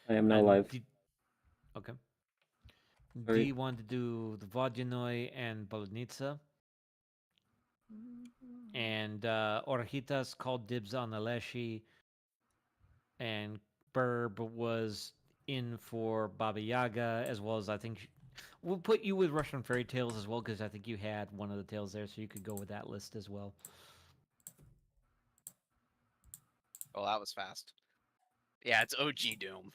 I am now And live. okay. Do Sorry. you want to do the Vodyanoi and Bolotnitsa? And Orhitas called dibs on Aleshi, and Burb was in for Baba Yaga, as well as I think we'll put you with Russian fairy tales as well, because I think you had one of the tales there, so you could go with that list as well. Oh, that was fast. Yeah, it's OG Doom.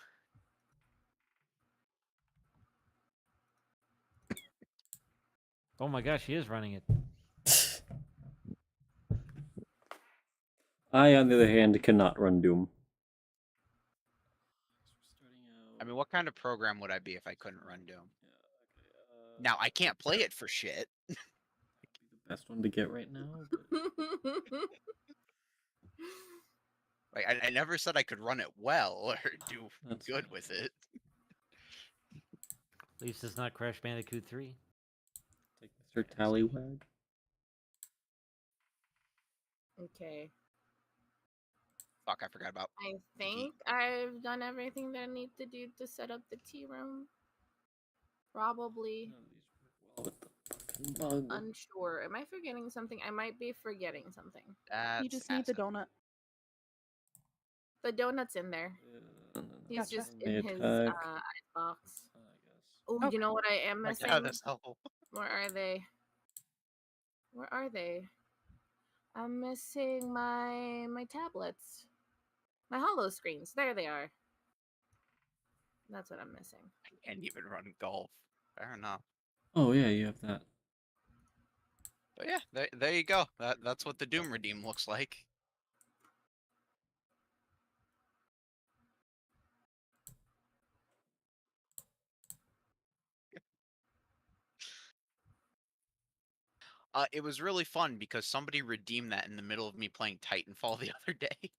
Oh my gosh, he is running it. I, on the other hand, cannot run Doom. I mean, what kind of program would I be if I couldn't run Doom? Now, I can't play it for shit. The best one to get right now. But... Like, I never said I could run it well or do That's good fine. with it. At least it's not Crash Bandicoot 3. Take Mr. Tallywag. Okay. Fuck, I forgot about. I think I've done everything that I need to do to set up the tea room. Probably. With the fucking bug. Unsure. Am I forgetting something? I might be forgetting something. That's You just need the donut. The donut's in there. He's Gotcha. just in his Attack. icebox. I guess. Oh, Okay. you know what I am missing? Yeah, that's helpful. Where are they? Where are they? I'm missing my tablets. My hollow screens. There they are. That's what I'm missing. I can't even run golf. Fair enough. Oh yeah, you have that. But yeah, there you go. That's what the Doom Redeem looks like. It was really fun because somebody redeemed that in the middle of me playing Titanfall the other day.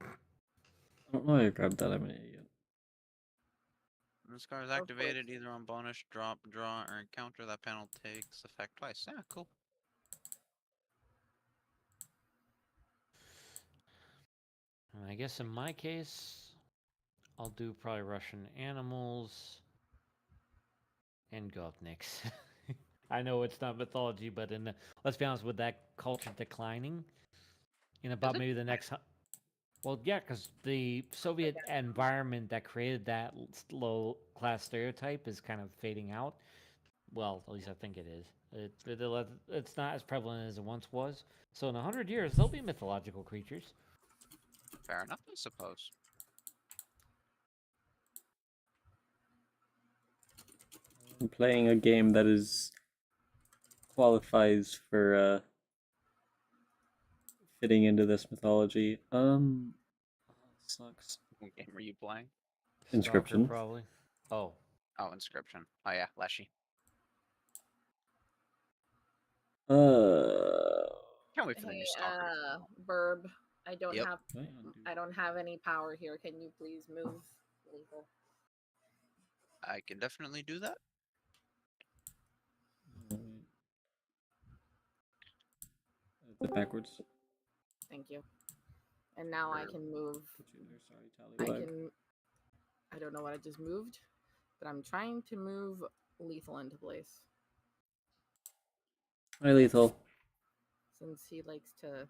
I don't know how you grabbed that. I'm an idiot. This card is activated either on bonus, drop, draw, or encounter. That panel takes effect twice. Yeah, cool. And I guess in my case, I'll do probably Russian animals and Govniks. I know it's not mythology, but in the, let's be honest, with that culture declining, in about maybe the next. Well, yeah, because the Soviet environment that created that low class stereotype is kind of fading out. Well, at least I think it is. It's not as prevalent as it once was. So in 100 years, there'll be mythological creatures. Fair enough, I suppose. I'm playing a game that qualifies for fitting into this mythology. Sucks. What game are you playing? Inscription. Stalker, probably. Oh. Oh, Inscription. Oh yeah, Leshy. Can't wait for the new Stalker. Burb. I don't Yep. have any power here. Can you please move? Lethal? I can definitely do that. It's backwards. Thank you. And now I can move. Put you there. Sorry, Tallywag. I don't know what I just moved, but I'm trying to move Lethal into place. Hi, Lethal. Since he likes to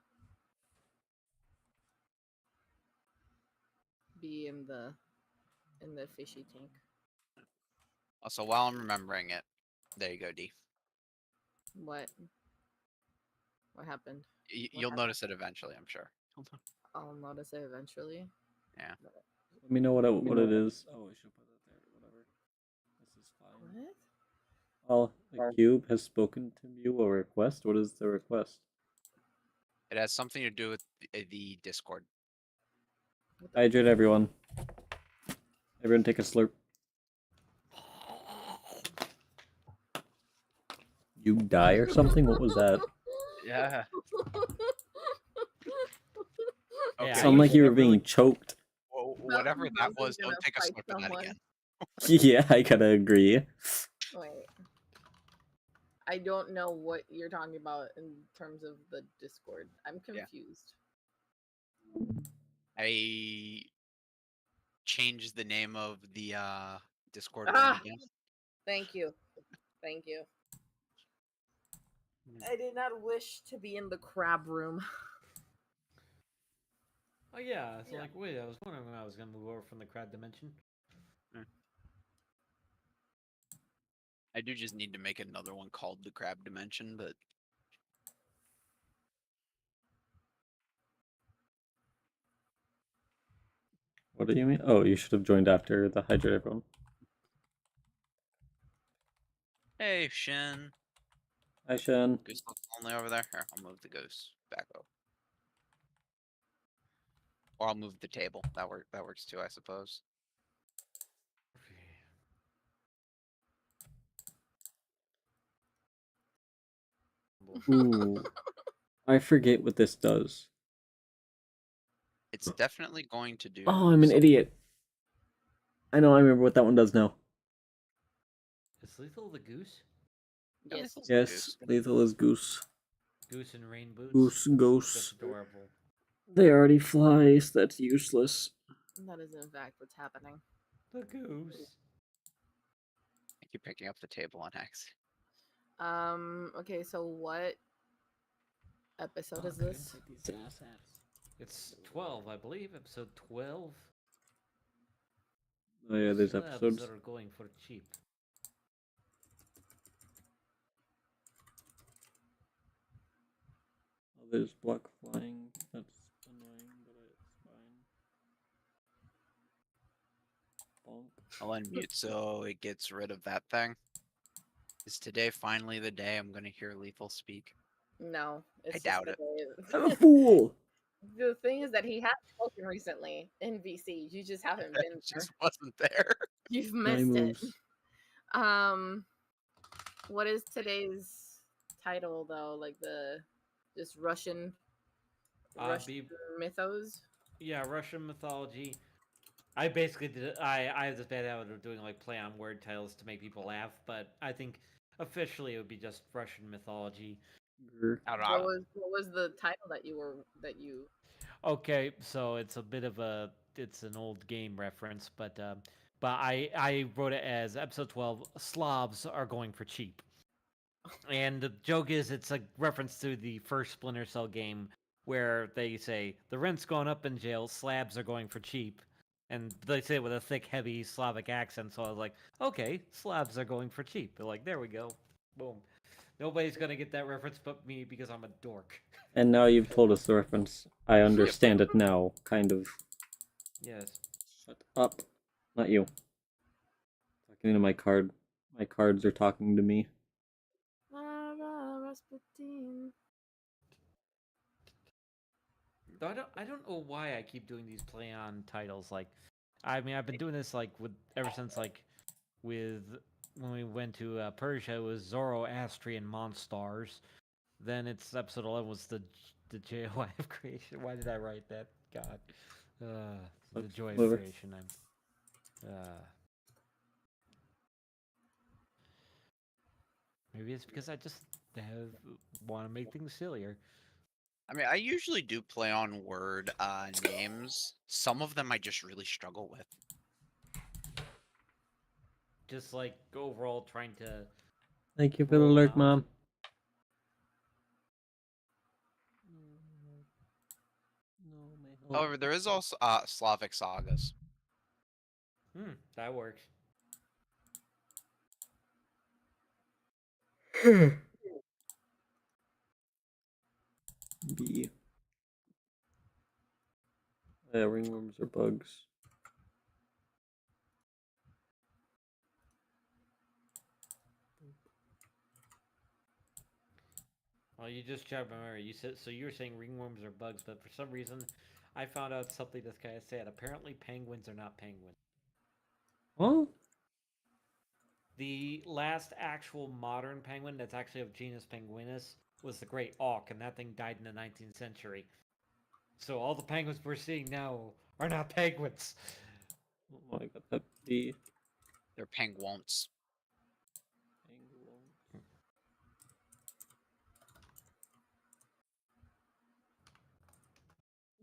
be in the fishy tank. Also, while I'm remembering it, there you go, D. What? What happened? You'll notice it eventually, I'm sure. I'll notice it eventually. Yeah. Let me know what it is. Oh, we should put it there. Whatever. This is fine. What? Well, the cube has spoken to you a request. What is the request? It has something to do with the Discord. Hydrate everyone. Everyone take a slurp. You die or something? What was that? Yeah. Okay. Sound like you were being choked. Well, whatever that was, don't take a slip of that again. Yeah, I gotta agree. Wait. I don't know what you're talking about in terms of the Discord. I'm confused. change the name of the Discord room Ah! again. Thank you. Thank you. I did not wish to be in the crab room. Oh yeah, it's Yeah. like wait, I was wondering when I was gonna move over from the crab dimension. I do just need to make another one called the Crab Dimension, but What do you mean? Oh, you should have joined after the hydrate everyone. hey, Shin. Hi, Shen. Goose only over there. Here, I'll move the goose back over. Or I'll move the table. That works too, I suppose. Ooh. I forget what this does. It's definitely going to do. Oh, I'm an something. idiot. I know, I remember what that one does now. Is Lethal the goose? Yeah, Yes. Lethal's the Yes, goose. Lethal is Goose. Goose in rain boots. Goose, That's Goose. adorable. They already fly, so that's useless. That is in fact what's happening. The goose. I keep picking up the table on accident. Okay, so what episode is this? It's 12, I believe. Episode 12. Oh yeah, there's Slabs episodes. that are going for cheap. Oh, there's block flying. That's annoying, but it's fine. Bonk. I'll unmute so it gets rid of that thing. Is today finally the day I'm gonna hear Lethal speak? No, it's doubt just it. I'm a fool! the thing is that he has spoken recently in VC. You just haven't been there. Just wasn't there. You've My missed it. moves. What is today's title though? Like the just Russian mythos? Yeah, Russian mythology. I basically did. I have this bad habit of doing like play on word titles to make people laugh, but I think officially it would be just Russian mythology. Grr. What was the title that you Okay, so it's a bit of it's an old game reference, but I wrote it as episode 12. Slavs are going for cheap, and the joke is it's a reference to the first Splinter Cell game where they say the rent's going up in jail, slabs are going for cheap. And they say it with a thick, heavy Slavic accent. So I was like, okay, slabs are going for cheap. They're like, there we go. Boom. Nobody's going to get that reference but me because I'm a dork. And now you've told us the reference. I understand it now, kind of. Yes. Shut up. Not you. Talking to my card. My cards are talking to me. Rasputin. Though I don't know why I keep doing these play on titles. Like, I mean, I've been doing this like with ever since like with when we went to Persia, it was Zoroastrian monsters. Then it's episode 11 was the joy of creation. Why did I write that? God, the joy of Whatever. creation. Maybe it's because I just want to make things sillier. I mean, I usually do play on word names. Some of them I just really struggle with. Just like overall trying to. Thank you for the roll alert, out. Mom. However, there is also Slavic sagas. That works. B. Ringworms are bugs. Well, you just jogged my memory. You said so. You were saying ringworms are bugs, but for some reason, I found out something this guy said. Apparently, penguins are not penguins. Huh? The last actual modern penguin that's actually of genus Penguinus was the great auk, and that thing died in the 19th century. So all the penguins we're seeing now are not penguins. Oh my god, that B. They're penguins.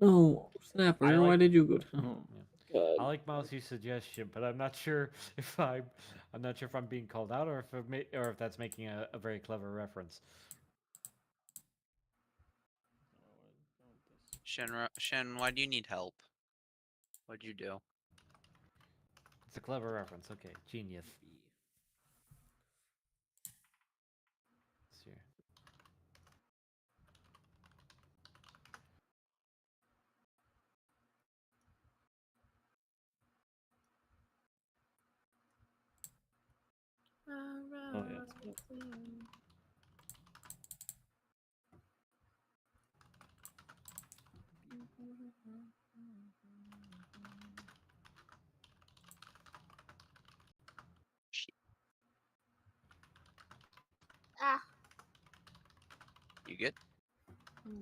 No, Snapper, why did you go down? Yeah. I like Mousy's suggestion, but I'm not sure if I'm not sure if I'm being called out or or if that's making a very clever reference. Shen, why do you need help? What'd you do? It's a clever reference. Okay, genius. Let's see. Oh, yeah. Shit. Ah. You good?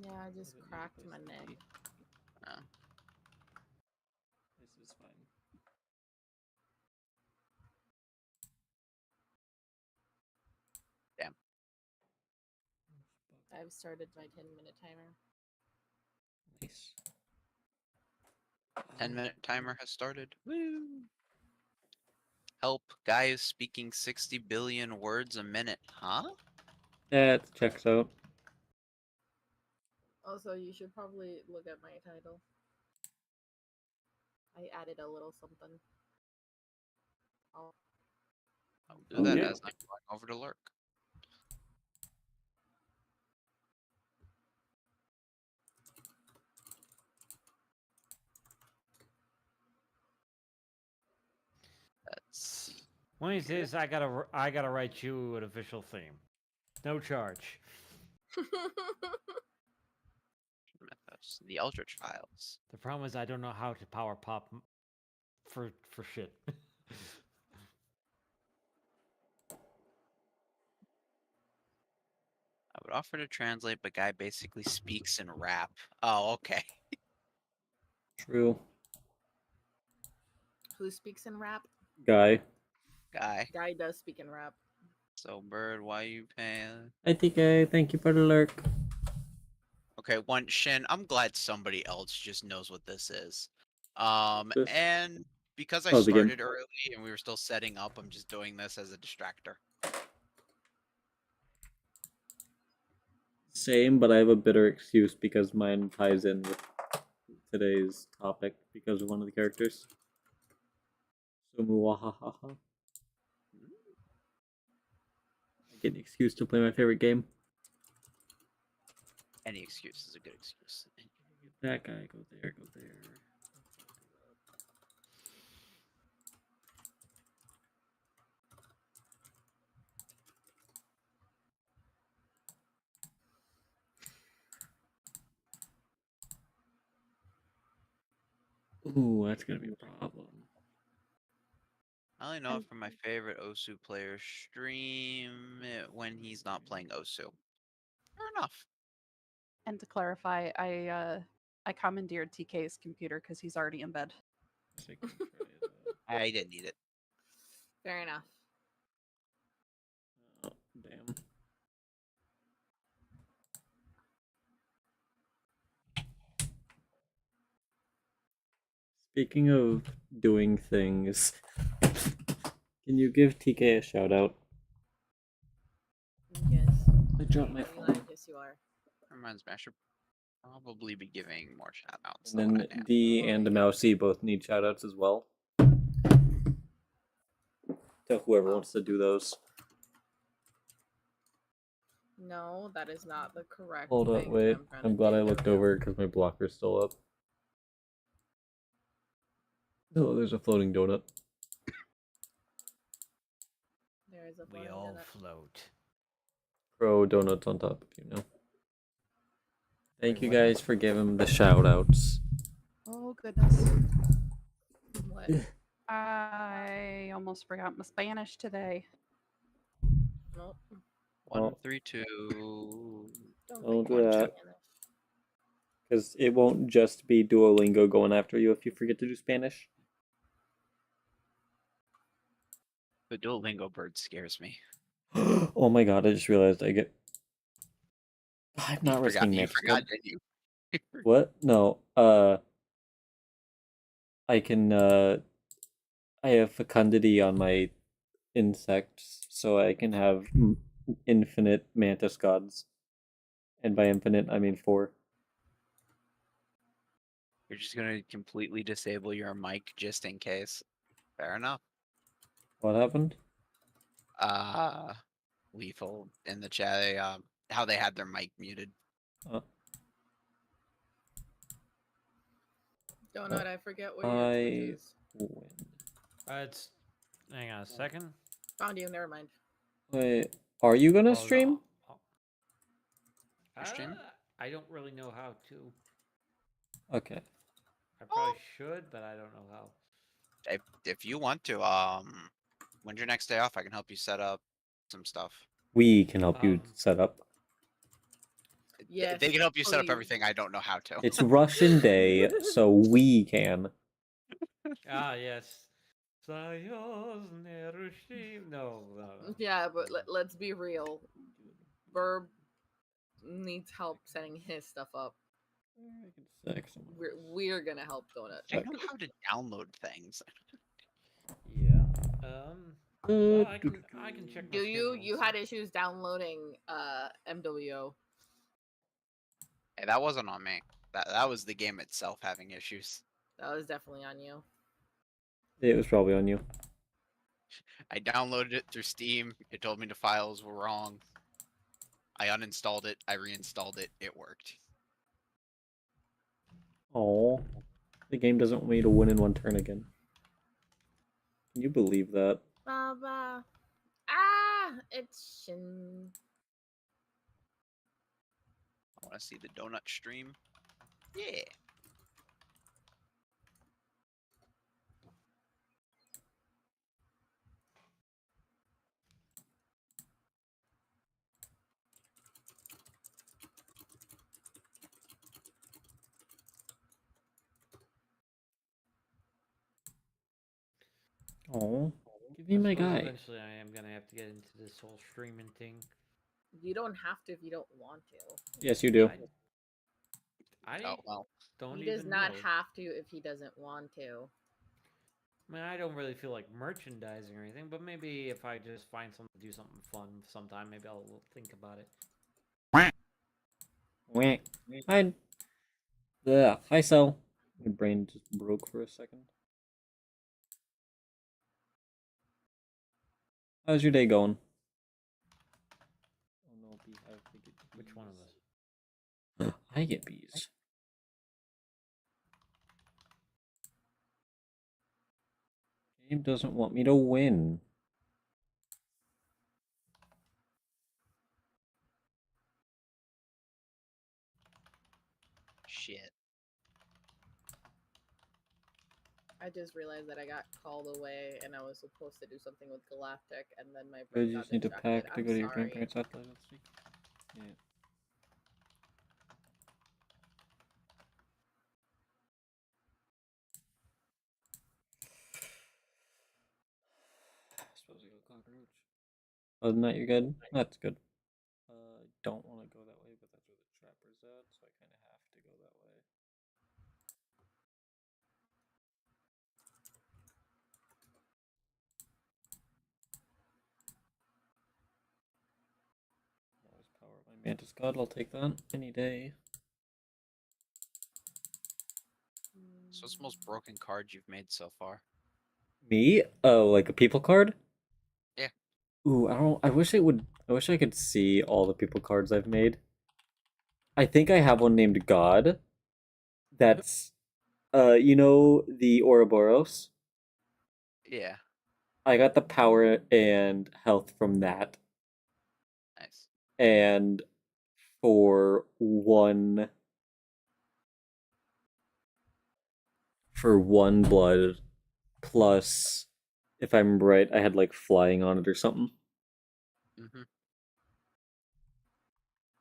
Yeah, I just cracked my neck. Oh. This is fine. Damn. I've started my 10-minute timer. Nice. 10-minute timer has started. Woo! Help, guy is speaking 60 billion words a minute. Huh? That checks out. Also, you should probably look at my title. I added a little something. Oh. I'll do that Okay. as I'm going over to lurk. Let's see. One of these days, I gotta write you an official theme. No charge. Mythos, the Eldritch Files. The problem is I don't know how to power pop for shit. I would offer to translate, but guy basically speaks in rap. Oh, okay. True. Who speaks in rap? Guy. Guy. Guy does speak in rap. So, Bird, why you paying? I think thank you for the lurk. Okay, one Shin. I'm glad somebody else just knows what this is. This? And because I Oh, the game. started early and we were still setting up, I'm just doing this as a distractor. Same, but I have a bitter excuse because mine ties in with today's topic because of one of the characters. So muwahaha. I get an excuse to play my favorite game. Any excuse is a good excuse. That guy, go there, go there. Ooh, that's gonna be a problem. I only know it from my favorite Osu player stream when he's not playing Osu. Fair enough. And to clarify, I commandeered TK's computer because he's already in bed. I didn't need it. Fair enough. Oh, damn. Speaking of doing things, can you give TK a shout out? Yes. I dropped my You phone. like, yes, you are. Reminds me, I should probably be giving more shout outs. And then D and Mousy both need shout outs as well. To whoever wants to do those. No, that is not the correct Hold up, thing. wait. trying I'm to glad I dig looked around. over because my blocker's still up. Oh, there's a floating donut. There is a We floating all donut. float. Crow donuts on top, if you know. Thank Wait, you what? guys for giving the shout outs. Oh goodness. What? I almost forgot my Spanish today. Nope. 1, 3, 2. Don't Don't think do about that. Spanish. Because it won't just be Duolingo going after you if you forget to do Spanish. The Duolingo bird scares me. Oh my god, I just realized I get. I'm not You risking forgot, next. didn't you? What? No. I can I have fecundity on my insects, so I can have infinite mantis gods. And by infinite, I mean 4. You're just gonna completely disable your mic just in case. Fair enough. What happened? Lethal in the chat, how they had their mic muted. Donut, I forget where your I Twitch is. win. It's. Hang on a second. Found you. Never mind. Wait, are you gonna Oh, stream? no. Stream? I don't really know how to. Okay. I probably should, but I don't know how. If you want to, when's your next day off? I can help you set up some stuff. We can help you set up. Yes. They can help you set up please. everything. I don't know how to. It's Russian Day, so we can. Ah, yes. No, no. Yeah, but let's be real. Verb needs help setting his stuff up. We're gonna help Donut. I know how to download things. Yeah. Well, I can check. My Do you? schedule You and had see. issues downloading MWO. Hey, that wasn't on me. That was the game itself having issues. That was definitely on you. It was probably on you. I downloaded it through Steam. It told me the files were wrong. I uninstalled it. I reinstalled it. It worked. Oh, the game doesn't want me to win in one turn again. Can you believe that? Baba. Ah, it's Shin. I want to see the donut stream. Yeah. Oh, give me I my suppose guy. eventually, I am gonna have to get into this whole streaming thing. You don't have to if you don't want to. Yes, you do. I Oh well. don't He even does not know. have to if he doesn't want to. I mean, I don't really feel like merchandising or anything, but maybe if I just find something to do something fun sometime, maybe I'll think about it. Hi. Yeah. Hi, Cell. My brain just broke for a second. How's your day going? Oh no, beehive. They get Which one of us? bees. I get bees. Game doesn't want me to win. Shit. I just realized that I got called away and I was supposed to do something with Galactic and then my You brain got just need to distracted. pack to I'm go to your sorry. grandparents' house later this week. Yeah. Suppose I got cockroach. Other than that, you're good? That's good. I don't want to go that way, but that's where the trapper's at, so I kind of have to go that way. Always power up my Mantis God, I'll take that any day. So what's the most broken card you've made so far? Me? Oh, like a people card? Yeah. Ooh, I wish I could see all the people cards I've made. I think I have one named God. That's you know the Ouroboros? Yeah. I got the power and health from that. Nice. And for one blood plus, if I'm right, I had like flying on it or something. Mm-hmm.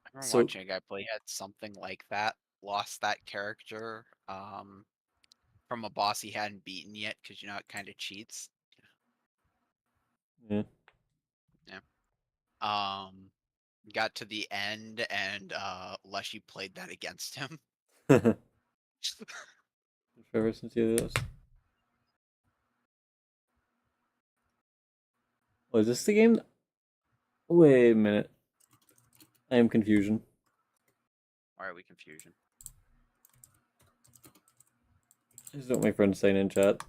I remember So- watching a guy play. He had something like that. Lost that character from a boss he hadn't beaten yet because you know it kind of cheats. Yeah. Got to the end and Leshy played that against him. Forever since you did this. Was this the game? Wait a minute. I am confusion. Why are we confusion? This is what my friend's saying in chat.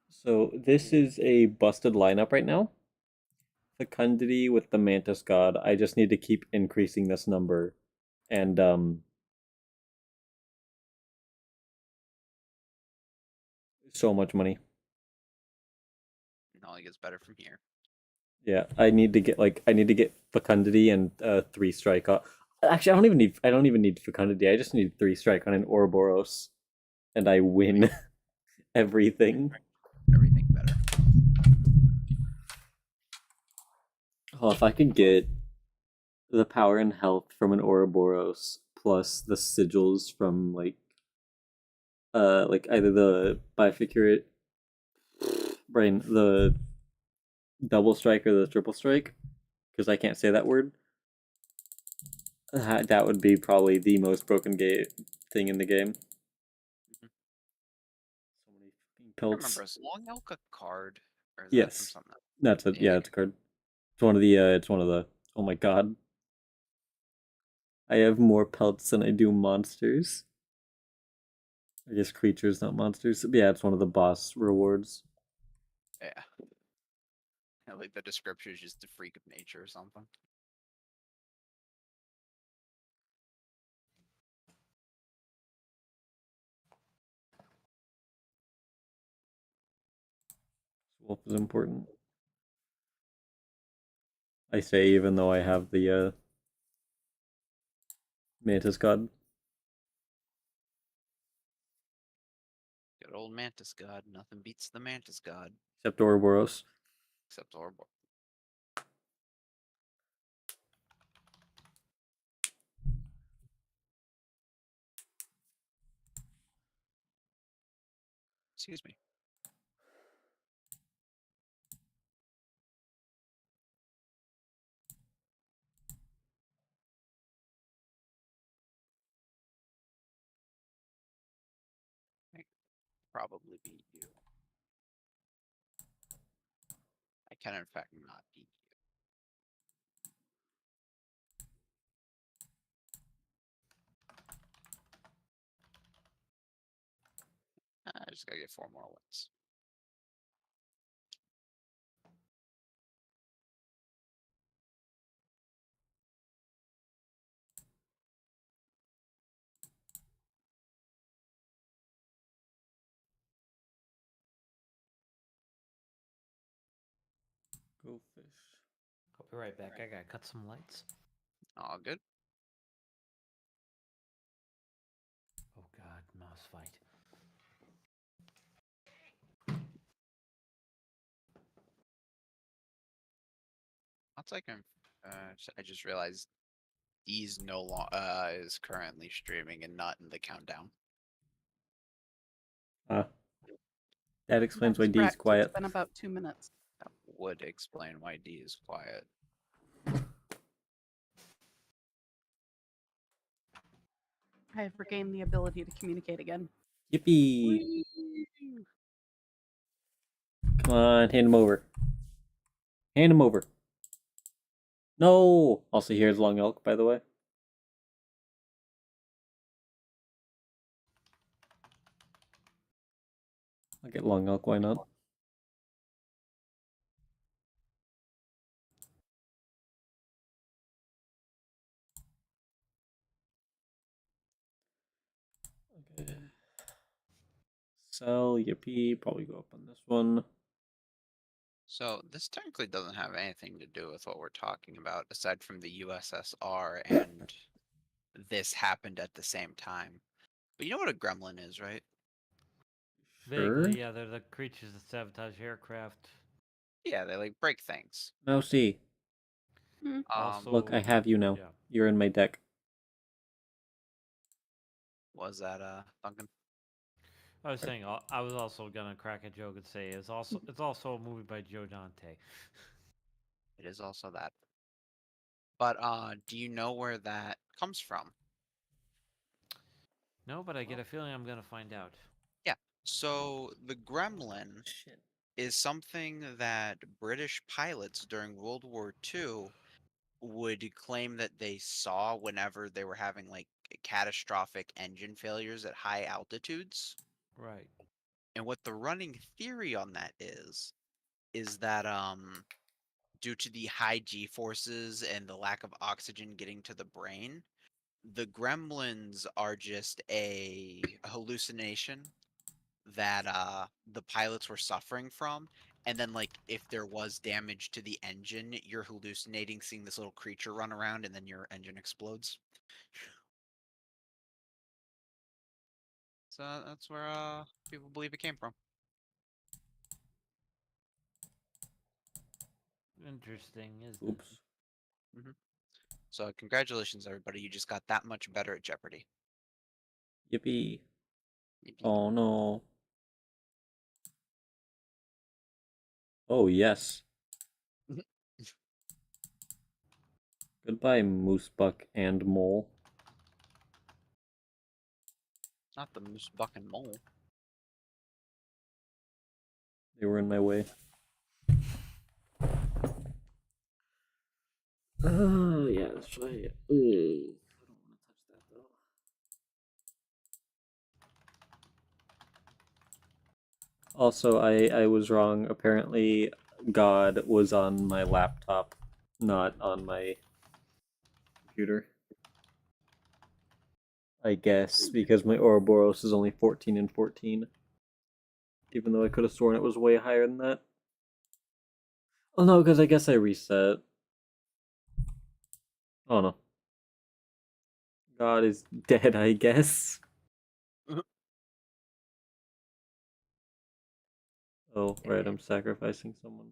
So this is a busted lineup right now. Fecundity with the Mantis God. I just need to keep increasing this number. And so much money. It only gets better from here. Yeah, I need to get Fecundity and 3 strike. Actually, I don't even need Fecundity. I just need 3 strike on an Ouroboros, and I win everything. Everything better. Oh, if I could get the power and health from an Ouroboros plus the sigils from like either the bifurcate brain, the double strike or the triple strike, because I can't say that word. That would be probably the most broken thing in the game. So many fucking I remember, pelts. is Long Elk a card? Or is that from Yes, something else? that's it. Yeah, it's a card. It's one of the. It's one of the. Oh my god. I have more pelts than I do monsters. I guess creatures, not monsters. But yeah, it's one of the boss rewards. Yeah. Yeah, like the description is just a freak of nature or something. Wolf is important. I say even though I have the Mantis God. Good old Mantis God. Nothing beats the Mantis God. Except Ouroboros. Except Orbo. Excuse me. I could probably beat you. I can in fact not beat you. I just gotta get 4 more wins. Go fish. I'll be right back. I gotta cut some lights. All good. Oh god, mouse fight. I'll take him. I just realized he's no long is currently streaming and not in the countdown. That explains why That's D's correct. quiet. It's been about 2 minutes. That would explain why D is quiet. I have regained the ability to communicate again. Yippee! Come on, hand him over. Hand him over. No! Also, here's Long Elk, by the way. I'll get Long Elk, why not? Okay. Sell, yippee, probably go up on this one. So this technically doesn't have anything to do with what we're talking about, aside from the USSR and this happened at the same time. But you know what a gremlin is, right? Sure. Vaguely, yeah, they're the creatures that sabotage aircraft. Yeah, they like break things. Mousy. Also, Look, I have you now. yeah. You're in my deck. Was that Duncan? I was saying I was also gonna crack a joke and say it's also a movie by Joe Dante. It is also that. But do you know where that comes from? No, but I get a feeling I'm gonna find out. Yeah. So the gremlin Shit. is something that British pilots during World War II would claim that they saw whenever they were having like catastrophic engine failures at high altitudes. Right. And what the running theory on that is that due to the high G forces and the lack of oxygen getting to the brain, the gremlins are just a hallucination that the pilots were suffering from. And then like if there was damage to the engine, you're hallucinating seeing this little creature run around and then your engine explodes. So that's where people believe it came from. Interesting, isn't Oops. So congratulations everybody, you just got that much better at Jeopardy. Yippee. Yippee. Oh no. Oh yes. Goodbye, moose buck and mole. Not the moose, buck, and mole. They were in my way. Oh yeah, let's try it. I don't want to touch that though. Also, I was wrong. Apparently, God was on my laptop, not on my computer. I guess because my Ouroboros is only 14 and 14. Even though I could have sworn it was way higher than that. Oh no, because I guess I reset. Oh no. God is dead, I guess. Oh, right, I'm sacrificing someone.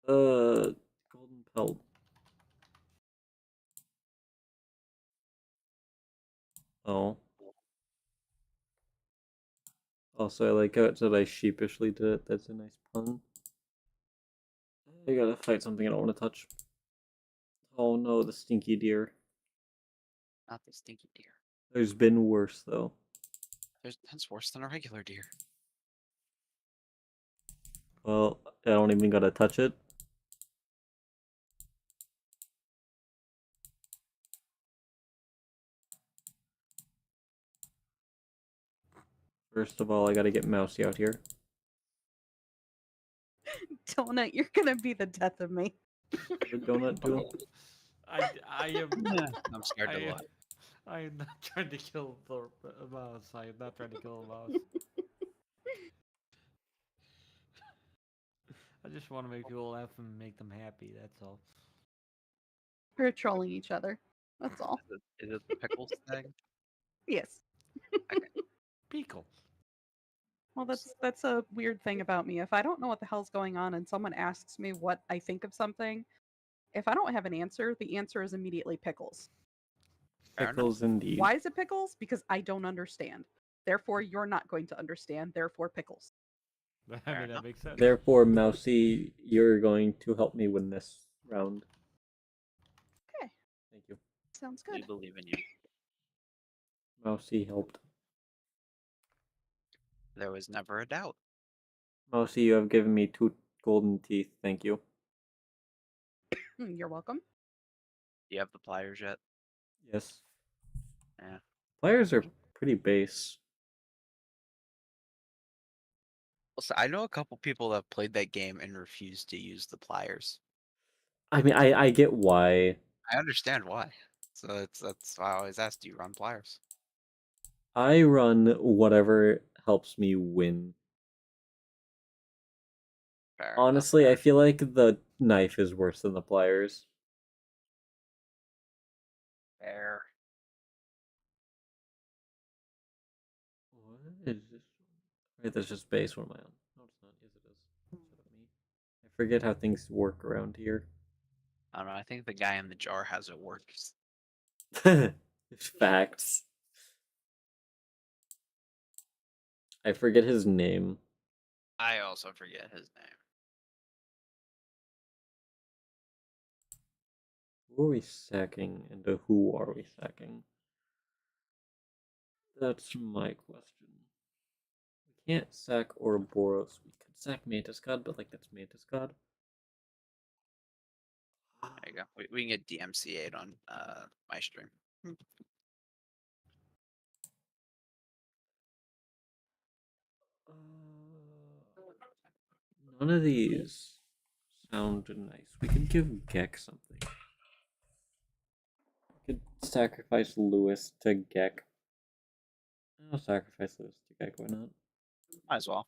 Golden pelt. Oh. Also, I like how it said I sheepishly did it. That's a nice pun. I gotta fight something I don't want to touch. Oh no, the stinky deer. Not the stinky deer. There's been worse, though. That's worse than a regular deer. Well, I don't even gotta touch it. First of all, I gotta get Mousy out here. Donut, you're gonna be the death of me. What did Donut do? I am. I'm scared to I, look. I am not trying to kill the mouse. I am not trying to kill a mouse. I just want to make people laugh and make them happy. That's all. We're trolling each other. That's all. Is it the pickles thing? Yes. Pickle. Well, that's a weird thing about me. If I don't know what the hell's going on and someone asks me what I think of something, if I don't have an answer, the answer is immediately pickles. Fair enough. Pickles indeed. Why is it pickles? Because I don't understand. Therefore, you're not going to understand. Therefore, pickles. I Fair mean, enough. that makes sense. Therefore, Mousy, you're going to help me win this round. Okay, Thank you. sounds We good. believe in you. Mousy helped. There was never a doubt. Mousy, you have given me 2 golden teeth. Thank you. You're welcome. Do you have the pliers yet? Yes. Yeah. Players are pretty base. So I know a couple people that have played that game and refused to use the pliers. I mean, I get why. I understand why. So that's why I always ask, do you run pliers? I run whatever helps me win. Fair Honestly, I enough. feel like the knife is worse than the pliers. Fair. What is this? Wait, that's just base. What am I on? No, it's not. Yes, it is. Shut up, me. I forget how things work around here. I don't know. I think the guy in the jar has it works. Facts. I forget his name. I also forget his name. Who are we sacking, and who are we sacking? That's my question. We can't sack Ouroboros. We could sack Mantis God, but like that's Mantis God. There you go. We can get DMCA'd on my stream. None of these sound nice. We could give Gek something. We could sacrifice Lewis to Gek. I'll sacrifice Lewis to Gek, why not? Might as well.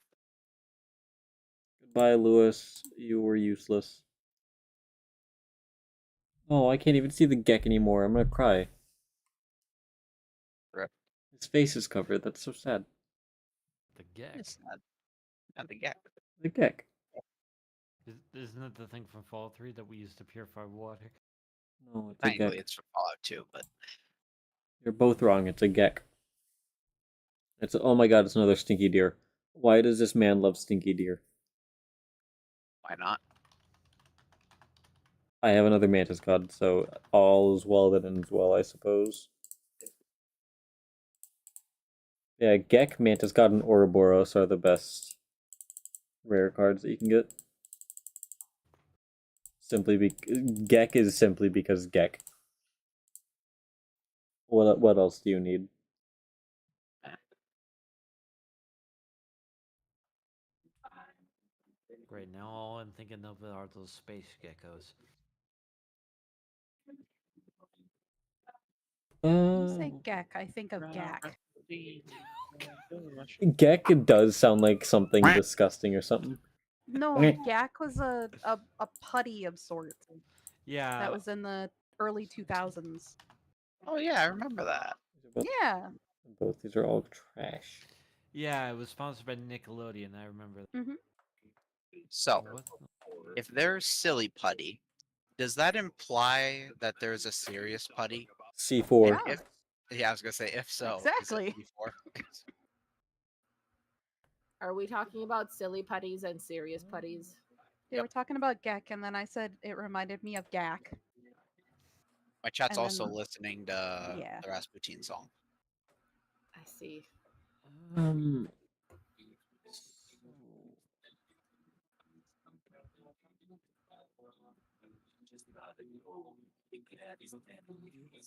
Goodbye, Lewis. You were useless. Oh, I can't even see the Gek anymore. I'm gonna cry. Rip. His face is covered. That's so sad. The Gek. It's not the Gek. The Gek. Isn't it the thing from Fallout 3 that we used to purify water? No, it's a Technically, Gek. it's from Fallout 2, but You're both wrong. It's a Gek. Oh my god, it's another stinky deer. Why does this man love stinky deer? why not? I have another Mantis God, so all is well that ends well, I suppose. Yeah, Gek, Mantis God, and Ouroboros are the best rare cards that you can get. Gek is simply because Gek. What else do you need? Right now, all I'm thinking of are those space geckos. When you say Gek, I think of Gak. Gek does sound like something disgusting or something. No, Okay. Gak was a putty of sorts Yeah. that was in the early 2000s. Oh yeah, I remember that. Yeah. Both these are all trash. Yeah, it was sponsored by Nickelodeon. I remember that. Mm-hmm. So, What? if there's silly putty, does that imply that there's a serious putty? C4. Yeah. Yeah, I was gonna say if so. Exactly. Is it C4? Are we talking about silly putties and serious putties? They were talking about Gek, and then I said it reminded me of Gak. My chat's And also then- listening to yeah. the Rasputin song. I see.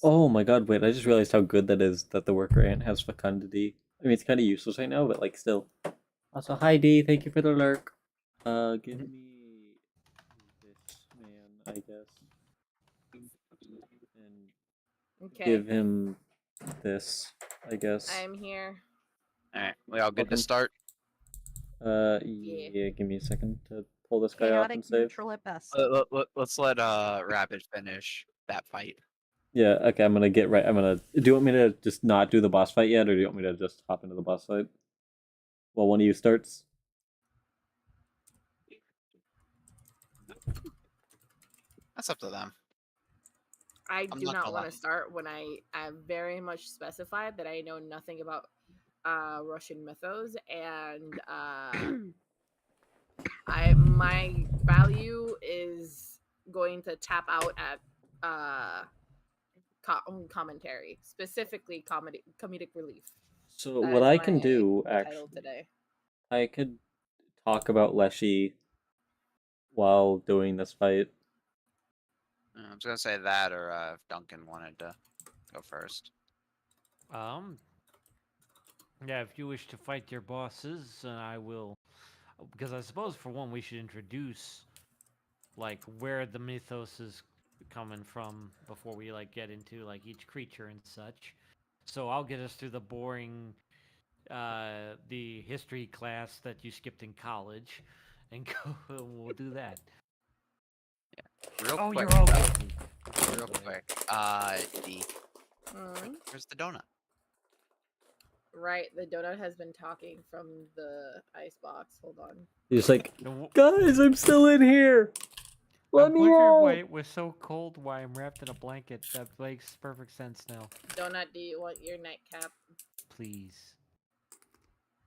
Oh my god, wait, I just realized how good that is that the worker ant has fecundity. I mean, it's kind of useless right now, but like still. Also, hi D, thank you for the lurk. Give me this man, I guess. And Okay. give him this, I guess. I'm here. Alright, we all good Welcome. to start? Yeah, give me a second to pull this guy off Chaotic and save. neutral at best. Let's let Rapid finish that fight. Yeah, okay, I'm gonna get right. Do you want me to just not do the boss fight yet, or do you want me to just hop into the boss fight? Well, one of you starts. That's up to them. I I'm do not not gonna want lie. to start when I very much specified that I know nothing about Russian mythos, and my value is going to tap out at commentary, specifically comedic relief. So That what is I can my do title actually, today. I could talk about Leshy while doing this fight. I was gonna say that, or if Duncan wanted to go first. Yeah, if you wish to fight your bosses, I will. Because I suppose for one, we should introduce like where the mythos is coming from before we like get into like each creature and such. So I'll get us through the boring, the history class that you skipped in college, and go. We'll do that. Real Oh, quick. you're all though, guilty. Real quick. D. Mm. Where's the donut? Right, the donut has been talking from the icebox. Hold on. He's like, And guys, I'm still in here. Let I'm me wondering why out. it was so cold. Why I'm wrapped in a blanket. That makes perfect sense now. Donut, do you want your nightcap? Please.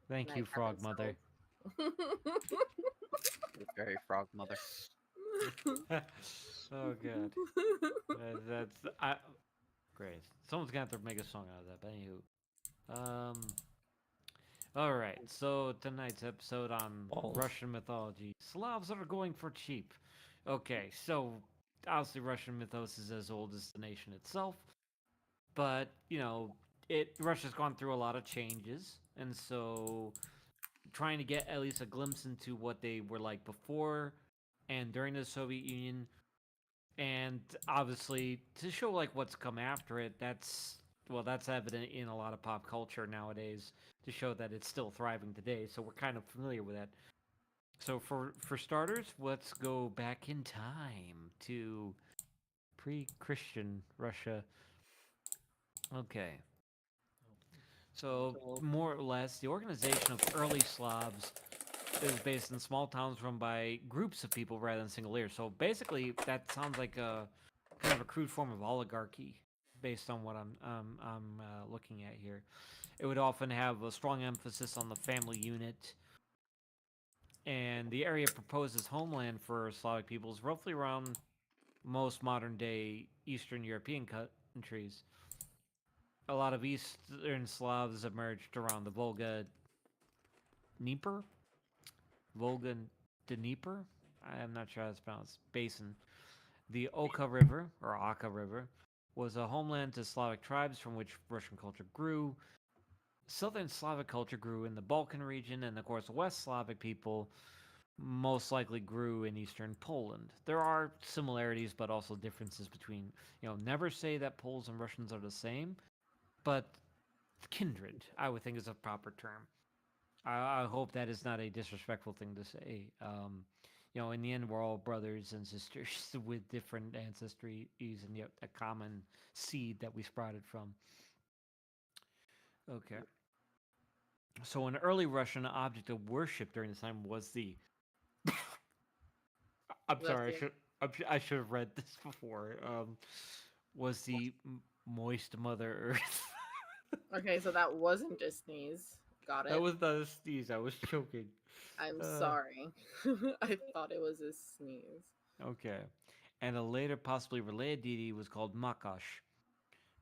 Thank you, Nightcap Frog and Mother. soap. Very frog mother. Oh god, that's great. Someone's gonna have to make a song out of that. But anywho, all right. So tonight's episode on Balls. Russian mythology: Slavs that are going for cheap. Okay, so obviously Russian mythos is as old as the nation itself, but Russia's gone through a lot of changes, and so trying to get at least a glimpse into what they were like before and during the Soviet Union, and obviously to show like what's come after it. That's evident in a lot of pop culture nowadays to show that it's still thriving today. So we're kind of familiar with that. So for starters, let's go back in time to pre-Christian Russia. Okay. So more or less, the organization of early Slavs is based in small towns run by groups of people rather than single leaders. So basically, that sounds like a kind of a crude form of oligarchy, based on what I'm looking at here. It would often have a strong emphasis on the family unit, and the area proposed as homeland for Slavic peoples, roughly around most modern day Eastern European countries. A lot of Eastern Slavs emerged around the Dnieper, Volga Dnieper. I'm not sure how it's pronounced. Basin. The Oka River, or Aka River, was a homeland to Slavic tribes from which Russian culture grew. Southern Slavic culture grew in the Balkan region, and of course, West Slavic people most likely grew in Eastern Poland. There are similarities, but also differences between, never say that Poles and Russians are the same, but kindred, I would think, is a proper term. I hope that is not a disrespectful thing to say. In the end, we're all brothers and sisters with different ancestries and yet a common seed that we sprouted from. Okay. So, an early Russian object of worship during this time was the. I'm sorry, I should have read this before. Was the moist Mother Earth. Okay, so that wasn't a sneeze. Got it. That was not a sneeze. I was choking. I'm sorry. I thought it was a sneeze. Okay. And a later possibly related deity was called Makash,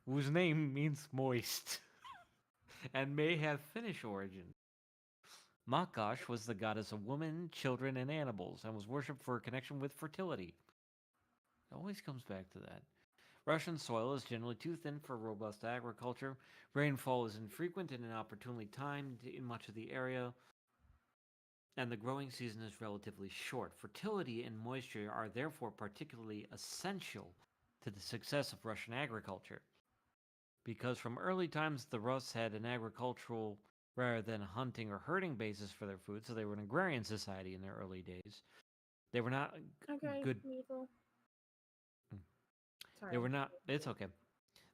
whose name means moist and may have Finnish origin. Makash was the goddess of women, children, and animals, and was worshipped for a connection with fertility. It always comes back to that. Russian soil is generally too thin for robust agriculture. Rainfall is infrequent and inopportunely timed in much of the area, and the growing season is relatively short. Fertility and moisture are therefore particularly essential to the success of Russian agriculture. Because from early times, the Rus had an agricultural rather than hunting or herding basis for their food, so they were an agrarian society in their early days. They were not Okay, good. Needle. Sorry. They were not. It's okay.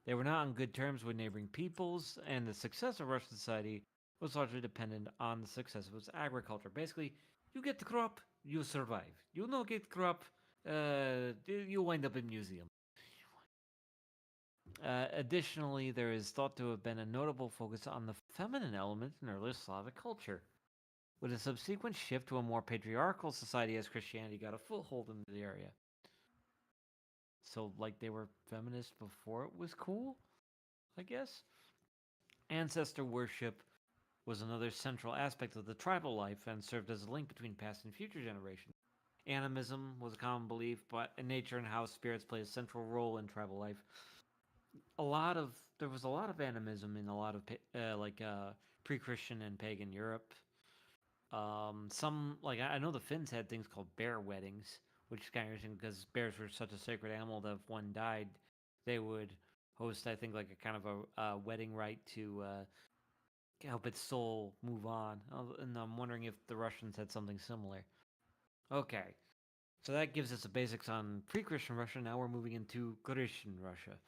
They were not on good terms with neighboring peoples, and the success of Russian society was largely dependent on the success of its agriculture. Basically, you get the crop, you survive. You don't get crop, you wind up in museum. Additionally, there is thought to have been a notable focus on the feminine element in early Slavic culture, with a subsequent shift to a more patriarchal society as Christianity got a foothold in the area. So, like, they were feminist before it was cool, I guess? Ancestor worship was another central aspect of the tribal life and served as a link between past and future generations. Animism was a common belief, but in nature and how spirits play a central role in tribal life. There was a lot of animism in a lot of pre-Christian and pagan Europe. Some I know the Finns had things called bear weddings, which is kind of interesting because bears were such a sacred animal that if one died, they would host, I think, like a kind of a wedding rite to help its soul move on. And I'm wondering if the Russians had something similar. Okay, so that gives us the basics on pre-Christian Russia. Now we're moving into Christian Russia.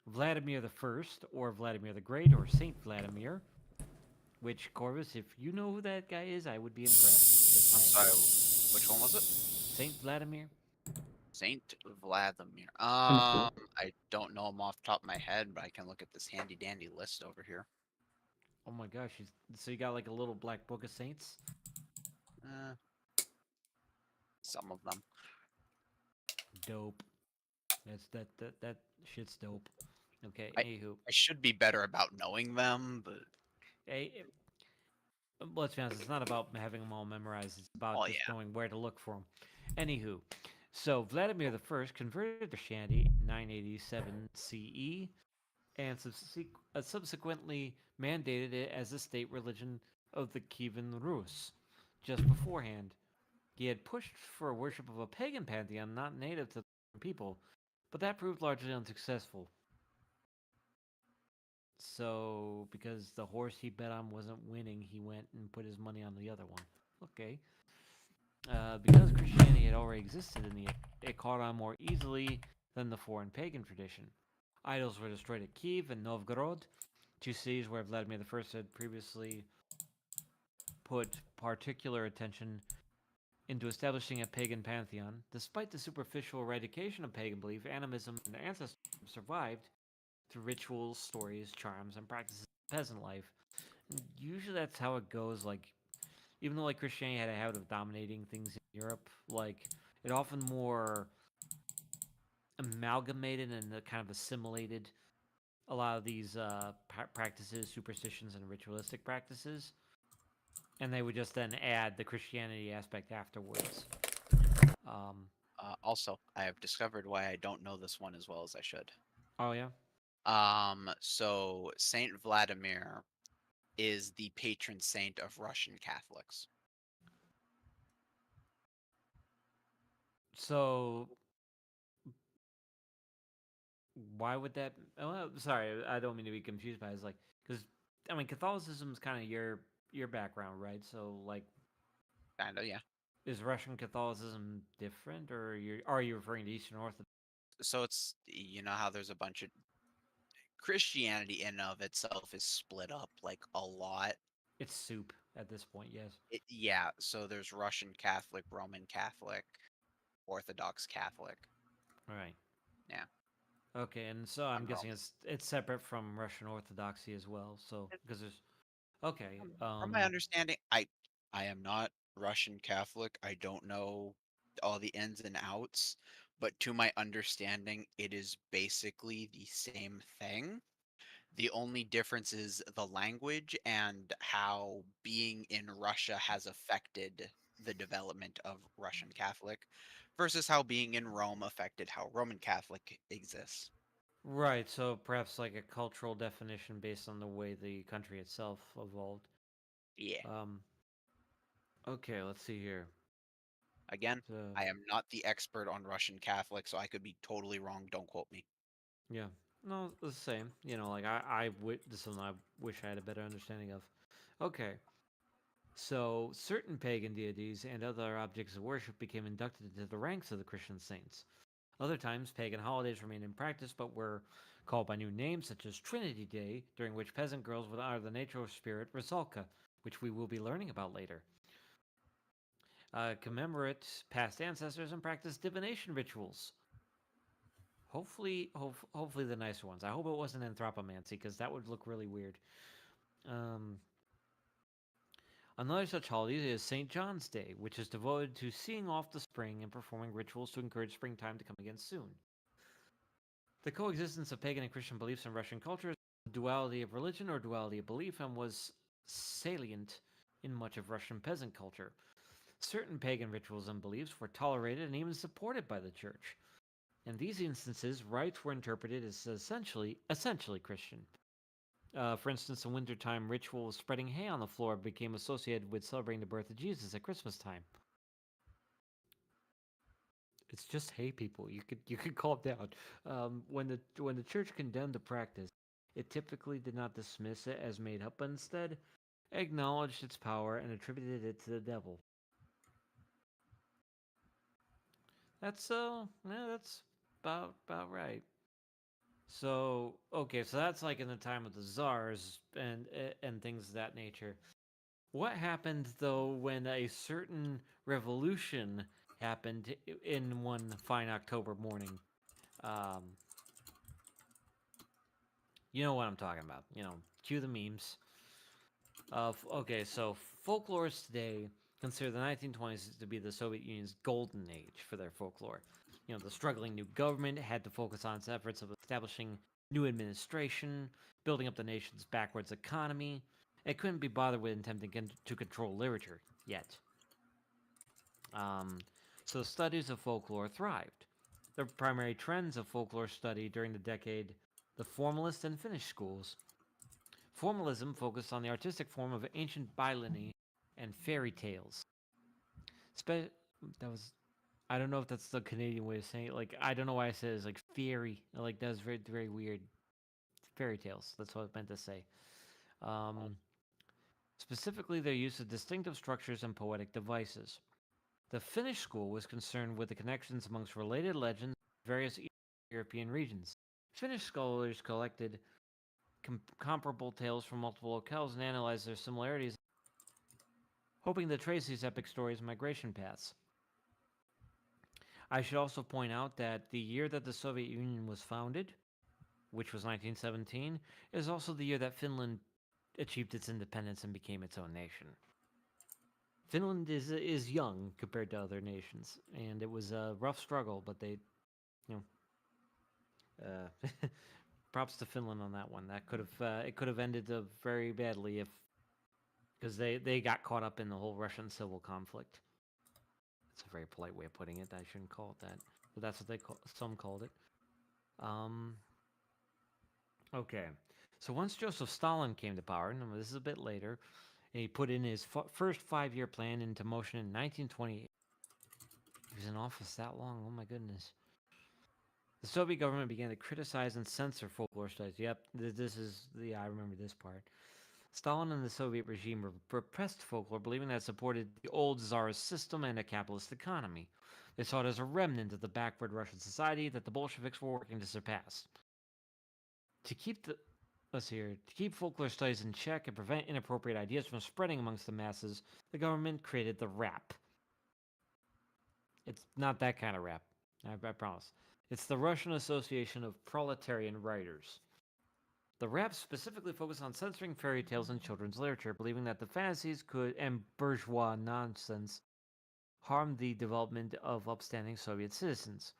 Vladimir the First, or Vladimir the Great, or Saint Vladimir. Which, Corvus, if you know who that guy is, I would be impressed. I'm sorry, which one was it? Saint Vladimir. Saint Vladimir. Confirm. I don't know him off the top of my head, but I can look at this handy dandy list over here. Oh my gosh! So you got like a little black book of saints. Some of them. dope. That shit's dope. Okay, I anywho. I should be better about knowing them, but Hey, let's be honest, it's not about having them all memorized. It's about oh just yeah. knowing where to look for them. Anywho, so Vladimir the First converted to Christianity in 987 CE and subsequently mandated it as the state religion of the Kievan Rus. Just beforehand, he had pushed for a worship of a pagan pantheon not native to the people, but that proved largely unsuccessful. So, because the horse he bet on wasn't winning, he went and put his money on the other one. Okay. Because Christianity had already existed in the area, it caught on more easily than the foreign pagan tradition. Idols were destroyed at Kiev and Novgorod, two cities where Vladimir I had previously put particular attention into establishing a pagan pantheon. Despite the superficial eradication of pagan belief, animism and ancestry survived through rituals, stories, charms, and practices of peasant life. Usually that's how it goes. Like, even though like Christianity had a habit of dominating things in Europe, like it often more amalgamated and kind of assimilated a lot of these practices, superstitions, and ritualistic practices, and they would just then add the Christianity aspect afterwards. Um, Also, I have discovered why I don't know this one as well as I should. oh yeah. So Saint Vladimir is the patron saint of Russian Catholics. So why would that? Oh, sorry, I don't mean to be confused by it. It's like because I mean Catholicism is kind of your background, right? So like, Kinda, yeah. is Russian Catholicism different, or are you referring to Eastern Orthodox? So it's how there's a bunch of Christianity in and of itself is split up like a lot. It's soup at this point, yes. Yeah, so there's Russian Catholic, Roman Catholic, Orthodox Catholic. All right. Yeah. Okay, and so I'm I'm guessing Roman. it's separate from Russian Orthodoxy as well. So because there's okay, From my understanding, I am not Russian Catholic. I don't know all the ins and outs, but to my understanding, it is basically the same thing. The only difference is the language and how being in Russia has affected the development of Russian Catholic versus how being in Rome affected how Roman Catholic exists. right. So perhaps like a cultural definition based on the way the country itself evolved. Yeah. Um. Okay, let's see here. Again, So, I am not the expert on Russian Catholic, so I could be totally wrong. Don't quote me. yeah. No, the same. You know, like I would. This is something I wish I had a better understanding of. Okay. So, certain pagan deities and other objects of worship became inducted into the ranks of the Christian saints. Other times, pagan holidays remained in practice but were called by new names, such as Trinity Day, during which peasant girls would honor the nature spirit Rusalka, which we will be learning about later. Commemorate past ancestors and practice divination rituals. Hopefully the nicer ones. I hope it wasn't anthropomancy because that would look really weird. Um, Another such holiday is St. John's Day, which is devoted to seeing off the spring and performing rituals to encourage springtime to come again soon. The coexistence of pagan and Christian beliefs in Russian culture is a duality of religion or duality of belief and was salient in much of Russian peasant culture. Certain pagan rituals and beliefs were tolerated and even supported by the church. In these instances, rites were interpreted as essentially Christian. For instance, the wintertime ritual of spreading hay on the floor became associated with celebrating the birth of Jesus at Christmas time. It's just hay, people. You could calm down. When the church condemned the practice, it typically did not dismiss it as made up, but instead acknowledged its power and attributed it to the devil. That's about right. So okay, so that's like in the time of the czars and things of that nature. What happened though when a certain revolution happened in one fine October morning? Um, you know what I'm talking about. Cue the memes. Okay, so folklorists today consider the 1920s to be the Soviet Union's golden age for their folklore. You know, the struggling new government had to focus on its efforts of establishing new administration, building up the nation's backwards economy. It couldn't be bothered with attempting to control literature yet. So the studies of folklore thrived. The primary trends of folklore study during the decade, the formalist and Finnish schools. Formalism focused on the artistic form of ancient bailini and fairy tales. That was, I don't know if that's the Canadian way of saying it. Like, I don't know why I said it's like fairy. Like, that's very, very weird. Fairy tales. That's what I meant to say. Specifically, their use of distinctive structures and poetic devices. The Finnish school was concerned with the connections amongst related legends in various European regions. Finnish scholars collected comparable tales from multiple locales and analyzed their similarities, hoping to trace these epic stories' migration paths. I should also point out that the year that the Soviet Union was founded, which was 1917, is also the year that Finland achieved its independence and became its own nation. Finland is young compared to other nations, and it was a rough struggle, but they, you know, props to Finland on that one. That could have ended very badly if, because they got caught up in the whole Russian civil conflict. That's a very polite way of putting it. I shouldn't call it that, but that's what some called it. Okay, so once Joseph Stalin came to power, and this is a bit later, and he put in his first 5-year plan into motion in 1928. He was in office that long. Oh my goodness. The Soviet government began to criticize and censor folklore studies. Yep, I remember this part. Stalin and the Soviet regime repressed folklore, believing that it supported the old Tsarist system and a capitalist economy. They saw it as a remnant of the backward Russian society that the Bolsheviks were working to surpass. To keep folklore studies in check and prevent inappropriate ideas from spreading amongst the masses, the government created the RAP. It's not that kind of rap, I promise. It's the Russian Association of Proletarian Writers. The RAP specifically focused on censoring fairy tales and children's literature, believing that the fantasies and bourgeois nonsense harmed the development of upstanding Soviet citizens.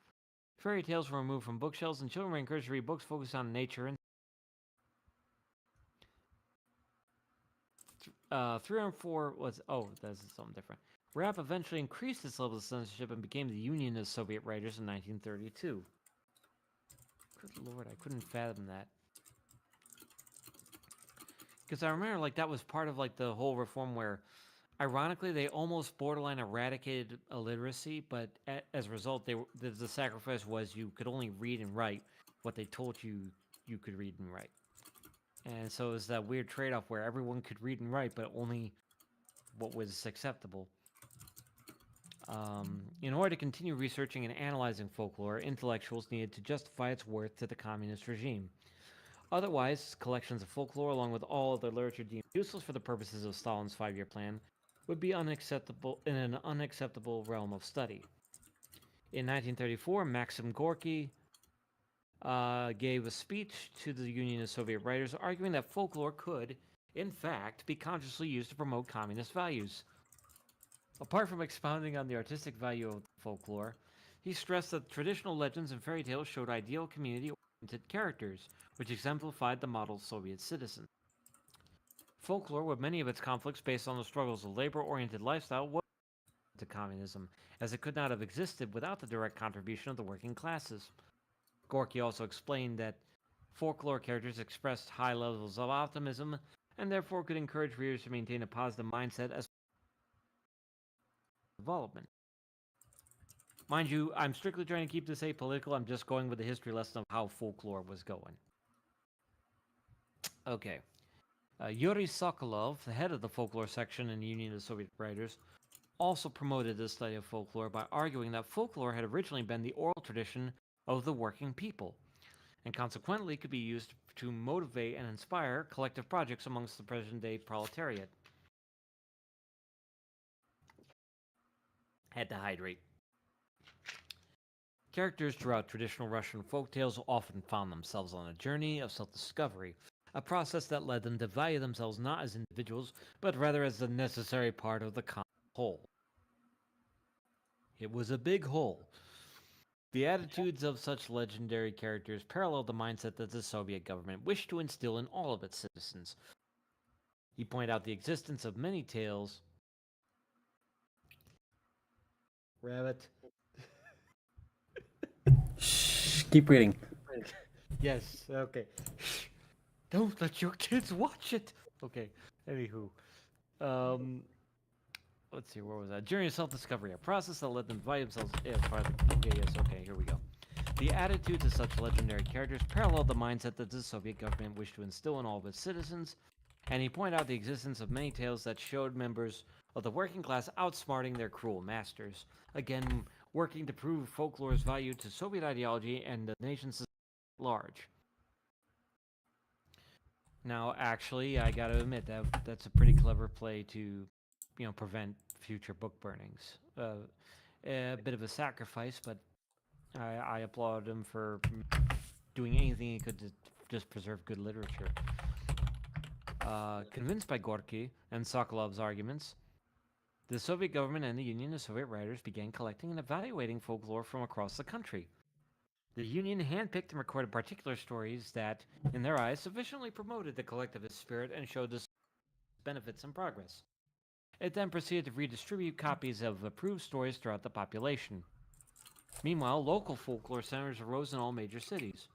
Fairy tales were removed from bookshelves, and children were encouraged to read books focused on nature and 3 and 4 was... Oh, that's something different. RAP eventually increased its level of censorship and became the Union of Soviet Writers in 1932. Good lord, I couldn't fathom that. Because I remember, like, that was part of, like, the whole reform where, ironically, they almost borderline eradicated illiteracy, but as a result, the sacrifice was you could only read and write what they told you you could read and write. And so it was that weird trade-off where everyone could read and write, but only what was acceptable. In order to continue researching and analyzing folklore, intellectuals needed to justify its worth to the communist regime. Otherwise, collections of folklore, along with all other literature deemed useless for the purposes of Stalin's 5-year plan, would be unacceptable in an unacceptable realm of study. In 1934, Maxim Gorky gave a speech to the Union of Soviet Writers, arguing that folklore could, in fact, be consciously used to promote communist values. Apart from expounding on the artistic value of folklore, he stressed that traditional legends and fairy tales showed ideal community-oriented characters, which exemplified the model Soviet citizen. Folklore, with many of its conflicts based on the struggles of labor-oriented lifestyle, was to communism, as it could not have existed without the direct contribution of the working classes. Gorky also explained that folklore characters expressed high levels of optimism, and therefore could encourage readers to maintain a positive mindset as development. Mind you, I'm strictly trying to keep this apolitical. I'm just going with the history lesson of how folklore was going. Okay. Yuri Sokolov, the head of the folklore section in the Union of Soviet Writers, also promoted the study of folklore by arguing that folklore had originally been the oral tradition of the working people, and consequently could be used to motivate and inspire collective projects amongst the present-day proletariat. Had to hydrate. Characters throughout traditional Russian folktales often found themselves on a journey of self-discovery, a process that led them to value themselves not as individuals, but rather as a necessary part of the common hole. It was a big hole. The attitudes of such legendary characters paralleled the mindset that the Soviet government wished to instill in all of its citizens. He pointed out the existence of many tales. Rabbit. Shh, keep reading. Yes, okay. Don't let your kids watch it. Okay, anywho. Let's see, where was that? Journey of self-discovery, a process that let them divide themselves. Okay, here we go. The attitudes of such legendary characters paralleled the mindset that the Soviet government wished to instill in all of its citizens, and he pointed out the existence of many tales that showed members of the working class outsmarting their cruel masters, again working to prove folklore's value to Soviet ideology and the nation's society at large. Now, actually, I gotta admit that's a pretty clever play to, prevent future book burnings. A bit of a sacrifice, but I applaud him for doing anything he could to just preserve good literature. Convinced by Gorky and Sokolov's arguments, the Soviet government and the Union of Soviet Writers began collecting and evaluating folklore from across the country. The Union handpicked and recorded particular stories that, in their eyes, sufficiently promoted the collectivist spirit and showed the benefits and progress. It then proceeded to redistribute copies of approved stories throughout the population. Meanwhile, local folklore centers arose in all major cities.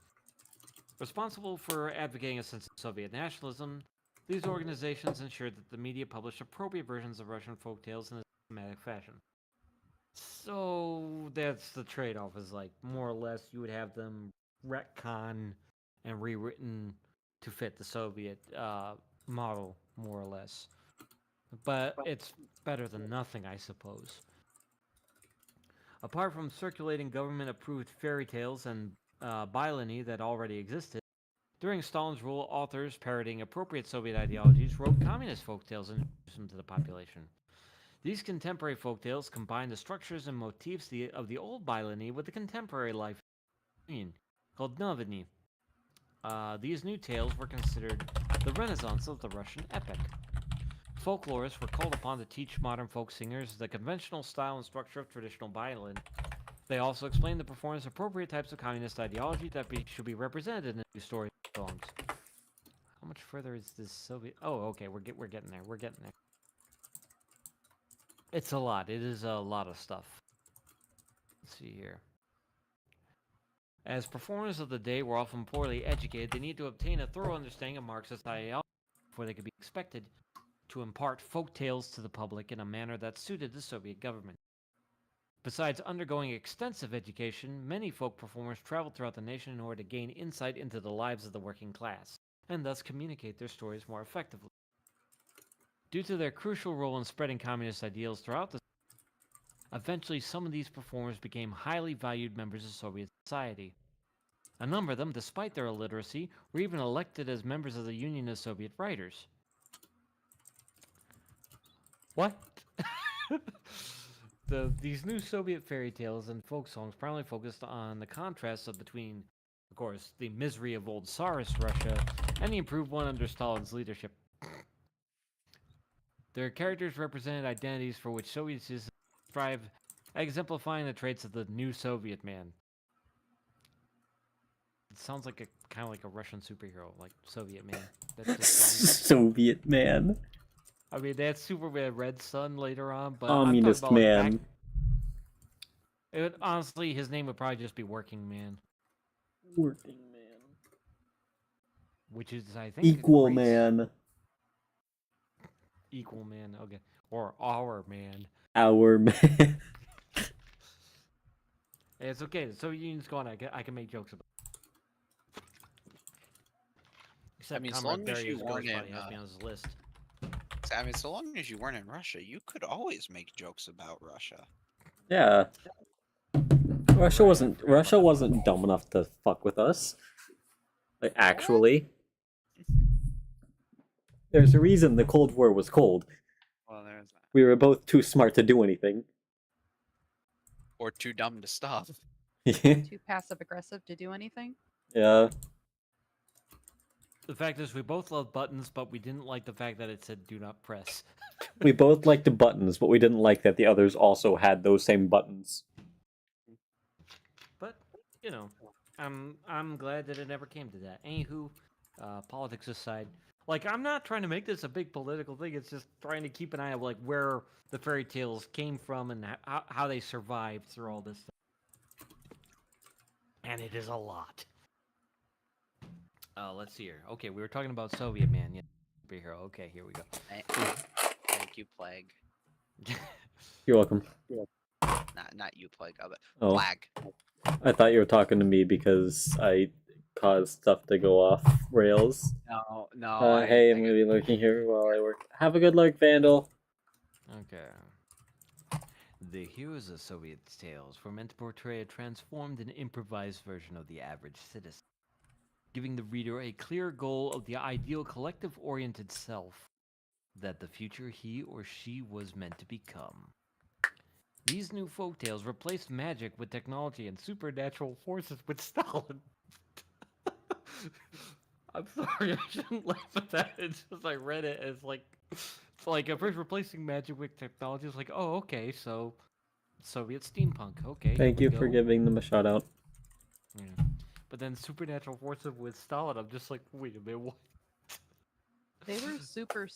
Responsible for advocating a sense of Soviet nationalism, these organizations ensured that the media published appropriate versions of Russian folktales in a systematic fashion. So that's the trade-off, is like, more or less, you would have them retcon and rewritten to fit the Soviet model, more or less. But it's better than nothing, I suppose. Apart from circulating government-approved fairy tales and byliny that already existed, during Stalin's rule, authors parodying appropriate Soviet ideologies wrote communist folktales and introduced them to the population. These contemporary folktales combine the structures and motifs of the old byliny with the contemporary life of the Union, called Noviny. These new tales were considered the renaissance of the Russian epic. Folklorists were called upon to teach modern folk singers the conventional style and structure of traditional bylin. They also explained the performance appropriate types of communist ideology that should be represented in the new stories and songs. How much further is this Soviet? Oh, okay, we're getting there. We're getting there. It's a lot. It is a lot of stuff. Let's see here. As performers of the day were often poorly educated, they needed to obtain a thorough understanding of Marxist ideology before they could be expected to impart folk tales to the public in a manner that suited the Soviet government. Besides undergoing extensive education, many folk performers traveled throughout the nation in order to gain insight into the lives of the working class, and thus communicate their stories more effectively. Due to their crucial role in spreading communist ideals throughout the eventually some of these performers became highly valued members of Soviet society. A number of them, despite their illiteracy, were even elected as members of the Union of Soviet Writers. What? These new Soviet fairy tales and folk songs primarily focused on the contrasts between, of course, the misery of old Tsarist Russia and the improved one under Stalin's leadership. Their characters represented identities for which Soviet citizens strive, exemplifying the traits of the new Soviet man. It sounds like kind of like a Russian superhero, like Soviet man. That just sounds... Soviet man. I mean, they had Superman Red Sun later on, but Communist I'm talking about, man. like, it would, honestly, his name would probably just be Working Man, Working man. which is, I think, Equal great- man. Equal Man, okay, or Our Man. Our man. It's okay. The Soviet Union's gone. I can make jokes about it. Except mean, as Comrade long as you Barrios weren't Ghost in, probably has me on his list. I mean, so long as you weren't in Russia, you could always make jokes about Russia. Yeah. Russia wasn't dumb enough to fuck with us. Like, actually. There's a reason the Cold War was cold. Well, there's that. We were both too smart to do anything. Or too dumb to stop. Too passive aggressive to do anything. Yeah. The fact is, we both love buttons, but we didn't like the fact that it said "do not press." We both liked the buttons, but we didn't like that the others also had those same buttons. But you know, I'm glad that it never came to that. Anywho, politics aside, like I'm not trying to make this a big political thing. It's just trying to keep an eye on like where the fairy tales came from and how they survived through all this stuff. And it is a lot. Let's see here. Okay, we were talking about Soviet man. Yeah, superhero. Okay, here we go. Thank you, Plague. You're welcome. Not you, Plague. Oh, Flag. I thought you were talking to me because I caused stuff to go off rails. No. Hey, I'm gonna be lurking here while I work. Have a good lurk, Vandal. Okay. The heroes of Soviet tales were meant to portray a transformed and improvised version of the average citizen, giving the reader a clear goal of the ideal collective-oriented self that the future he or she was meant to become. These new folktales replaced magic with technology and supernatural forces with Stalin. I'm sorry, I shouldn't laugh at that. It's just I read it as like it's like at first replacing magic with technology. It's like, oh, okay, so Soviet steampunk. Okay, Thank here you we for go. giving them a shout out. Yeah. But then supernatural forces with Stalin. I'm just like, wait a minute, what? They were super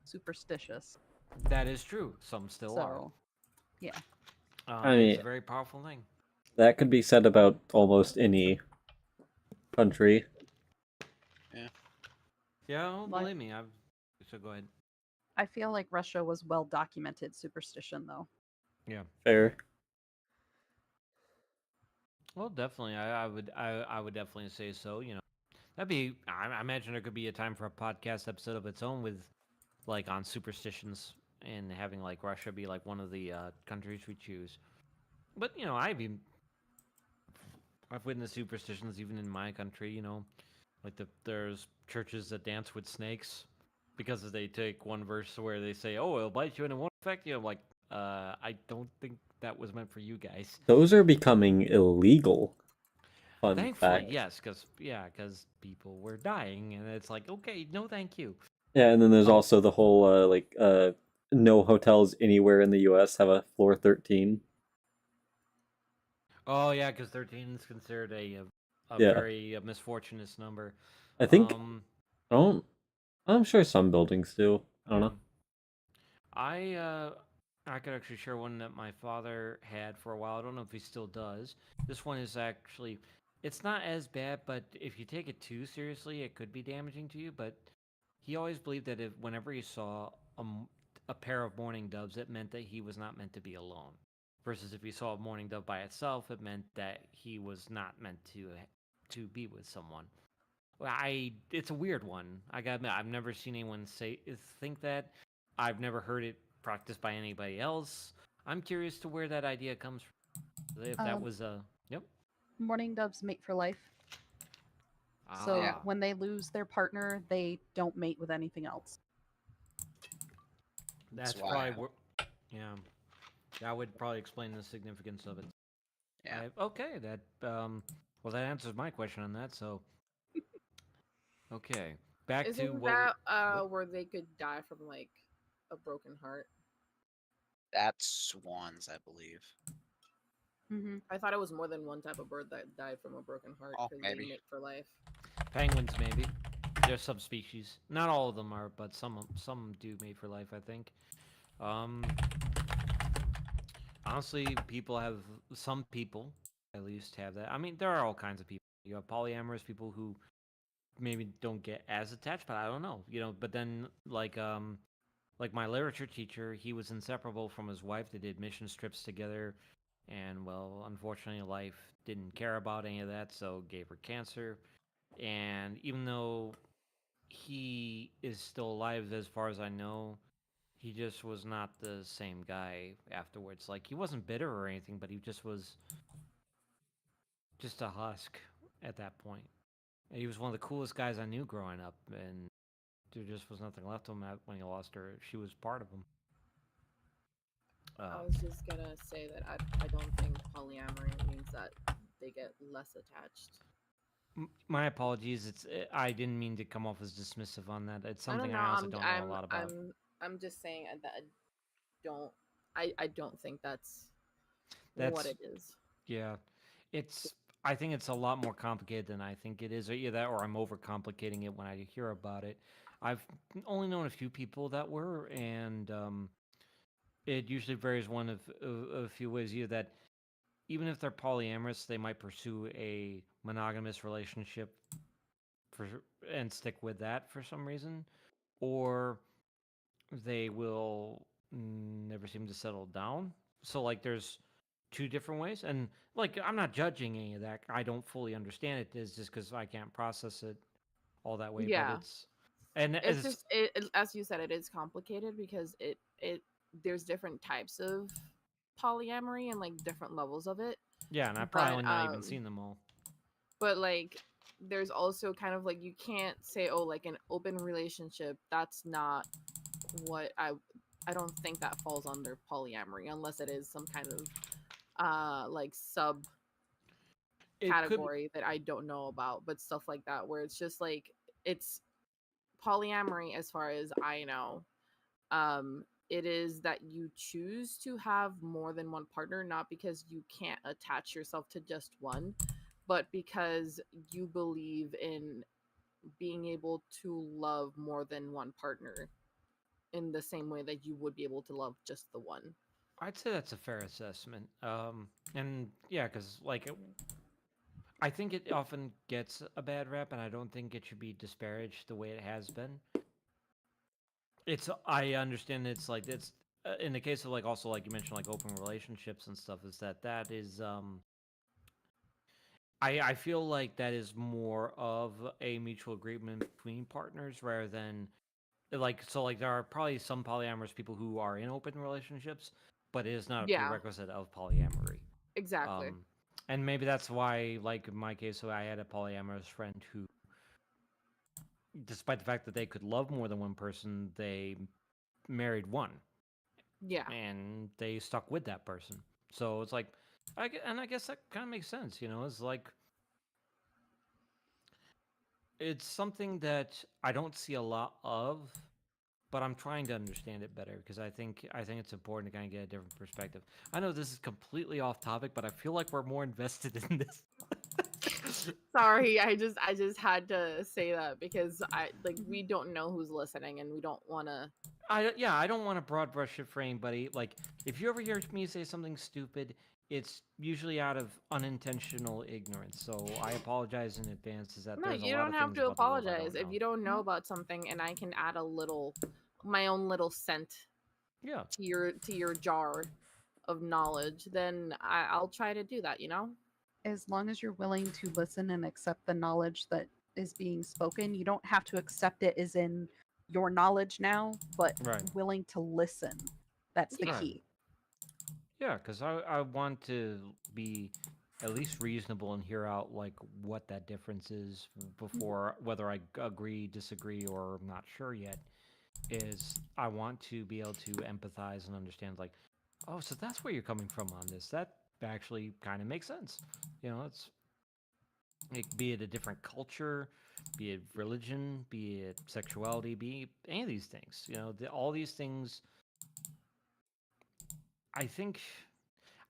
superstitious. That is true. Some still are. So, yeah. I It's mean, a very powerful thing. that could be said about almost any country. Yeah, don't Like- believe me. So go ahead. I feel like Russia was well documented superstition, though. Yeah. Fair. Well, definitely. I would definitely say so. You know, that'd be. I imagine there could be a time for a podcast episode of its own with, like, on superstitions and having like Russia be like one of the countries we choose. But you know, I've witnessed superstitions even in my country. You know, like there's churches that dance with snakes because they take one verse where they say, "Oh, it'll bite you and it won't affect you." I'm like, I don't think that was meant for you guys. Those are becoming illegal. Fun Thankfully, fact. yes, because people were dying, and it's like, okay, no, thank you. Yeah, and then there's Oh. also the whole no hotels anywhere in the U.S. have a floor 13. Oh yeah, because 13 is considered a Yeah. very misfortunate number. I think Um, I don't. I'm sure some buildings do. I don't know. I could actually share one that my father had for a while. I don't know if he still does. This one is actually, it's not as bad, but if you take it too seriously, it could be damaging to you. But he always believed that if whenever he saw a pair of mourning doves, it meant that he was not meant to be alone. Versus if he saw a mourning dove by itself, it meant that he was not meant to be with someone. It's a weird one. I gotta admit, I've never seen anyone think that. I've never heard it practiced by anybody else. I'm curious to where that idea comes from. If that was yep. Mourning doves mate for life. So Ah, when they lose their partner, they don't mate with anything else. that's why probably where, yeah. That would probably explain the significance of it. Yeah. Okay, that well, that answers my question on that. So, okay, back to Isn't what. that where they could die from like a broken heart? That's swans, I believe. Mm-hmm. I thought it was more than one type of bird that died from a broken heart Oh, because maybe. they mate for life. Penguins, maybe. There's subspecies. Not all of them are, but some do mate for life. I think. Um, honestly, some people at least have that. I mean, there are all kinds of people. You have polyamorous people who maybe don't get as attached, but I don't know. You know, but then like my literature teacher, he was inseparable from his wife. They did mission trips together, and well, unfortunately, life didn't care about any of that, so gave her cancer. And even though he is still alive, as far as I know, he just was not the same guy afterwards. Like he wasn't bitter or anything, but he just was just a husk at that point. And he was one of the coolest guys I knew growing up, and there just was nothing left of him when he lost her. She was part of him. I was just gonna say that I don't think polyamory means that they get less attached. My apologies. I didn't mean to come off as dismissive on that. It's I don't something know. I also don't know a lot about. I'm just saying that don't I don't think that's what That's it is. yeah. It's I think it's a lot more complicated than I think it is. Or either that, or I'm overcomplicating it when I hear about it. I've only known a few people that were, and it usually varies one of a few ways. Either that, even if they're polyamorous, they might pursue a monogamous relationship for and stick with that for some reason, or they will never seem to settle down. So like there's two different ways, and like I'm not judging any of that. I don't fully understand it. It's just because I can't process it all that way. But Yeah. It's it's just as you said, it is complicated because it there's different types of polyamory and like different levels of it. yeah, and I probably But only not even seen them all. but like there's also kind of like you can't say, oh, like an open relationship, that's not what I don't think that falls under polyamory unless it is some kind of like sub It could category that I don't know about, but stuff like that where it's just like it's polyamory as far as I know. It is that you choose to have more than one partner, not because you can't attach yourself to just one, but because you believe in being able to love more than one partner in the same way that you would be able to love just the one. I'd say that's a fair assessment. And yeah, because like I think it often gets a bad rap, and I don't think it should be disparaged the way it has been. It's I understand it's like it's in the case of like also like you mentioned like open relationships and stuff is that is I feel like that is more of a mutual agreement between partners rather than like so like there are probably some polyamorous people who are in open relationships, but it is not a Yeah, prerequisite of polyamory. exactly. Um, and maybe that's why, like in my case, so I had a polyamorous friend who, despite the fact that they could love more than one person, they married one, Yeah. and they stuck with that person. So it's like, and I guess that kind of makes sense, you know. It's like it's something that I don't see a lot of, but I'm trying to understand it better because I think it's important to kind of get a different perspective. I know this is completely off topic, but I feel like we're more invested in this. Sorry, I just had to say that because I like we don't know who's listening and we don't want to. I don't want to broad brush it for anybody. Like, if you ever hear me say something stupid, it's usually out of unintentional ignorance. So I apologize in advance. Is that No, there's a you lot don't of have things to about the world I apologize don't if know. you don't know about something, and I can add a little, my own little scent Yeah, to your jar of knowledge. Then I'll try to do that. You know. As long as you're willing to listen and accept the knowledge that is being spoken, you don't have to accept it as in your knowledge now, but right, willing to listen. That's the Yeah. right. key. Yeah, because I want to be at least reasonable and hear out like what that difference is before whether I agree, disagree, or I'm not sure yet. Is I want to be able to empathize and understand like, oh, so that's where you're coming from on this. That actually kind of makes sense. You know, be it a different culture, be it religion, be it sexuality, be any of these things. You know, all these things. I think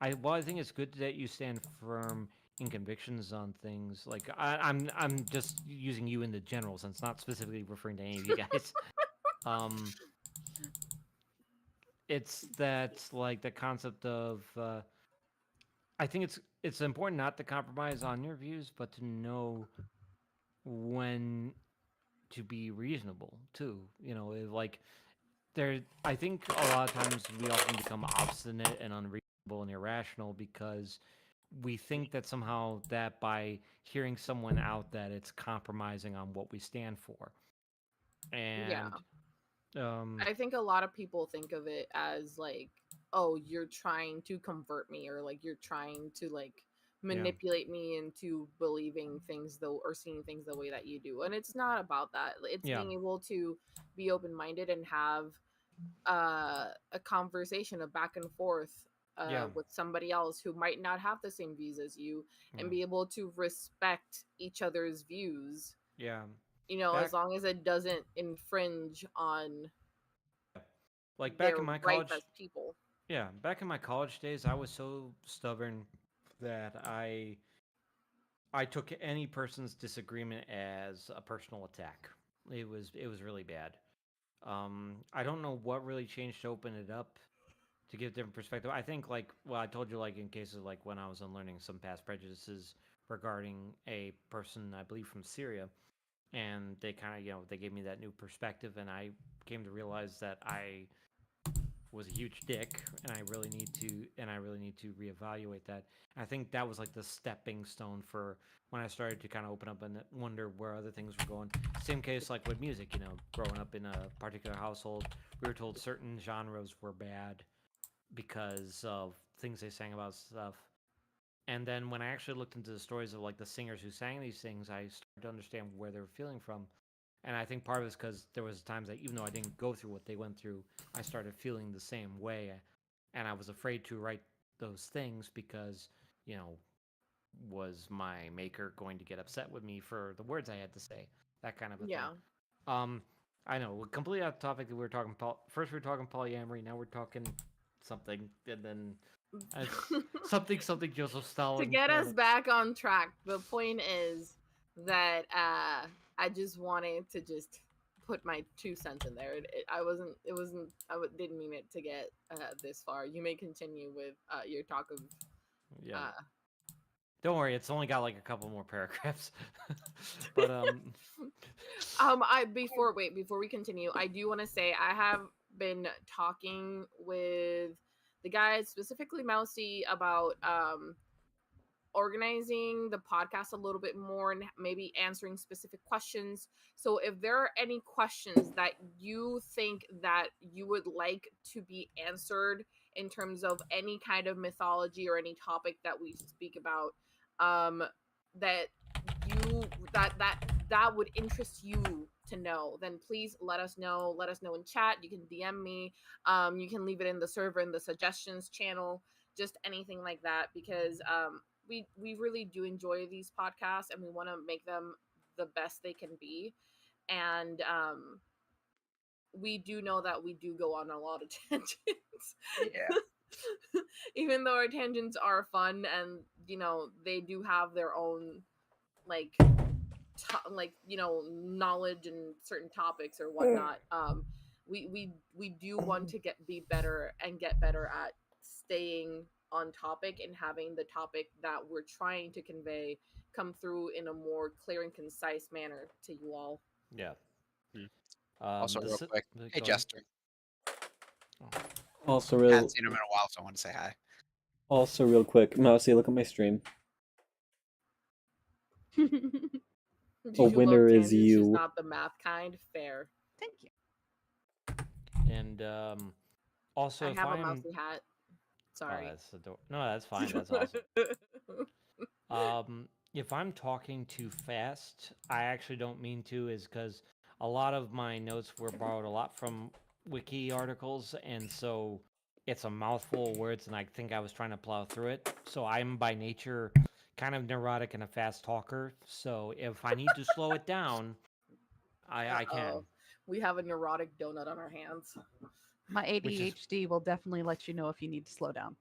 I think it's good that you stand firm in convictions on things. Like I'm just using you in the general sense, not specifically referring to any of you guys. um, it's that like the concept of I think it's important not to compromise on your views, but to know when to be reasonable too. You know, like there. I think a lot of times we often become obstinate and unreasonable and irrational because we think that somehow that by hearing someone out that it's compromising on what we stand for, Yeah. and I think a lot of people think of it as like, oh, you're trying to convert me, or like you're trying to like yeah, manipulate me into believing things though or seeing things the way that you do. And it's not about that. It's yeah, being able to be open minded and have a conversation, a back and forth Yeah. with somebody else who might not have the same views as you, and Yeah. be able to respect each other's views. Yeah. You know, Back as long as it doesn't infringe on like back their in my rights college as people. yeah, back in my college days I was so stubborn that I took any person's disagreement as a personal attack. It was really bad. I don't know what really changed to open it up to give different perspective. I think I told you in cases like when I was unlearning some past prejudices regarding a person I believe from Syria, and they kind of they gave me that new perspective, and I came to realize that I was a huge dick, and I really need to reevaluate that. I think that was like the stepping stone for when I started to kind of open up and wonder where other things were going. Same case like with music, growing up in a particular household, we were told certain genres were bad because of things they sang about stuff. And then when I actually looked into the stories of like the singers who sang these things, I started to understand where they were feeling from. And I think part of it is because there was times that even though I didn't go through what they went through, I started feeling the same way, and I was afraid to write those things because you know was my maker going to get upset with me for the words I had to say, that kind of a Yeah. thing. I know we're completely off topic. We were talking first we were talking polyamory, now we're talking something, and then something Joseph To Stalin. get us back on track, the point is that I just wanted to just put my 2 cents in there. Didn't mean it to get this far. You may continue with your talk of Yeah. uh, Don't worry, it's only got like a couple more paragraphs. But before we continue, I do want to say I have been talking with the guys, specifically Mousy, about organizing the podcast a little bit more and maybe answering specific questions. So if there are any questions that you think that you would like to be answered in terms of any kind of mythology or any topic that we speak about, that you that would interest you to know, then please let us know. Let us know in chat. You can DM me. You can leave it in the server in the suggestions channel, just anything like that, because we really do enjoy these podcasts and we want to make them the best they can be. And we do know that we do go on a lot of tangents. Yeah. Even though our tangents are fun and they do have their own like knowledge and certain topics or whatnot. We do want to be better and get better at staying on topic and having the topic that we're trying to convey come through in a more clear and concise manner to you all. yeah. Also, real quick, hey go ahead. Jester. Also, Hadn't seen him in a while, so I want to say hi. real quick, Mousy, look at my stream. Do A you winner love is tangents, just you. not the math kind? Fair. Thank you. And also, I if have a I'm mousy hat. oh, Sorry. no, that's fine. That's awesome. If I'm talking too fast, I actually don't mean to, is because a lot of my notes were borrowed a lot from wiki articles, and so it's a mouthful of words, and I think I was trying to plow through it. So I'm by nature kind of neurotic and a fast talker. So if I need to slow it down, I can. Uh-oh. We have a neurotic donut on our hands. My Which is- ADHD will definitely let you know if you need to slow down.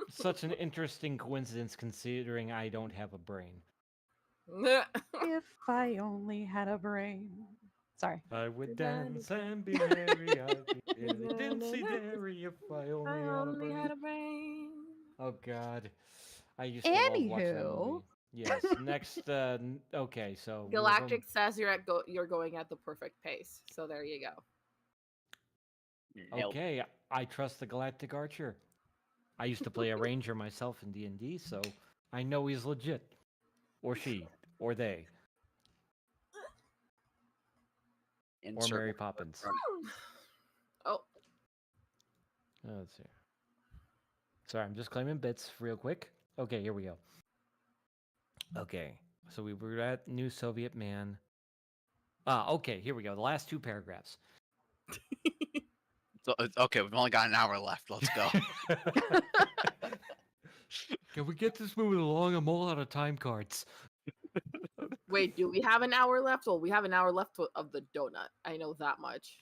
Such an interesting coincidence considering I don't have a brain. If I only had a brain. Sorry. I would dance and be merry. I'd be really dincy dairy if I only had a brain. brain. Oh God, I used to love watching that Anywho. movie. Yes. Next. Okay. So Galactic says you're going at the perfect pace. So there you go. Nailed it. Okay, I trust the Galactic Archer. I used to play a ranger myself in D&D, so I know he's legit, or she, or they, or Insert Mary word Poppins. from- Oh, Let's see. Sorry, I'm just claiming bits real quick. Okay, here we go. Okay, so we were at New Soviet Man. Okay, here we go. The last two paragraphs. So, okay, we've only got an hour left. Let's go. Can we get this moving along? I'm all out of time cards. Wait, do we have an hour left? Well, we have an hour left of the donut. I know that much.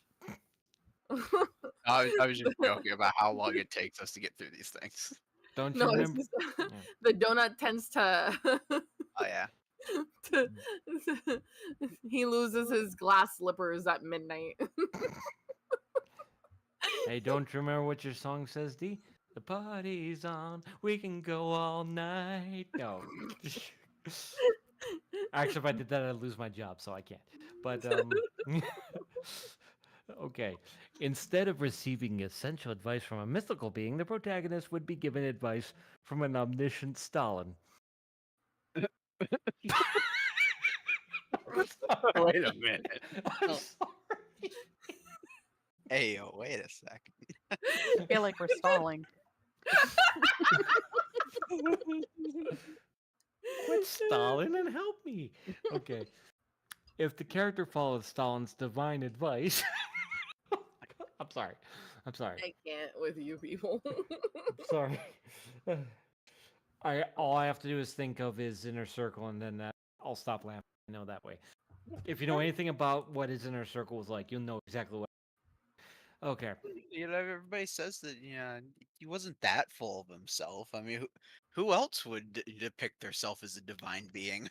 I was just joking about how long it takes us to get through these things. Don't you No, it's remember? just the donut tends to, Oh yeah. to he loses his glass slippers at midnight. Hey, don't you remember what your song says, D? The party's on. We can go all night. No. Actually, if I did that, I'd lose my job, so I can't. But okay. Instead of receiving essential advice from a mythical being, the protagonist would be given advice from an omniscient Stalin. Wait a minute. I'm Oh. sorry. Hey, yo, wait a second. I feel like we're stalling. Quit Stalin and help me. Okay. If the character follows Stalin's divine advice, I'm sorry. I'm sorry. I can't with you people. I'm sorry. All I have to do is think of his inner circle, and then I'll stop laughing. I know that way. If you know anything about what his inner circle was like, you'll know exactly what. Okay. You know, everybody says that he wasn't that full of himself. I mean, who else would depict themselves as a divine being?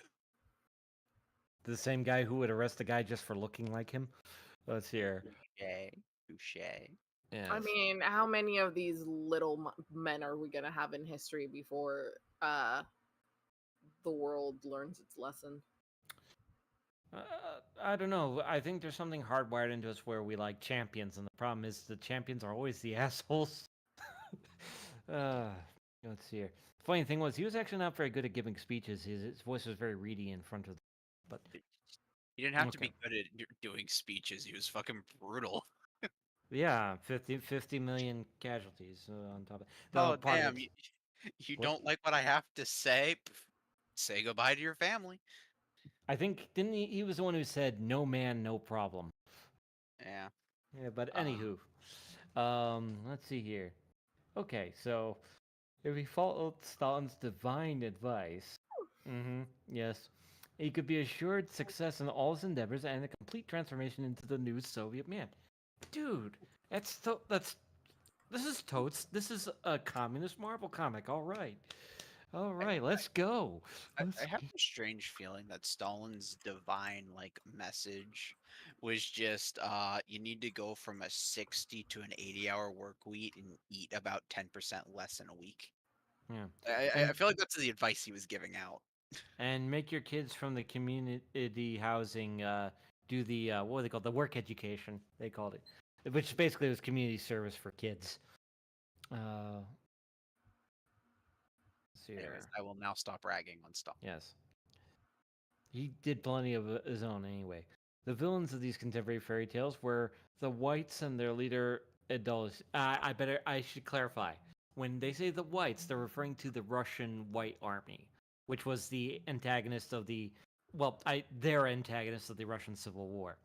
The same guy who would arrest a guy just for looking like him. Let's hear. Touche. Yes. I mean, how many of these little men are we gonna have in history before the world learns its lesson? I don't know. I think there's something hardwired into us where we like champions, and the problem is the champions are always the assholes. Let's see here. Funny thing was, he was actually not very good at giving speeches. His voice was very reedy in front of. But He didn't have to Okay. be good at doing speeches. He was fucking brutal. yeah, 50 million casualties on top of. Oh Part of damn! it- You What? don't like what I have to say? Say goodbye to your family. I think didn't he? He was the one who said, "No man, no problem." Yeah. Yeah, but Uh. anywho, let's see here. Okay, so if he followed Stalin's divine advice, yes, he could be assured success in all his endeavors and a complete transformation into the new Soviet man. Dude, that's this is totes. This is a communist Marvel comic. All right, let's go. I have a strange feeling that Stalin's divine message was just you need to go from a 60 to an 80-hour work week and eat about 10% less in a week. Yeah, I feel like that's the advice he was giving out. and make your kids from the community housing do the what were they called, the work education they called it, which basically was community service for kids. Let's see Anyways, here. I will now stop ragging on Stalin. Yes. He did plenty of his own anyway. The villains of these contemporary fairy tales were the whites and their leader Adolus. I should clarify. When they say the whites, they're referring to the Russian White Army, which was the antagonist of their antagonist of the Russian Civil War.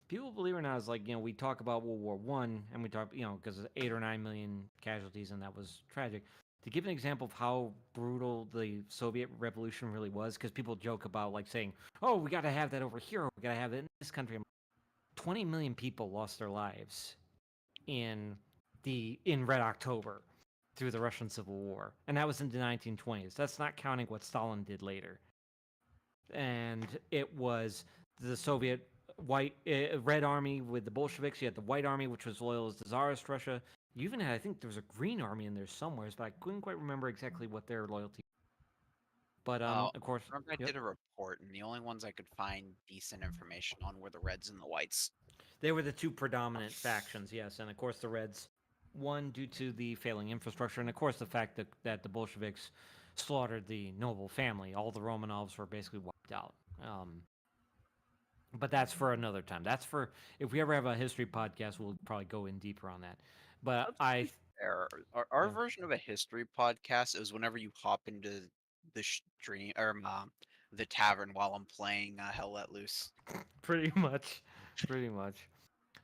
People, believe it or not, is we talk about World War One, and we talk, because 8 or 9 million casualties, and that was tragic. To give an example of how brutal the Soviet Revolution really was, because people joke about saying, "Oh, we got to have that over here, or we got to have it in this country." 20 million people lost their lives in Red October through the Russian Civil War, and that was in the 1920s. That's not counting what Stalin did later. And it was the Soviet Red Army with the Bolsheviks. You had the White Army, which was loyal to Tsarist Russia. You even had, I think, there was a Green Army in there somewhere, but I couldn't quite remember exactly what their loyalty. But of course, remember I did a report, and the only ones I could find decent information on were the Reds and the Whites. They were the two predominant factions, yes, and of course the Reds, one due to the failing infrastructure, and of course the fact that the Bolsheviks slaughtered the noble family. All the Romanovs were basically wiped out. But that's for another time. That's for if we ever have a history podcast, we'll probably go in deeper on that. But Our version of a history podcast is whenever you hop into the stream or the tavern while I'm playing Hell Let Loose. pretty much.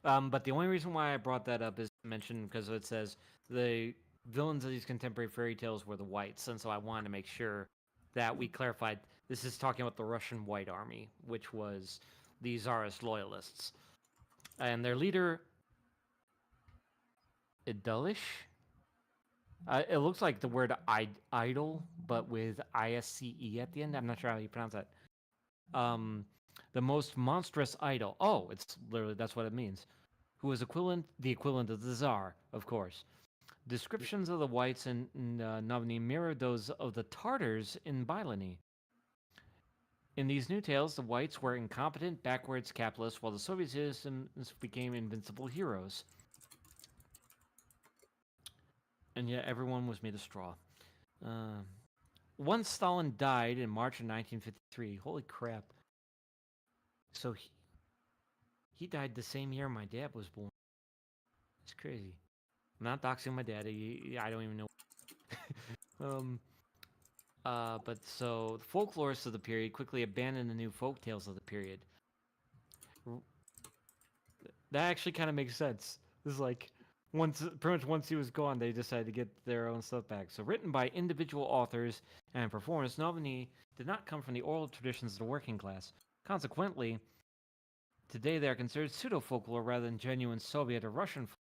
But the only reason why I brought that up is to mention because it says the villains of these contemporary fairy tales were the whites, and so I wanted to make sure that we clarified this is talking about the Russian White Army, which was the Tsarist loyalists, and their leader, Idalish. It looks like the word idol, but with ISCE at the end. I'm not sure how you pronounce that. The most monstrous idol. Oh, it's literally that's what it means. Who is the equivalent of the Tsar, of course. Descriptions of the whites in Novny mirrored those of the Tartars in Bylany. In these new tales, the whites were incompetent, backwards capitalists, while the Soviet citizens became invincible heroes. And yet everyone was made of straw. Once Stalin died in March of 1953, holy crap. So he died the same year my dad was born. It's crazy. I'm not doxing my dad. I don't even know. But so the folklorists of the period quickly abandoned the new folk tales of the period. That actually kind of makes sense. This is like pretty much once he was gone, they decided to get their own stuff back. So written by individual authors and performers, Noviny did not come from the oral traditions of the working class. Consequently, today they are considered pseudo-folklore rather than genuine Soviet or Russian folklore.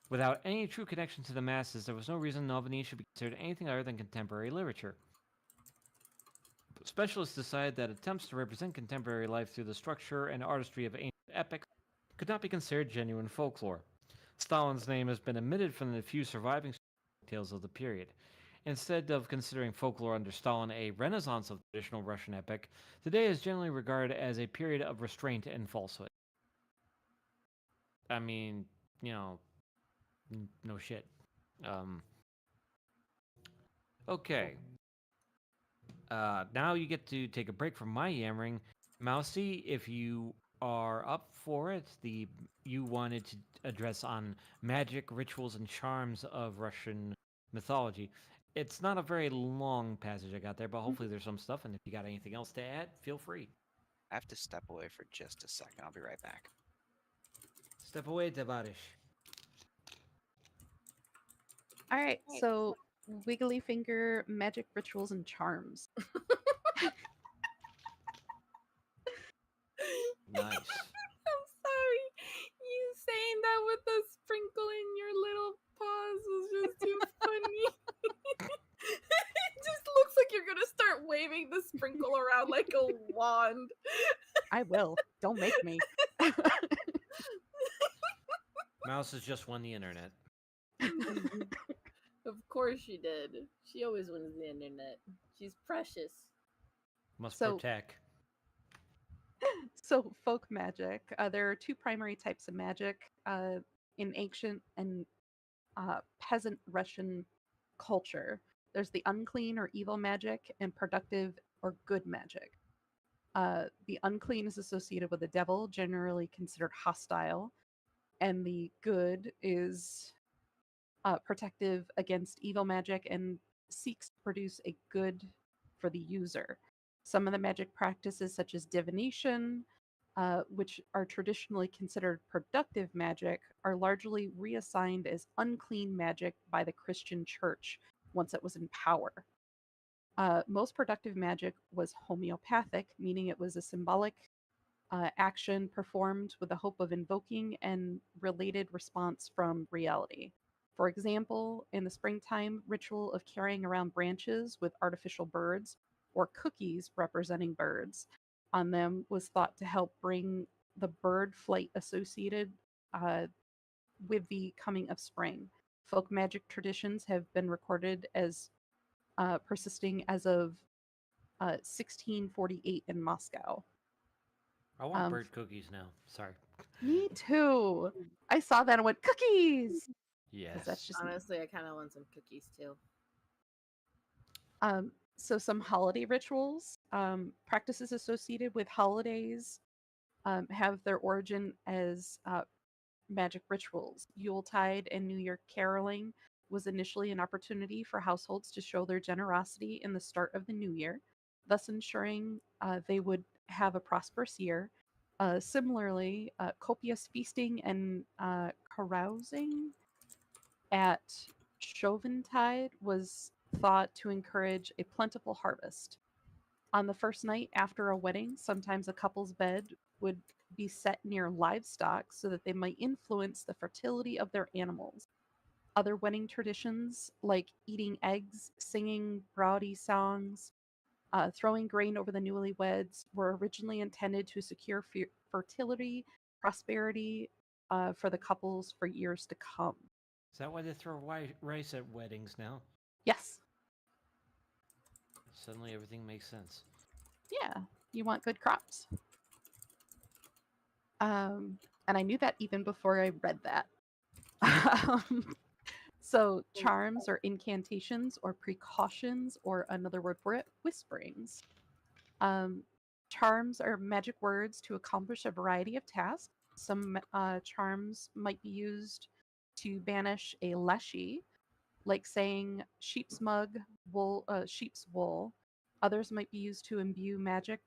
Without any true connection to the masses, there was no reason Noviny should be considered anything other than contemporary literature. Specialists decided that attempts to represent contemporary life through the structure and artistry of ancient epics could not be considered genuine folklore. Stalin's name has been omitted from the few surviving tales of the period. Instead of considering folklore under Stalin a renaissance of traditional Russian epic, today is generally regarded as a period of restraint and falsehood. I mean, you know, no shit. Okay. Now you get to take a break from my yammering. Mousy, if you are up for it, you wanted to address on magic, rituals, and charms of Russian mythology. It's not a very long passage I got there, but hopefully there's some stuff, and if you got anything else to add, feel free. I have to step away for just a second. I'll be right back. Step away, Tavarish. All right, so Wiggly Finger, magic, rituals, and charms. Nice. I'm sorry. You saying that with a sprinkle in your little paws was just too funny. It just looks like you're gonna start waving the sprinkle around like a wand. I will. Don't make me. Mouse has just won the internet. Of course she did. She always wins the internet. She's precious. Must So- protect. So, folk magic. There are two primary types of magic in ancient and peasant Russian culture. There's the unclean or evil magic and productive or good magic. The unclean is associated with the devil, generally considered hostile, and the good is protective against evil magic and seeks to produce a good for the user. Some of the magic practices, such as divination, which are traditionally considered productive magic, are largely reassigned as unclean magic by the Christian Church once it was in power. Most productive magic was homeopathic, meaning it was a symbolic action performed with the hope of invoking and related response from reality. For example, in the springtime ritual of carrying around branches with artificial birds or cookies representing birds on them was thought to help bring the bird flight associated with the coming of spring. Folk magic traditions have been recorded as persisting as of 1648 in Moscow. I want bird cookies now. Sorry. Me too. I saw that and went, cookies! Yes. That's just me. Honestly, I kind of want some cookies too. So some holiday rituals, practices associated with holidays have their origin as magic rituals. Yuletide and New Year caroling was initially an opportunity for households to show their generosity in the start of the new year, thus ensuring they would have a prosperous year Similarly, copious feasting and carousing at Chauvintide was thought to encourage a plentiful harvest. On the first night after a wedding, sometimes a couple's bed would be set near livestock so that they might influence the fertility of their animals. Other wedding traditions, like eating eggs, singing rowdy songs, throwing grain over the newlyweds, were originally intended to secure fertility, prosperity for the couples for years to come. Is that why they throw rice at weddings now? Yes, Suddenly everything makes sense. yeah, you want good crops. And I knew that even before I read that. So, charms or incantations or precautions, or another word for it, whisperings. Um, Charms are magic words to accomplish a variety of tasks. Some charms might be used to banish a leshy, like saying sheep's wool. Others might be used to imbue magic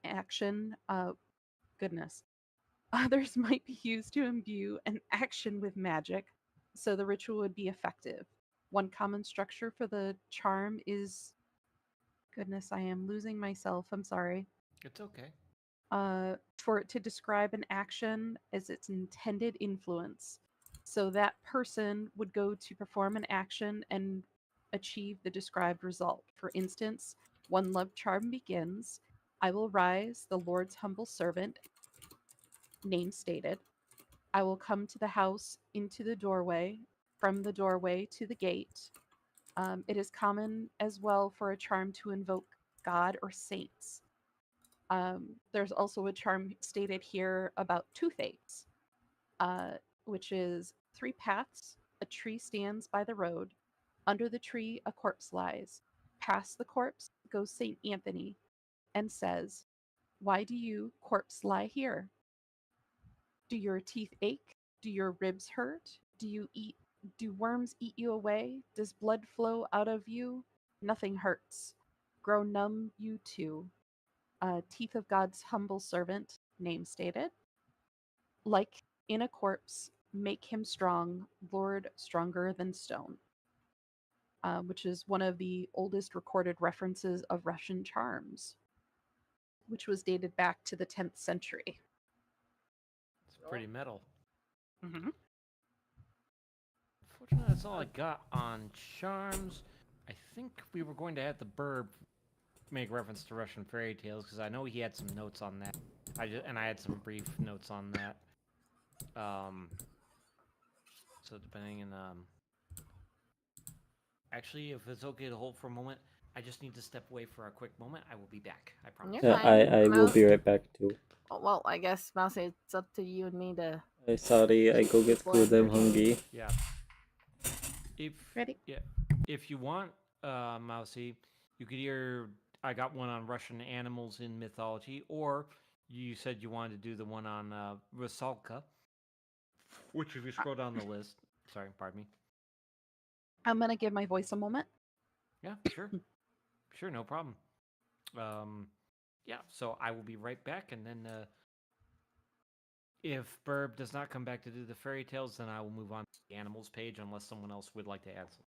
action. Goodness. Others might be used to imbue an action with magic, so the ritual would be effective. One common structure for the charm is, goodness, I am losing myself. I'm sorry. It's okay. For it to describe an action as its intended influence. So that person would go to perform an action and achieve the described result. For instance, one love charm begins: I will rise, the Lord's humble servant, name stated. I will come to the house, into the doorway, from the doorway to the gate. It is common as well for a charm to invoke God or saints. There's also a charm stated here about toothaches, uh, which is three paths. A tree stands by the road. Under the tree, a corpse lies. Past the corpse goes St. Anthony and says, Why do you, corpse, lie here? Do your teeth ache? Do your ribs hurt? Do worms eat you away? Does blood flow out of you? Nothing hurts. Grow numb, you too. Teeth of God's humble servant, name stated. Like in a corpse, make him strong, Lord stronger than stone. Which is one of the oldest recorded references of Russian charms, which was dated back to the 10th century. It's pretty metal. Mm-hmm. Unfortunately, that's all I got on charms. I think we were going to have the Burb make reference to Russian fairy tales because I know he had some notes on that. I had some brief notes on that. So depending on actually, if it's okay to hold for a moment, I just need to step away for a quick moment. I will be back. I promise. You're fine. I will be right back too. Oh, well, I guess, Mouse, it's up to you and me to. Sorry, I go get food. I'm hungry. Yeah. If Ready? Yeah. If you want, Mousy, you could either I got one on Russian animals in mythology, or you said you wanted to do the one on Rusalka, which if you scroll down the list, sorry, pardon me. I'm going to give my voice a moment. Yeah, sure. Sure, no problem. Yeah, so I will be right back, and then if Burb does not come back to do the fairy tales, then I will move on to the animals page, unless someone else would like to add something.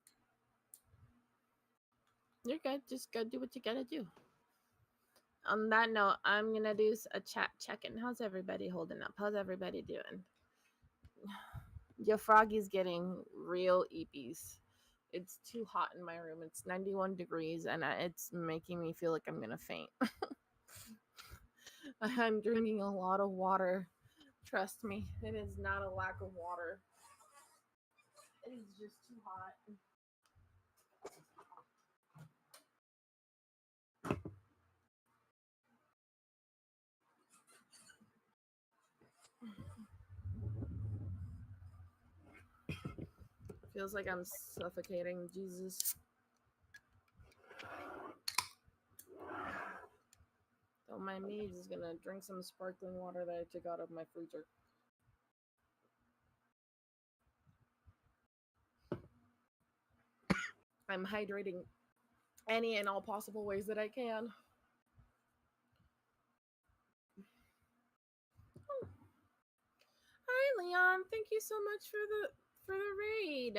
You're good. Just go do what you gotta do. On that note, I'm gonna do a chat check-in. How's everybody holding up? How's everybody doing? Your froggy's getting real eepies. It's too hot in my room. It's 91 degrees, and it's making me feel like I'm gonna faint. I'm drinking a lot of water. Trust me, it is not a lack of water. It is just too hot. Feels like I'm suffocating. Jesus. Don't mind me, just gonna drink some sparkling water that I took out of my freezer. I'm hydrating any and all possible ways that I can. Leon. Thank you so much for the raid.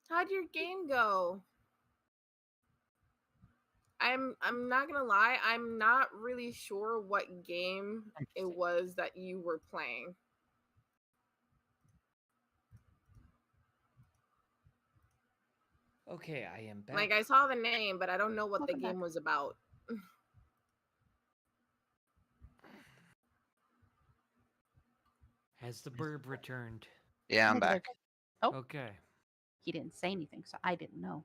How'd your game go? I'm not gonna lie, I'm not really sure what game it was that you were playing. Okay, I am back. Like I saw the name, but I don't know what Welcome the game back. was about. Has the burb returned? Yeah, I'm Negative. back. Oh. Okay. He didn't say anything, so I didn't know.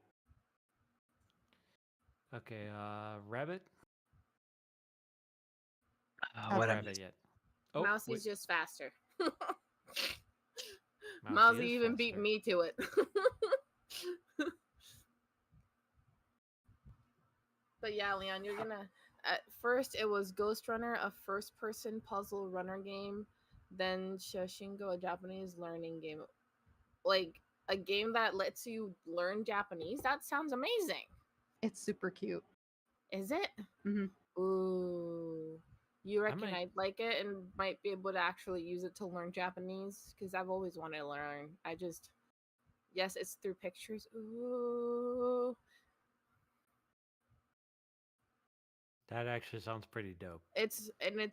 Okay, Rabbit? What Not I Rabbit yet. Oh, Mousie's wait, just faster. Mousy Mousy is even beat faster. me to it. But yeah, Leon, you're gonna. At first, it was Ghost Runner, a first-person puzzle runner game. Then Shoshingo, a Japanese learning game. Like a game that lets you learn Japanese. That sounds amazing. It's super cute. Is it? Mhm. Ooh. You reckon might- I'd like it and might be able to actually use it to learn Japanese? Because I've always wanted to learn. Yes, it's through pictures. Ooh. That actually sounds pretty dope. It's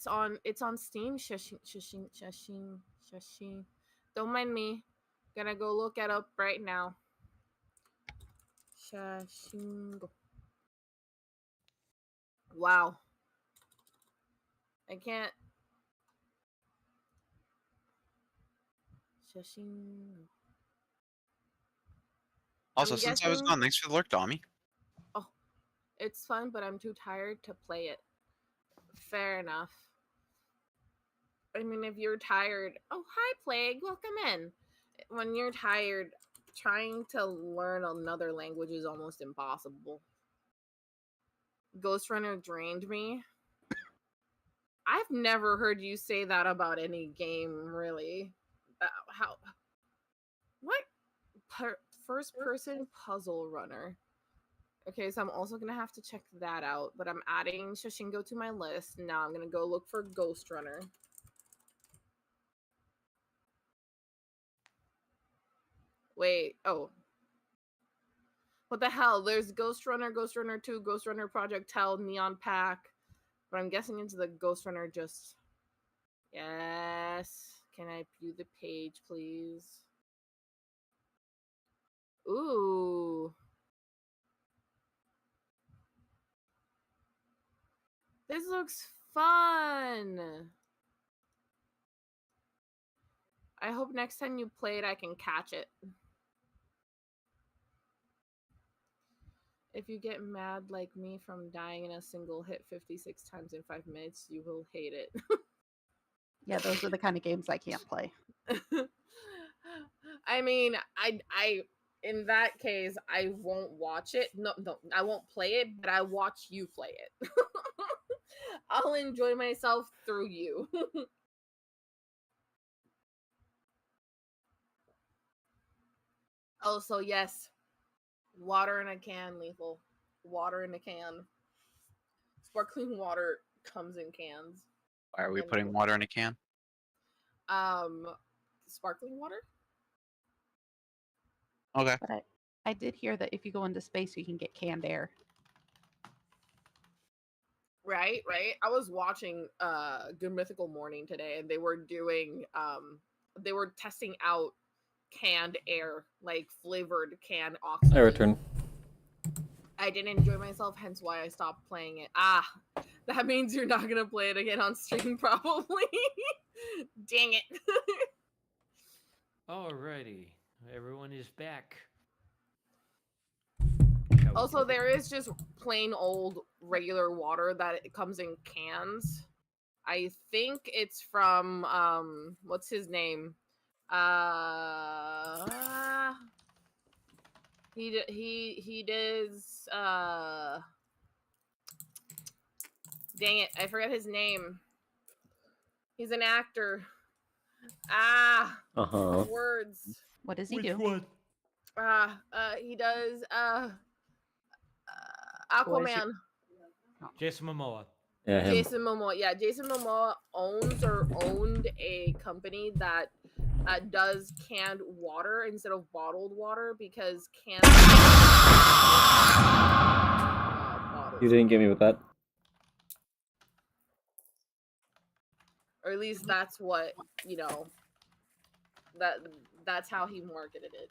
on Steam. Shashin. Don't mind me. Gonna go look it up right now. Shashingo. Wow. I can't. Shashingo. Also, I'm since I was guessing- gone, thanks for the lurk, Dommy. Oh, it's fun, but I'm too tired to play it. Fair enough. I mean, if you're tired, oh hi Plague, welcome in. When you're tired, trying to learn another language is almost impossible. Ghost Runner drained me. I've never heard you say that about any game, really. How? What? First person puzzle runner. Okay, so I'm also gonna have to check that out, but I'm adding Shoshingo to my list. Now I'm gonna go look for Ghost Runner. Wait, oh. What the hell? There's Ghost Runner, Ghost Runner 2, Ghost Runner Project Hell, Neon Pack. But I'm guessing into the Ghost Runner just... Yes. Can I view the page, please? Ooh. This looks fun. I hope next time you play it, I can catch it. If you get mad like me from dying in a single hit 56 times in 5 minutes, you will hate it. Yeah, those are the kind of games I can't play. I mean, I in that case, I won't watch it. No, I won't play it, but I watch you play it. I'll enjoy myself through you. Also, yes, water in a can, Lethal. Water in a can. Sparkling water comes in cans. Why are we And- putting water in a can? Sparkling water? Okay. But I did hear that if you go into space, you can get canned air. Right. I was watching Good Mythical Morning today, and they were doing they were testing out canned air, like flavored canned oxygen. I return. I didn't enjoy myself, hence why I stopped playing it. Ah, that means you're not gonna play it again on stream, probably. Dang it. Alrighty, everyone is back. Also, there is just plain old regular water that it comes in cans. I think it's from what's his name? He does dang it, I forgot his name. He's an actor. Uh-huh. Words. What does he Which do? one? He does Aquaman. Jason Momoa. Yeah, him. Jason Momoa. Yeah, Jason Momoa owns or owned a company that does canned water instead of bottled water because canned bottles. You didn't get me with that. Or at least that's what, you know, that's how he marketed it.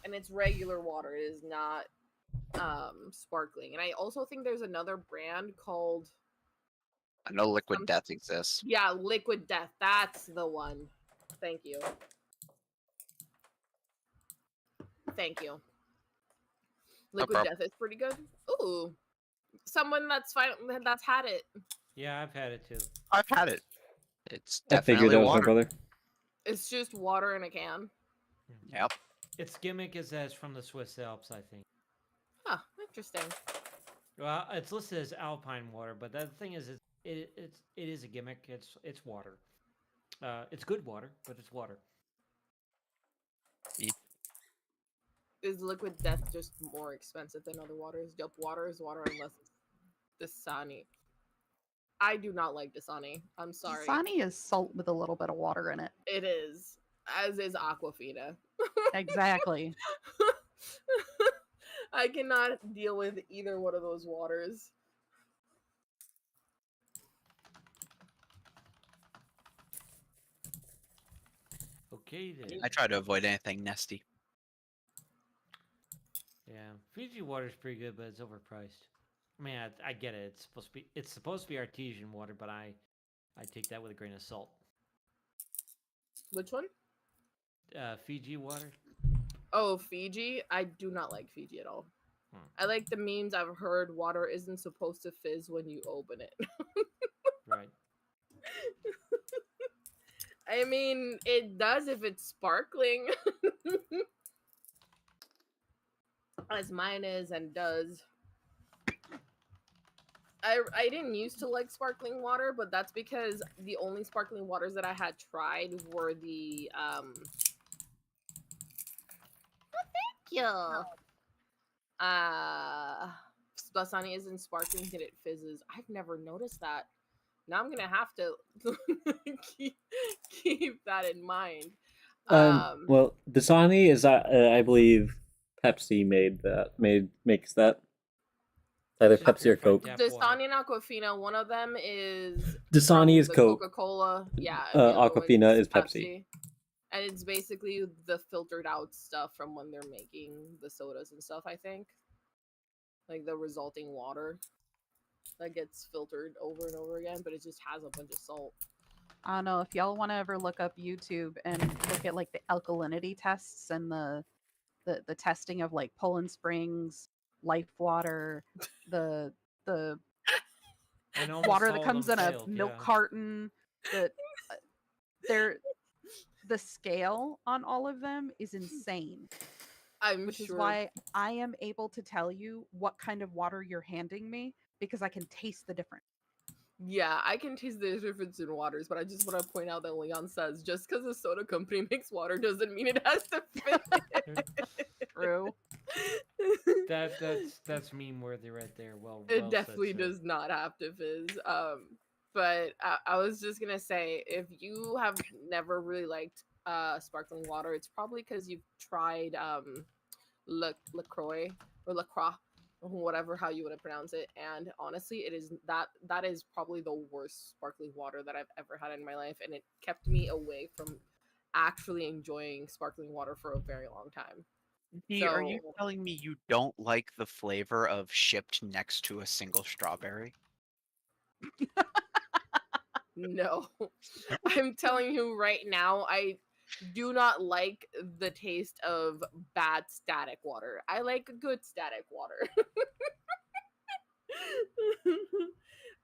And it's regular water. It is not sparkling. And I also think there's another brand called I know Liquid Death exists. yeah, Liquid Death. That's the one. Thank you. Thank you. Liquid problem. Death is pretty good. Ooh. Someone that's had it. Yeah, I've had it too. I've had it. It's I definitely figured that was water. my brother. It's just water in a can. Yep. Its gimmick is that it's from the Swiss Alps, I think. Huh, interesting. Well, it's listed as alpine water, but the thing is, it is a gimmick. It's water. It's good water, but it's water. Is Liquid Death just more expensive than other waters? Yup, water is water unless it's Dasani. I do not like Dasani. I'm sorry. Dasani is salt with a little bit of water in it. It is. As is Aquafina. Exactly. I cannot deal with either one of those waters. Okay then. I try to avoid anything nesty. Yeah, Fiji water is pretty good, but it's overpriced. I mean, I get it. It's supposed to be artesian water, but I take that with a grain of salt. Which one? Fiji water. Oh, Fiji? I do not like Fiji at all. I like the memes I've heard water isn't supposed to fizz when you open it. Right. I mean, it does if it's sparkling. As mine is and does. I didn't used to like sparkling water, but that's because the only sparkling waters that I had tried were the thank you. Dasani isn't sparkling and it fizzes. I've never noticed that. Now I'm gonna have to keep that in mind. Well, Dasani is, I believe, Pepsi makes that. Either Just Pepsi or purified Coke. tap water. Dasani and Aquafina, one of them is Dasani is Coke. Coca-Cola. Yeah. and the other Aquafina one's is Pepsi. And it's basically the filtered out stuff from when they're making the sodas and stuff, I think. Like the resulting water that gets filtered over and over again, but it just has a bunch of salt. I don't know if y'all want to ever look up YouTube and look at like the alkalinity tests and the testing of like Poland Springs, Life Water, the And almost water all that of comes them in failed, a milk yeah. carton. That the scale on all of them is insane. Which is why I am able to tell you what kind of water you're handing me because I can taste the difference. Yeah, I can taste the difference in waters, but I just want to point out that Leon says just because a soda company makes water doesn't mean it has to fit. True. That's meme worthy right there. Well, It well definitely said, sir. does not have to fizz. But I was just gonna say, if you have never really liked sparkling water, it's probably because you've tried LaCroix or LaCroix, whatever how you want to pronounce it. And honestly, it is that is probably the worst sparkling water that I've ever had in my life, and it kept me away from actually enjoying sparkling water for a very long time. Are you telling me you don't like the flavor of shipped next to a single strawberry? No. I'm telling you right now, I do not like the taste of bad static water. I like good static water.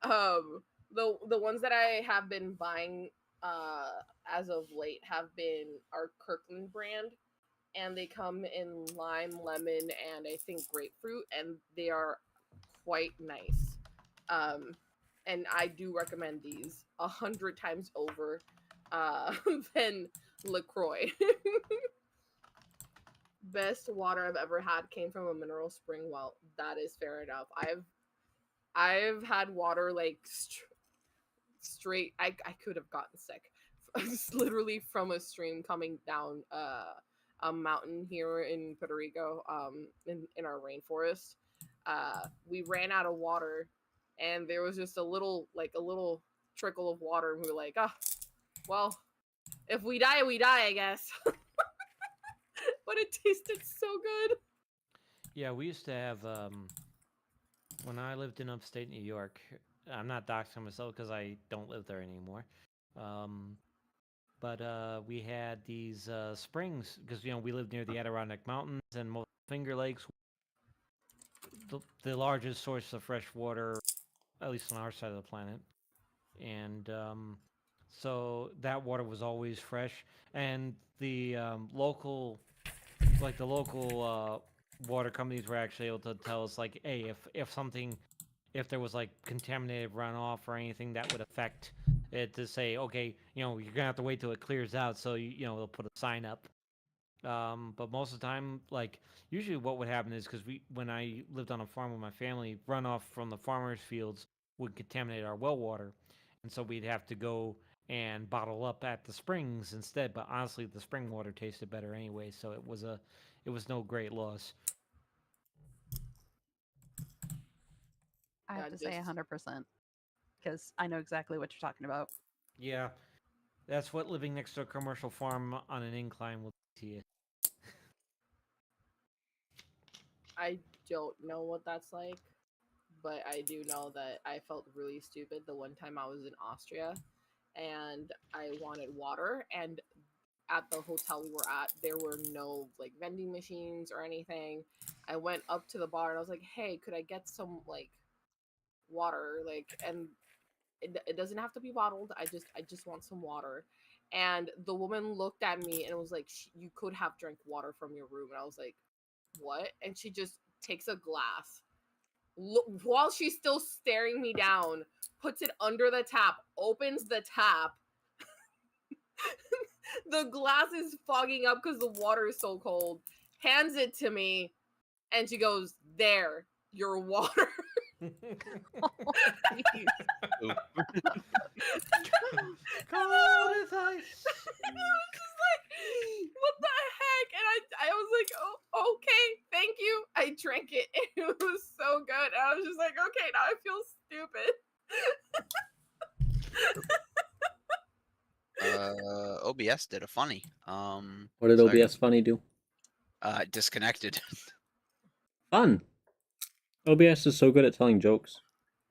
The ones that I have been buying as of late have been our Kirkland brand, and they come in lime, lemon, and I think grapefruit, and they are quite nice. And I do recommend these 100 times over than LaCroix. Best water I've ever had came from a mineral spring well that is fair enough. I've had water like straight. I could have gotten sick, just literally from a stream coming down a mountain here in Puerto Rico, in our rainforest. We ran out of water, and there was just a little trickle of water, and we were like, ah, well, if we die, we die, I guess. But it tasted so good. Yeah, we used to have when I lived in upstate New York. I'm not doxing myself because I don't live there anymore. Um, but we had these springs because we lived near the Adirondack Mountains and most Finger Lakes, the largest source of fresh water, at least on our side of the planet. And so that water was always fresh, and the local water companies were actually able to tell us like, hey, if there was like contaminated runoff or anything that would affect it, to say, okay, you're gonna have to wait till it clears out, so they'll put a sign up. But most of the time, like usually what would happen is because when I lived on a farm with my family, runoff from the farmers' fields would contaminate our well water, and so we'd have to go and bottle up at the springs instead. But honestly, the spring water tasted better anyway, so it was no great loss. I have Yeah, to say just 100% because I know exactly what you're talking about. Yeah, that's what living next to a commercial farm on an incline will do to you. I don't know what that's like, but I do know that I felt really stupid the one time I was in Austria and I wanted water, and at the hotel we were at there were no like vending machines or anything. I went up to the bar and I was like, "Hey, could I get some like water?" Like, and it doesn't have to be bottled. I just want some water. And the woman looked at me and was like, "You could have drank water from your room." And I was like, "What?" And she just takes a glass, while she's still staring me down, puts it under the tap, opens the tap. The glass is fogging up because the water is so cold. Hands it to me, and she goes, "There, your water." Oh, jeez. Cold as ice. I was just like, "What the heck?" And I was like, "Oh, okay, thank you." I drank it. And it was so good. And I was just like, "Okay, now I feel stupid." OBS did a funny. What did so I OBS Funny do? disconnected. Fun. OBS is so good at telling jokes.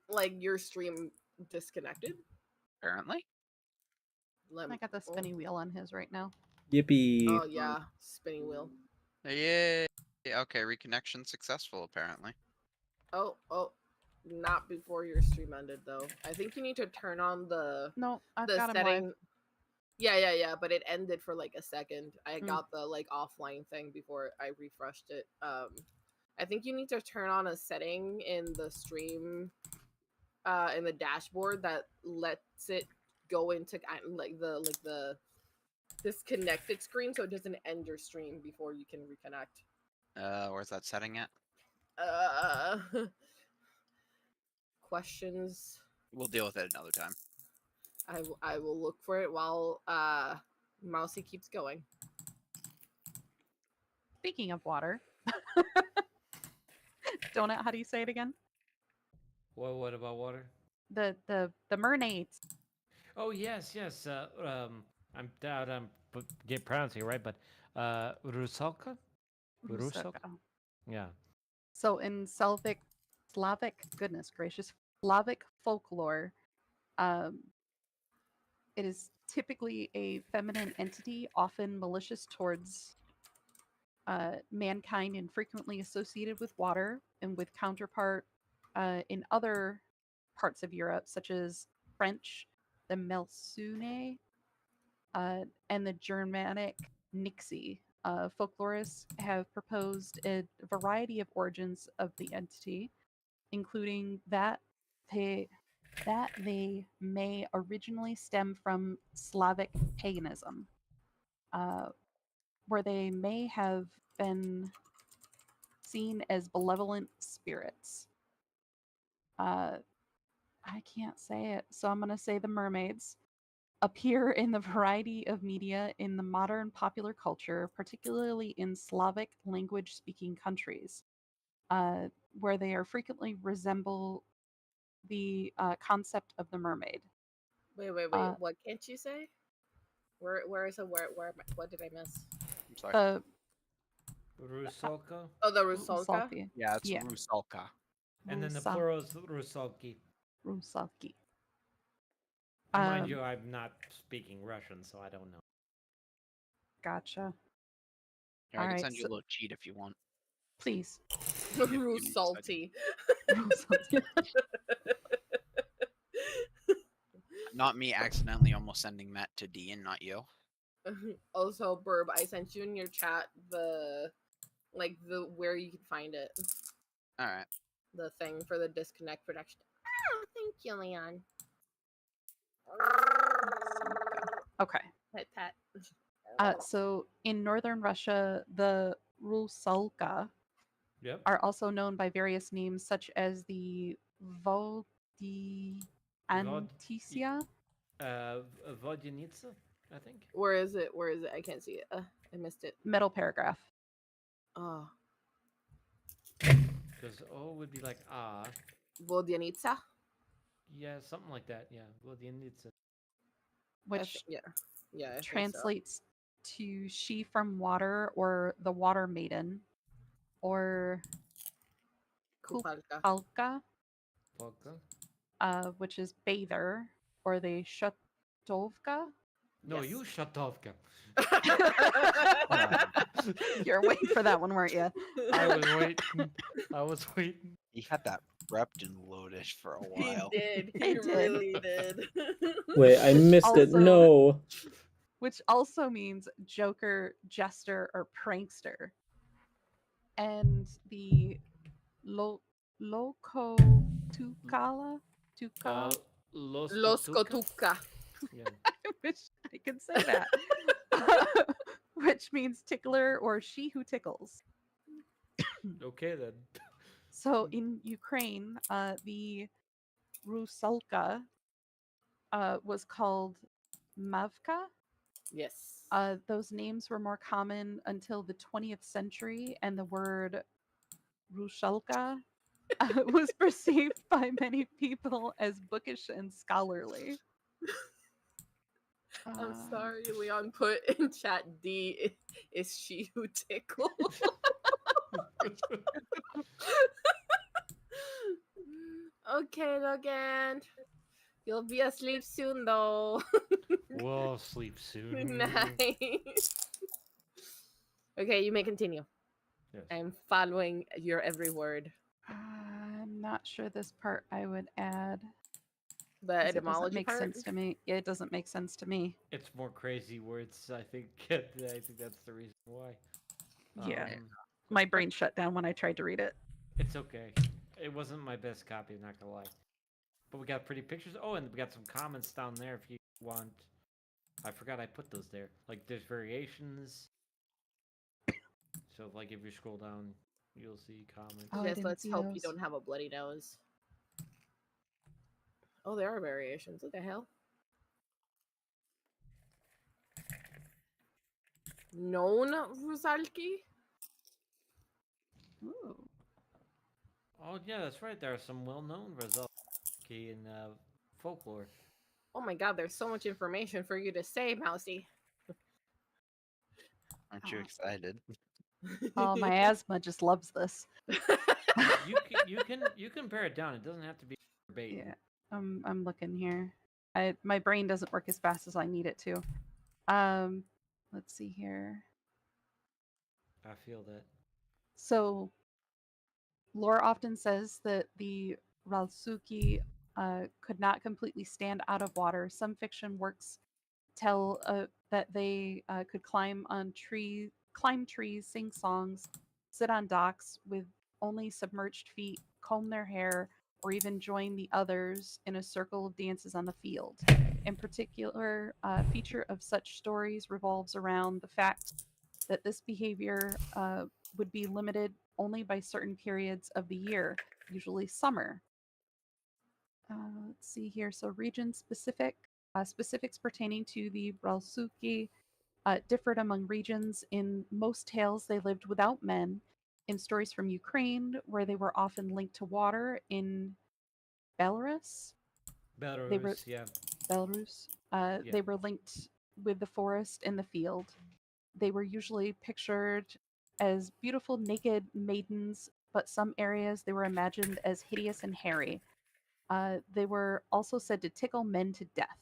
Like your stream disconnected. Apparently. I got the spinny wheel on his right now. Yippee. Oh yeah, spinning wheel. Yay. Okay, reconnection successful apparently. Oh, not before your stream ended though. I think you need to turn on the No, I've got him setting. live. Yeah, but it ended for like a second. I Mm. got the like offline thing before I refreshed it. I think you need to turn on a setting in the stream, in the dashboard that lets it go into the disconnected screen, so it doesn't end your stream before you can reconnect. Where's that setting at? Uh, questions. We'll deal with it another time. I will look for it while Mousy keeps going. Speaking of water, Donut, how do you say it again? What about water? The mermaids. Oh yes. I'm doubt I'm get pronouncing it right, but Rusalka? Rusalka? Rusoka. Yeah. So in Slavic, goodness gracious, Slavic folklore, um, it is typically a feminine entity, often malicious towards mankind and frequently associated with water, and with counterpart in other parts of Europe, such as French, the Melsune, and the Germanic Nixie. Folklorists have proposed a variety of origins of the entity, including that they may originally stem from Slavic paganism, uh, where they may have been seen as benevolent spirits. I can't say it, so I'm going to say the mermaids appear in the variety of media in the modern popular culture, particularly in Slavic language speaking countries, where they are frequently resemble the concept of the mermaid. Wait. What can't you say? Where is it? What did I miss? I'm sorry. The Rusalka. Oh, the Rusalka. Rusalki. Yeah, it's yeah. Rusalka. And then the Rusa- plural is Rusalki. Rusalki. Mind you, I'm not speaking Russian, so I don't know. Gotcha. Here, I can Alright, send you so- a little cheat if you want. Please. Rusalty. Rusalki. Not me accidentally almost sending Matt to D and not you. Also, Burb, I sent you in your chat the where you can find it. All right. The thing for the disconnect protection. Oh, thank you, Leon. Okay. Pat. So in northern Russia, the Rusalka Yep. are also known by various names, such as the Voldiantia. Vodyanitsa, I think. Where is it? I can't see it. I missed it. Middle paragraph. Oh, Because O would be like Vodyanitsa. yeah, something like that. Yeah, Vodyanitsa. Which Yeah. I think so. translates to she from water or the water maiden, or Kupalka. Kupalka, Polka. which is bather, or the Shatovka. No, Yes. you Shatovka. You're waiting for that one, weren't you? I was waiting. He had that prepped and loaded for a while. He did. I He did. really did. Wait, I missed it. also- No. Which also means joker, jester, or prankster. And the Lokotukala? Tuka? Los Los Kotuka? Kotuka. Yeah. I wish I could say that. Which means tickler or she who tickles. Okay then. So in Ukraine, the Rusalka was called Mavka. Yes. Those names were more common until the 20th century, and the word Rushalka was perceived by many people as bookish and scholarly. I'm sorry, Leon put in chat D is she who tickles. Okay, Logan. You'll be asleep soon, though. We'll sleep soon. Nice. Okay, you may continue. Yes. I'm following your every word. I'm not sure this part I would add. The 'cause it doesn't etymology make part. sense to me. Yeah, it doesn't make sense to me. It's more crazy words, I think. I think that's the reason why. Yeah. My brain shut down when I tried to read it. It's okay. It wasn't my best copy, I'm not gonna lie. But we got pretty pictures. Oh, and we got some comments down there if you want. I forgot I put those there. Like, there's variations. So, like, if you scroll down, you'll see comments. Oh, I Yes, didn't let's see hope you those. don't have a bloody nose. Oh, there are variations. What the hell? Known Rusalki? Ooh. Oh, yeah, that's right. There are some well-known results in folklore. Oh my god, there's so much information for you to say, Mousy. Aren't you excited? Oh, my asthma just loves this. You can pare it down. It doesn't have to be verbatim. Yeah, I'm looking here. My brain doesn't work as fast as I need it to. Let's see here. I feel that. So, lore often says that the Ralsuki could not completely stand out of water. Some fiction works tell that they could climb trees, sing songs, sit on docks with only submerged feet, comb their hair, or even join the others in a circle of dances on the field. In particular, a feature of such stories revolves around the fact that this behavior would be limited only by certain periods of the year, usually summer. Let's see here. So region specific specifics pertaining to the Bralsuki differed among regions. In most tales, they lived without men. In stories from Ukraine, where they were often linked to water, in Belarus, they were Belarus, yeah. Belarus. Yeah. They were linked with the forest and the field. They were usually pictured as beautiful naked maidens, but some areas they were imagined as hideous and hairy. They were also said to tickle men to death.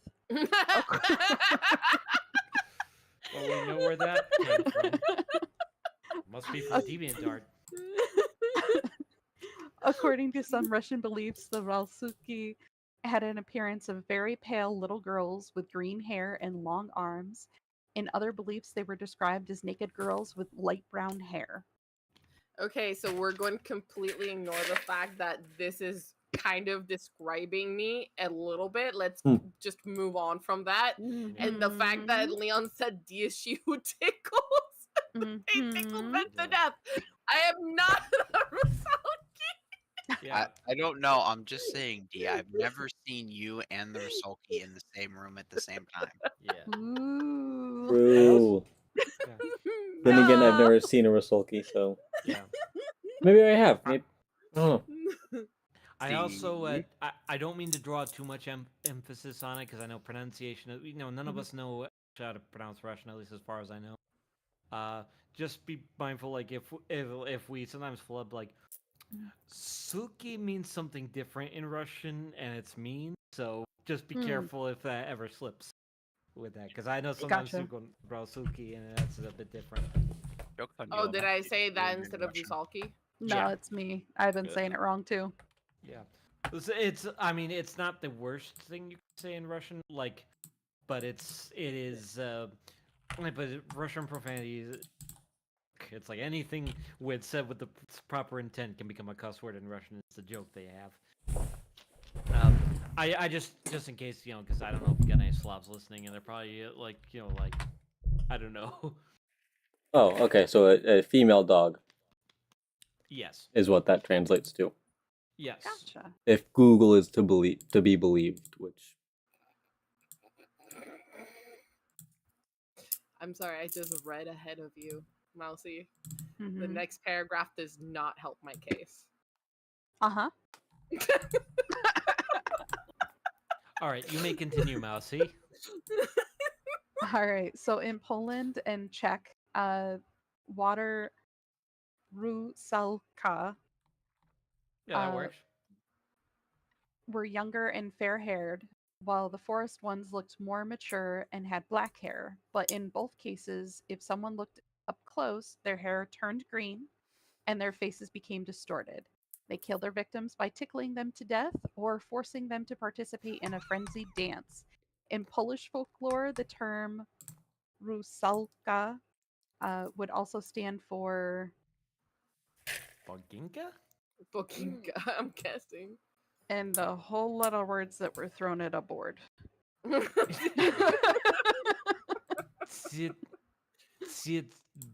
Well, we know where that came from. Must be from DeviantArt. According to some Russian beliefs, the Ralsuki had an appearance of very pale little girls with green hair and long arms. In other beliefs, they were described as naked girls with light brown hair. Okay, so we're going to completely ignore the fact that this is kind of describing me a little bit. Let's just move on from that. And the fact that Leon said DSU tickles, they tickle men to death. I am not a Rusalki. Yeah. I don't know. I'm just saying, D. I've never seen you and the Rusalki in the same room at the same time. Yeah. Ooh. True. Yeah. Then again, I've No. never seen a Rusalki, so Yeah. maybe I have. Maybe I don't know. I also, See? I don't mean to draw too much emphasis on it because I know pronunciation. None of us know how to pronounce Russian, at least as far as I know. Just be mindful, like if we sometimes flub, like Suki means something different in Russian, and it's mean. So just be careful if that ever slips with that, because I know sometimes Gotcha. you go bro Suki, and that's a bit different. Joke's on Oh, you, did I'm I not say that fluent in instead of Russian. Rusalki? No, Yeah. it's me. I've been Good. saying it wrong too. Yeah, it's. I mean, it's not the worst thing you can say in Russian, like, but it is. But Russian profanity is. It's like anything said with the proper intent can become a cuss word in Russian. It's a joke they have. I just in case, because I don't know if we got any Slavs listening, and they're probably like, I don't know. Oh, okay. So a female dog Yes. is what that translates to. Yes. Gotcha. If Google is to be believed, which I'm sorry, I just read ahead of you, Mousy. The Mhm. next paragraph does not help my case. Uh-huh. All right, you may continue, Mousy. All right. So in Poland and Czech, water rusalka Yeah, that works. were younger and fair-haired, while the forest ones looked more mature and had black hair. But in both cases, if someone looked up close, their hair turned green and their faces became distorted. They killed their victims by tickling them to death or forcing them to participate in a frenzied dance. In Polish folklore, the term rusalka would also stand for Boginka? Booking, I'm guessing. and a whole lot of words that were thrown at a board.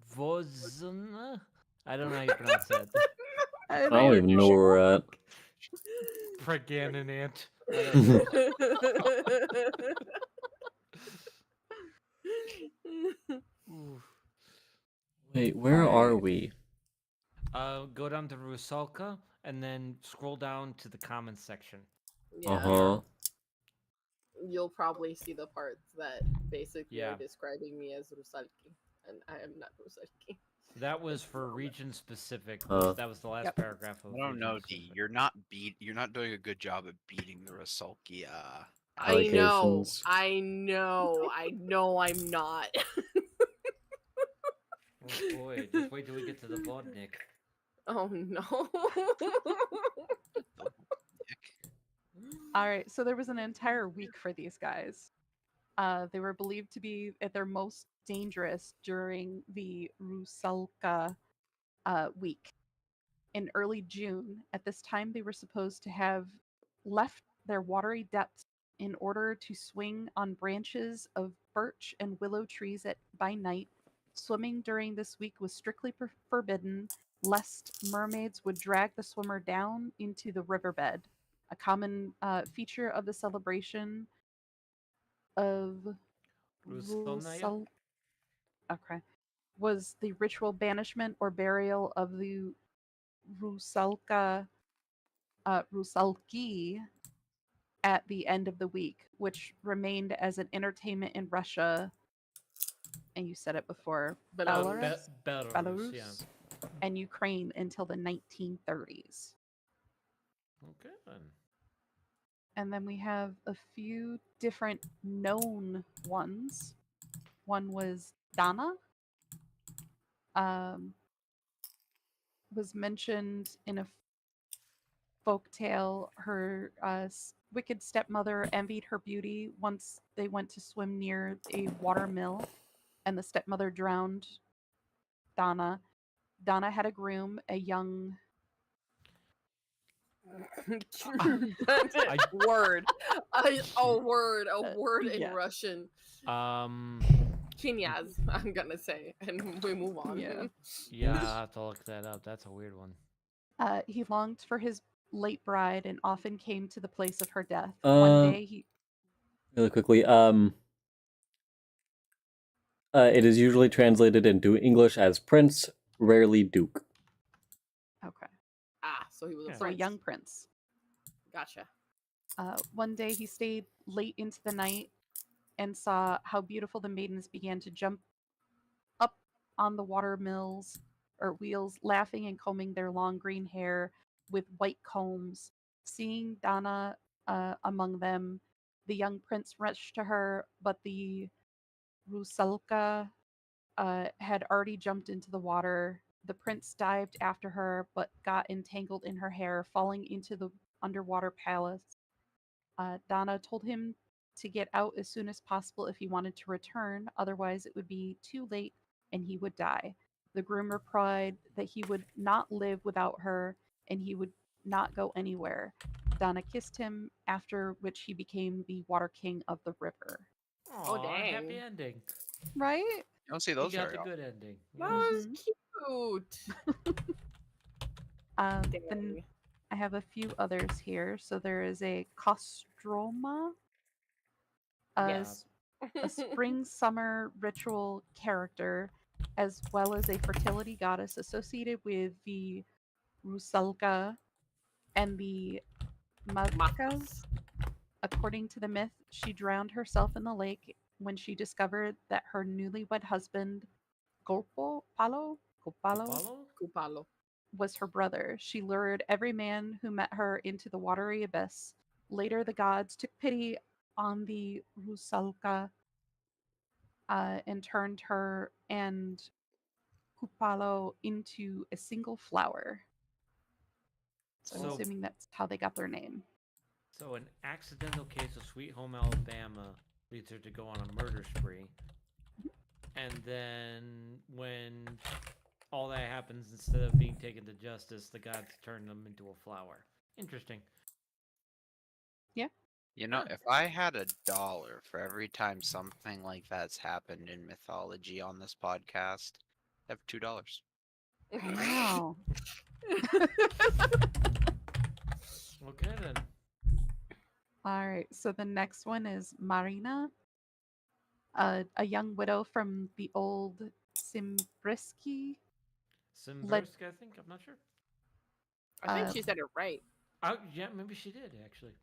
Zitvozna? I don't know how you pronounce that. I don't even know where we're at. Pregnant. I don't know. Oof. Wait, where are we? Go down to Rusalka and then scroll down to the comments section. Yeah. Uh-huh. You'll probably see the parts that basically Yeah. are describing me as Rusalki, and I am not Rusalki. That was for region specific. That was the last Yep. paragraph of I don't know, region D. specific. You're not doing a good job at beating the Rusalki. I know, Allocations. I know I'm not. Oh boy, just wait till we get to the Vodnik. Oh no. All right, so there was an entire week for these guys. They were believed to be at their most dangerous during the Rusalka week in early June. At this time, they were supposed to have left their watery depths in order to swing on branches of birch and willow trees by night. Swimming during this week was strictly forbidden, lest mermaids would drag the swimmer down into the riverbed. A common feature of the celebration of Rusalnaya? Rusal- okay, was the ritual banishment or burial of the Rusalki at the end of the week, which remained as an entertainment in Russia, and you said it before, Belarus. Belarus, yeah. and Ukraine until the 1930s. Okay, then. And then we have a few different known ones. One was Dana, was mentioned in a folk tale. Her wicked stepmother envied her beauty once they went to swim near a water mill, and the stepmother drowned Dana. Dana had a groom, a young. Word. A word in Yeah. Russian. Um, Chinyaz, I'm gonna say, and we move on. Yeah. yeah, I'll have to look that up. That's a weird one. He longed for his late bride and often came to the place of her death. Uh, One day he. Really quickly, it is usually translated into English as prince, rarely duke. Okay. So he was a Yeah. So a prince. young prince. Gotcha. One day he stayed late into the night and saw how beautiful the maidens began to jump up on the water mills or wheels, laughing and combing their long green hair with white combs. Seeing Dana among them, the young prince rushed to her, but the Rusalka had already jumped into the water. The prince dived after her, but got entangled in her hair, falling into the underwater palace. Donna told him to get out as soon as possible if he wanted to return, otherwise, it would be too late and he would die. The groom replied that he would not live without her and he would not go anywhere. Donna kissed him, after which he became the water king of the river. Oh, Aw, happy dang. ending. Right? You don't see He those got very the often. good ending. That Yes. was cute. Then Dang. I have a few others here. So there is a Kostroma, a, Yes. a spring summer ritual character, as well as a fertility goddess associated with the Rusalka and the Matkas. According to the myth, she drowned herself in the lake when she discovered that her newlywed husband, Gopalo, Follow? Kupalo. was her brother. She lured every man who met her into the watery abyss. Later, the gods took pity on the Rusalka and turned her and Kupalo into a single flower. So I'm So- assuming that's how they got their name. So, an accidental case of Sweet Home Alabama leads her to go on a murder spree. And then, when all that happens, instead of being taken to justice, the gods turn them into a flower. Interesting. You know, Huh. if I had $1 for every time something like that's happened in mythology on this podcast, I have $2. Wow. Okay, then. All right. So the next one is Marina, a young widow from the old Simbrisky. Simbersk, I think. I'm not sure. I think she said it right. Oh, yeah, maybe she did, actually.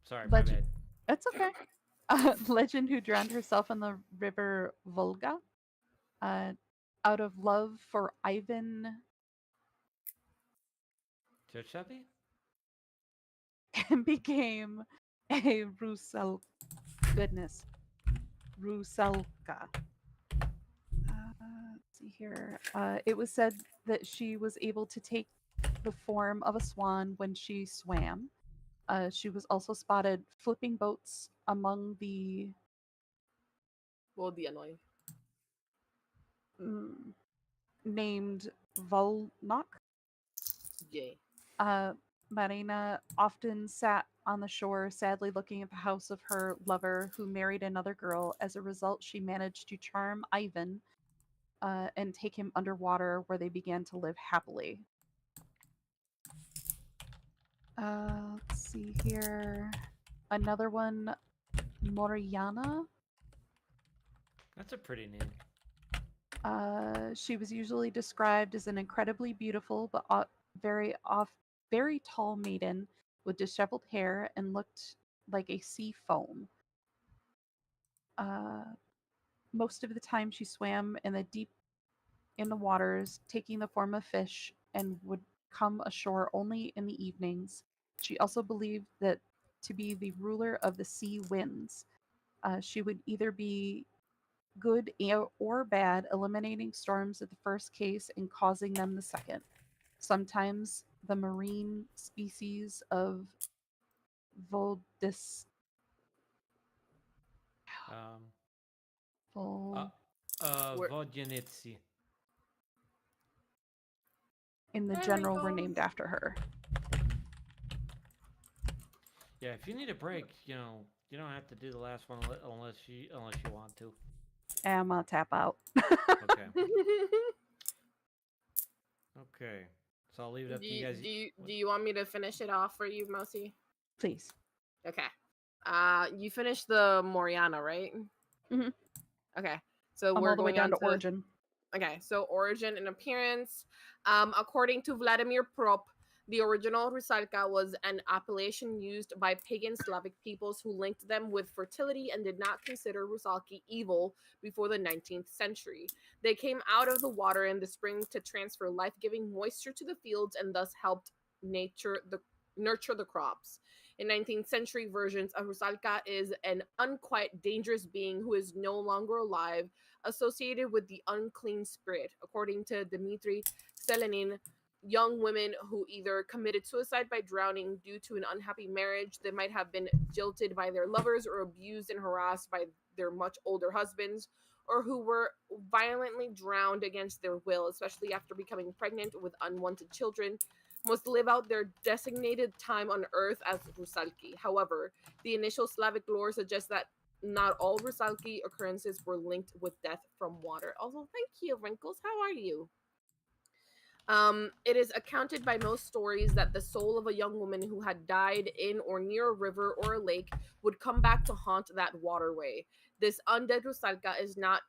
Sorry, Leg- my bad. It's okay. Legend who drowned herself in the river Volga out of love for Ivan Churchabi? and became a Rusalka. Let's see here. It was said that she was able to take the form of a swan when she swam. She was also spotted flipping boats among the Well, the annoying. named Volnok. Yay. Marina often sat on the shore, sadly looking at the house of her lover who married another girl. As a result, she managed to charm Ivan and take him underwater, where they began to live happily. Let's see here. Another one, Moriana. That's a pretty name. She was usually described as an incredibly beautiful but very tall maiden with disheveled hair and looked like a sea foam. Uh, Most of the time, she swam in the waters, taking the form of fish, and would come ashore only in the evenings. She also believed that to be the ruler of the sea winds. She would either be good or bad, eliminating storms at the first case and causing them the second. Sometimes the marine species of Voldis. Um, Vol, Where- Vodyanitsi. in the There we general were go. named after her. Yeah, if you need a break, you don't have to do the last one unless you want to. I'm gonna tap out. Okay. Okay. So I'll leave it up to you guys. Do you want me to finish it off for you, Mosi? Please. Okay. You finished the Moriana, right? Mhm. Okay. So I'm we're all the way going down on to origin. Okay, so origin and appearance. According to Vladimir Prop, the original Rusalka was an appellation used by pagan Slavic peoples who linked them with fertility and did not consider Rusalki evil before the 19th century. They came out of the water in the spring to transfer life-giving moisture to the fields and thus helped nurture the crops. In 19th century versions, a Rusalka is an unquiet, dangerous being who is no longer alive, associated with the unclean spirit. According to Dmitry Selenin, young women who either committed suicide by drowning due to an unhappy marriage, they might have been jilted by their lovers or abused and harassed by their much older husbands, or who were violently drowned against their will, especially after becoming pregnant with unwanted children, must live out their designated time on Earth as Rusalki. However, the initial Slavic lore suggests that not all Rusalki occurrences were linked with death from water. Also, thank you, Wrinkles. How are you? It is accounted by most stories that the soul of a young woman who had died in or near a river or a lake would come back to haunt that waterway. This undead Rusalka is not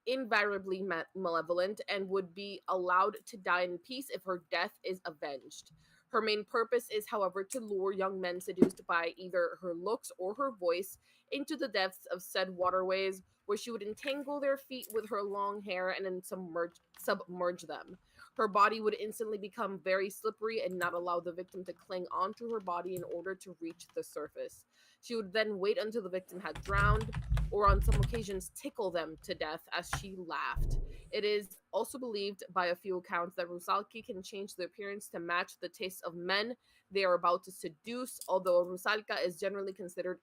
invariably malevolent and would be allowed to die in peace if her death is avenged. Her main purpose is, however, to lure young men seduced by either her looks or her voice into the depths of said waterways, where she would entangle their feet with her long hair and then submerge them. Her body would instantly become very slippery and not allow the victim to cling onto her body in order to reach the surface. She would then wait until the victim had drowned, or on some occasions tickle them to death as she laughed. It is also believed by a few accounts that Rusalki can change their appearance to match the tastes of men they are about to seduce, although Rusalka is generally considered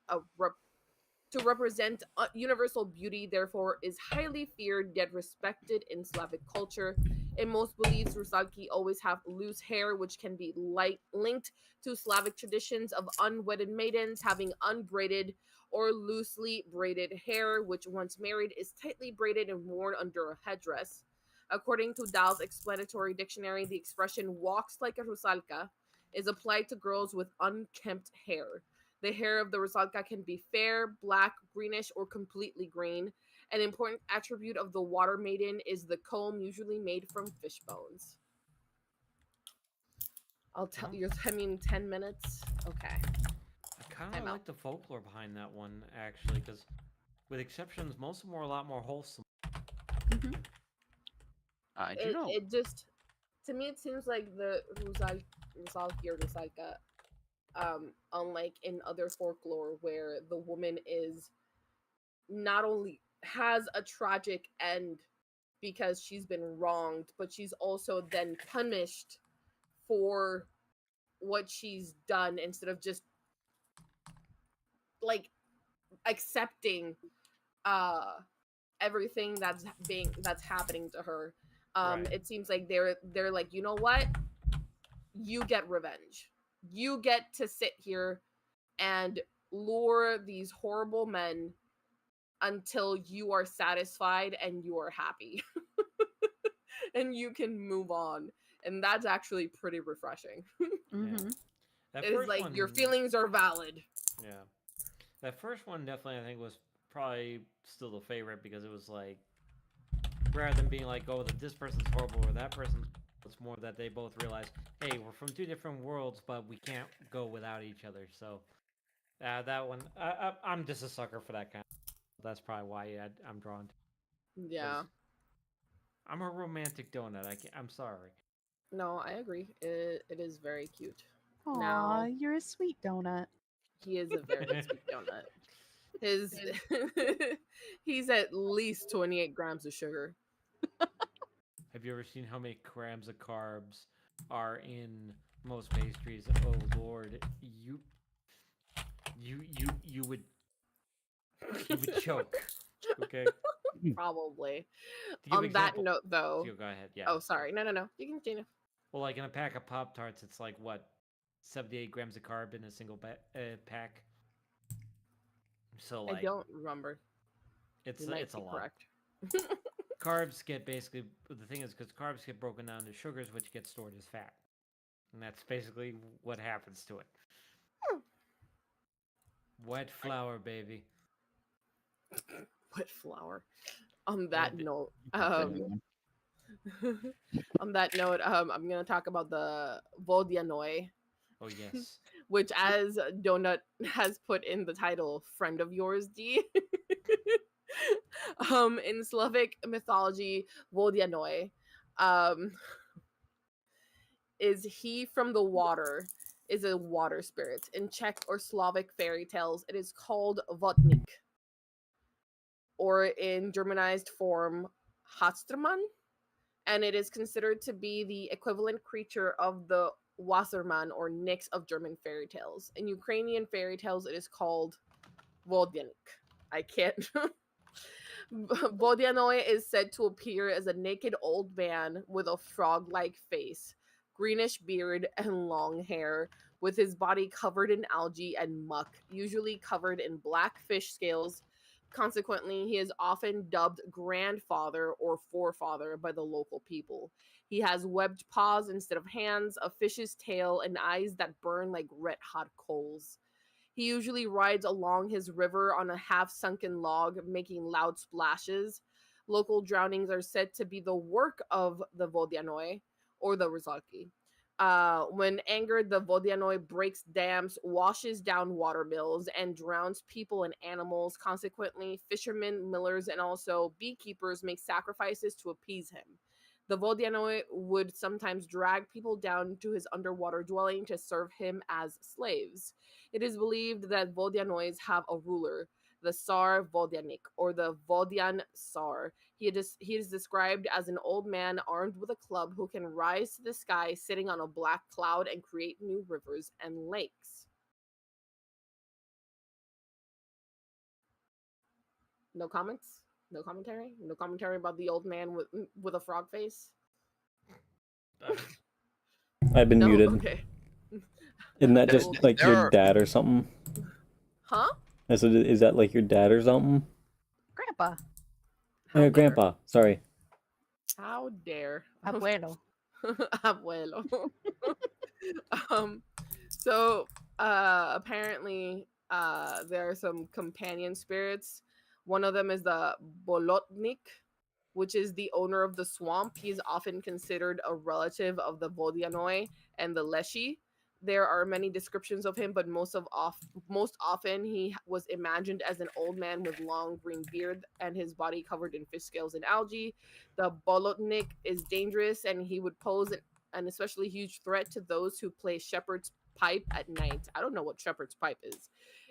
to represent universal beauty, therefore is highly feared yet respected in Slavic culture. In most beliefs, Rusalki always have loose hair, which can be linked to Slavic traditions of unwedded maidens having unbraided or loosely braided hair, which once married is tightly braided and worn under a headdress. According to Dahl's explanatory dictionary, the expression walks like a Rusalka is applied to girls with unkempt hair. The hair of the Rusalka can be fair, black, greenish, or completely green. An important attribute of the water maiden is the comb, usually made from fish bones. I'll tell you, 10 minutes? Okay. I kind Time of out. like the folklore behind that one, actually, because with exceptions, most of them were a lot more wholesome. Mhm. Do you know? It just, to me, it seems like the Rusalki or Rusalka, unlike in other folklore where the woman is not only has a tragic end because she's been wronged, but she's also then punished for what she's done instead of just like accepting uh everything that's happening to her. Right. It seems like they're like, you know what, you get revenge, you get to sit here and lure these horrible men until you are satisfied and you are happy. and you can move on. And that's actually pretty refreshing. Mhm. That It is first like one, your feelings are valid. yeah, that first one definitely I think was probably still the favorite because it was like rather than being like, oh, that this person's horrible or that person, it's more that they both realize, hey, we're from two different worlds, but we can't go without each other. So that one, I'm just a sucker for that kind. That's probably why I'm drawn to. Yeah. I'm a romantic donut. I'm sorry. No, I agree. It is very cute. Aw, Now you're a sweet donut. he is a very sweet donut. His he's at least 28 grams of sugar. Have you ever seen how many grams of carbs are in most pastries? Oh Lord, you would choke. Okay. Probably. To give an On that example, note, though. go ahead. Yeah. Oh, sorry. No, no, no. You can continue. Well, like in a pack of Pop Tarts, it's like what, 78 grams of carb in a single pack. So I like, don't remember. it's You might it's a be lot. correct. Carbs get basically the thing is because carbs get broken down to sugars, which get stored as fat, and that's basically what happens to it. Wet flour, baby. Wet flour. On that Yeah, note, Genuine. on that note, I'm gonna talk about the Vodyanoi, Oh yes. which, as Donut has put in the title, friend of yours, D. In Slavic mythology, Vodyanoi, um, is he from the water, is a water spirit. In Czech or Slavic fairy tales, it is called Vodnik, or in Germanized form, Hastermann, and it is considered to be the equivalent creature of the Wassermann or Nix of German fairy tales. In Ukrainian fairy tales, it is called Vodyanik. I can't. Vodyanoi is said to appear as a naked old man with a frog like face, greenish beard, and long hair, with his body covered in algae and muck, usually covered in black fish scales. Consequently, he is often dubbed grandfather or forefather by the local people. He has webbed paws instead of hands, a fish's tail, and eyes that burn like red hot coals. He usually rides along his river on a half sunken log, making loud splashes. Local drownings are said to be the work of the Vodyanoi or the Rizalki. When angered, the Vodyanoi breaks dams, washes down water mills, and drowns people and animals. Consequently, fishermen, millers, and also beekeepers make sacrifices to appease him. The Vodyanoi would sometimes drag people down to his underwater dwelling to serve him as slaves. It is believed that Vodyanois have a ruler, the Tsar Vodyanik, or the Vodyan Tsar. He is described as an old man armed with a club who can rise to the sky sitting on a black cloud and create new rivers and lakes. No comments? No commentary? No commentary about the old man with a frog face? I've been No? muted. Okay. Isn't that There- just like there your are- dad or something? Huh? I said, is that like your dad or something? Grandpa. How dare. Grandpa. Sorry. How dare. Abuelo. Abuelo. So apparently there are some companion spirits. One of them is the Bolotnik, which is the owner of the swamp. He is often considered a relative of the Vodyanoi and the Leshi. There are many descriptions of him, but most often he was imagined as an old man with long green beard and his body covered in fish scales and algae. The Bolotnik is dangerous, and he would pose an especially huge threat to those who play shepherd's pipe at night. I don't know what shepherd's pipe is.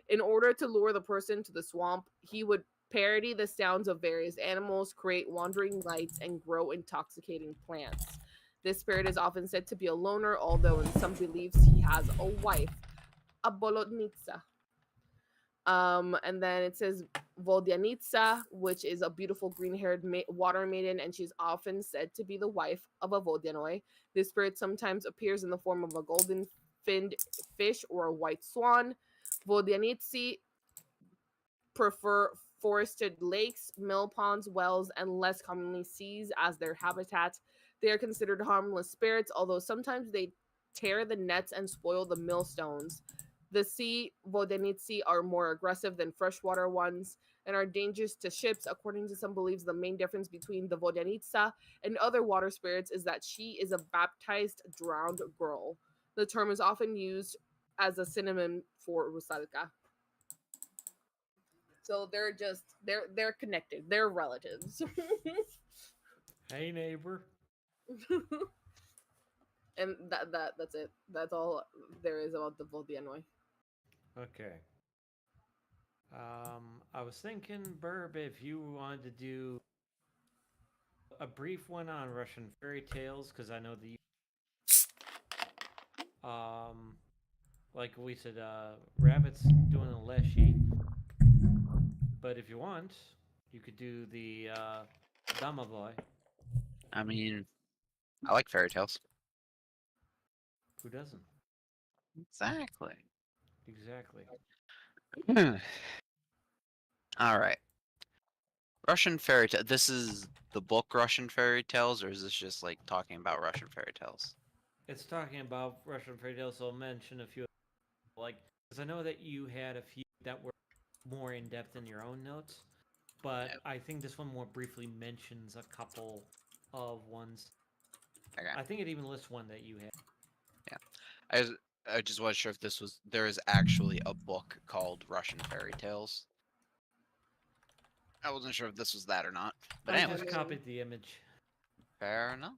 In order to lure the person to the swamp, he would parody the sounds of various animals, create wandering lights, and grow intoxicating plants. This spirit is often said to be a loner, although in some beliefs he has a wife, a bolotnitsa. And then it says Vodyanitsa, which is a beautiful green-haired water maiden, and she's often said to be the wife of a Vodyanoi. This spirit sometimes appears in the form of a golden-finned fish or a white swan. Vodyanitsi prefer forested lakes, mill ponds, wells, and less commonly seas as their habitat. They are considered harmless spirits, although sometimes they tear the nets and spoil the millstones. The sea Vodenizi are more aggressive than freshwater ones and are dangerous to ships. According to some beliefs, the main difference between the Vodenitsa and other water spirits is that she is a baptized drowned girl. The term is often used as a synonym for Rusalka. So they're connected. They're relatives. Hey, neighbor. And that's it. That's all there is about the Voldianoi. Okay. I was thinking, Burb, if you wanted to do a brief one on Russian fairy tales, because I know the like we said, Rabbit's doing a Leshy. But if you want, you could do the Domovoy. I mean, I like fairy tales. Who doesn't? Exactly. Exactly. All right. Russian fairy tale. This is the book Russian fairy tales, or is this just like talking about Russian fairy tales? It's talking about Russian fairy tales, so I'll mention a few. Like, because I know that you had a few that were more in depth in your own notes, but Yep. I think this one more briefly mentions a couple of ones. Okay. I think it even lists one that you had. Yeah. I just wasn't sure if there is actually a book called Russian fairy tales. I wasn't sure if this was that or not. But I anyways, just copied the image. fair enough.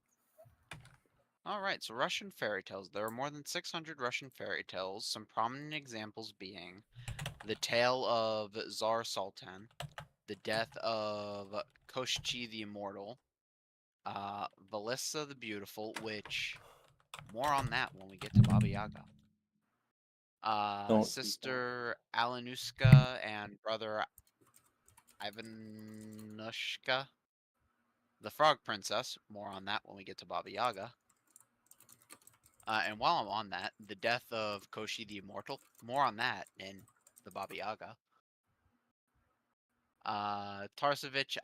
All right, so Russian fairy tales. There are more than 600 Russian fairy tales, some prominent examples being the tale of Tsar Sultan, the death of Koshchi the Immortal, Valissa the Beautiful, which more on that when we get to Baba Yaga. Don't- Sister Alenuska and brother Ivanushka, the Frog Princess. More on that when we get to Baba Yaga. And while I'm on that, the death of Koshi the Immortal. More on that in the Baba Yaga. Tarsevich,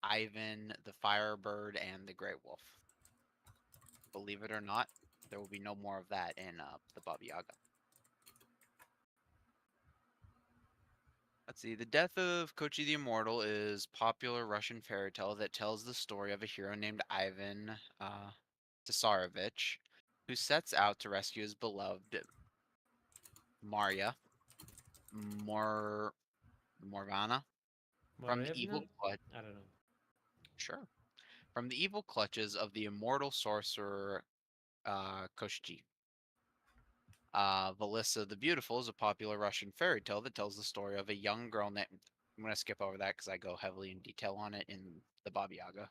Ivan, the Firebird, and the Grey Wolf. Believe it or not, there will be no more of that in the Baba Yaga. Let's see. The death of Kochi the Immortal is popular Russian fairy tale that tells the story of a hero named Ivan Tsarevich, who sets out to rescue his beloved Marya Morvana from the evil I don't know. Sure. From the evil clutches of the immortal sorcerer Koshchi. Valissa the Beautiful is a popular Russian fairy tale that tells the story of a young girl named. I'm going to skip over that because I go heavily in detail on it in the Baba Yaga.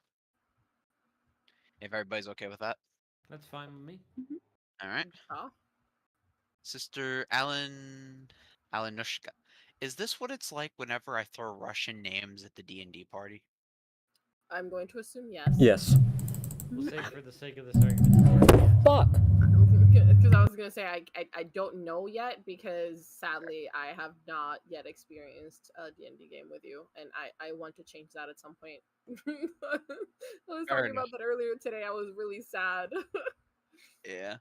If everybody's okay with that. That's fine with me. All right. Huh? Sister Alenushka. Is this what it's like whenever I throw Russian names at the D&D party? I'm going to assume yes. Yes. We'll say for the sake of this argument. Fuck. Because I was gonna say I don't know yet because sadly I have not yet experienced a D&D game with you and I want to change that at some point. I was Fair talking enough. about that earlier today. I was really sad. Yeah.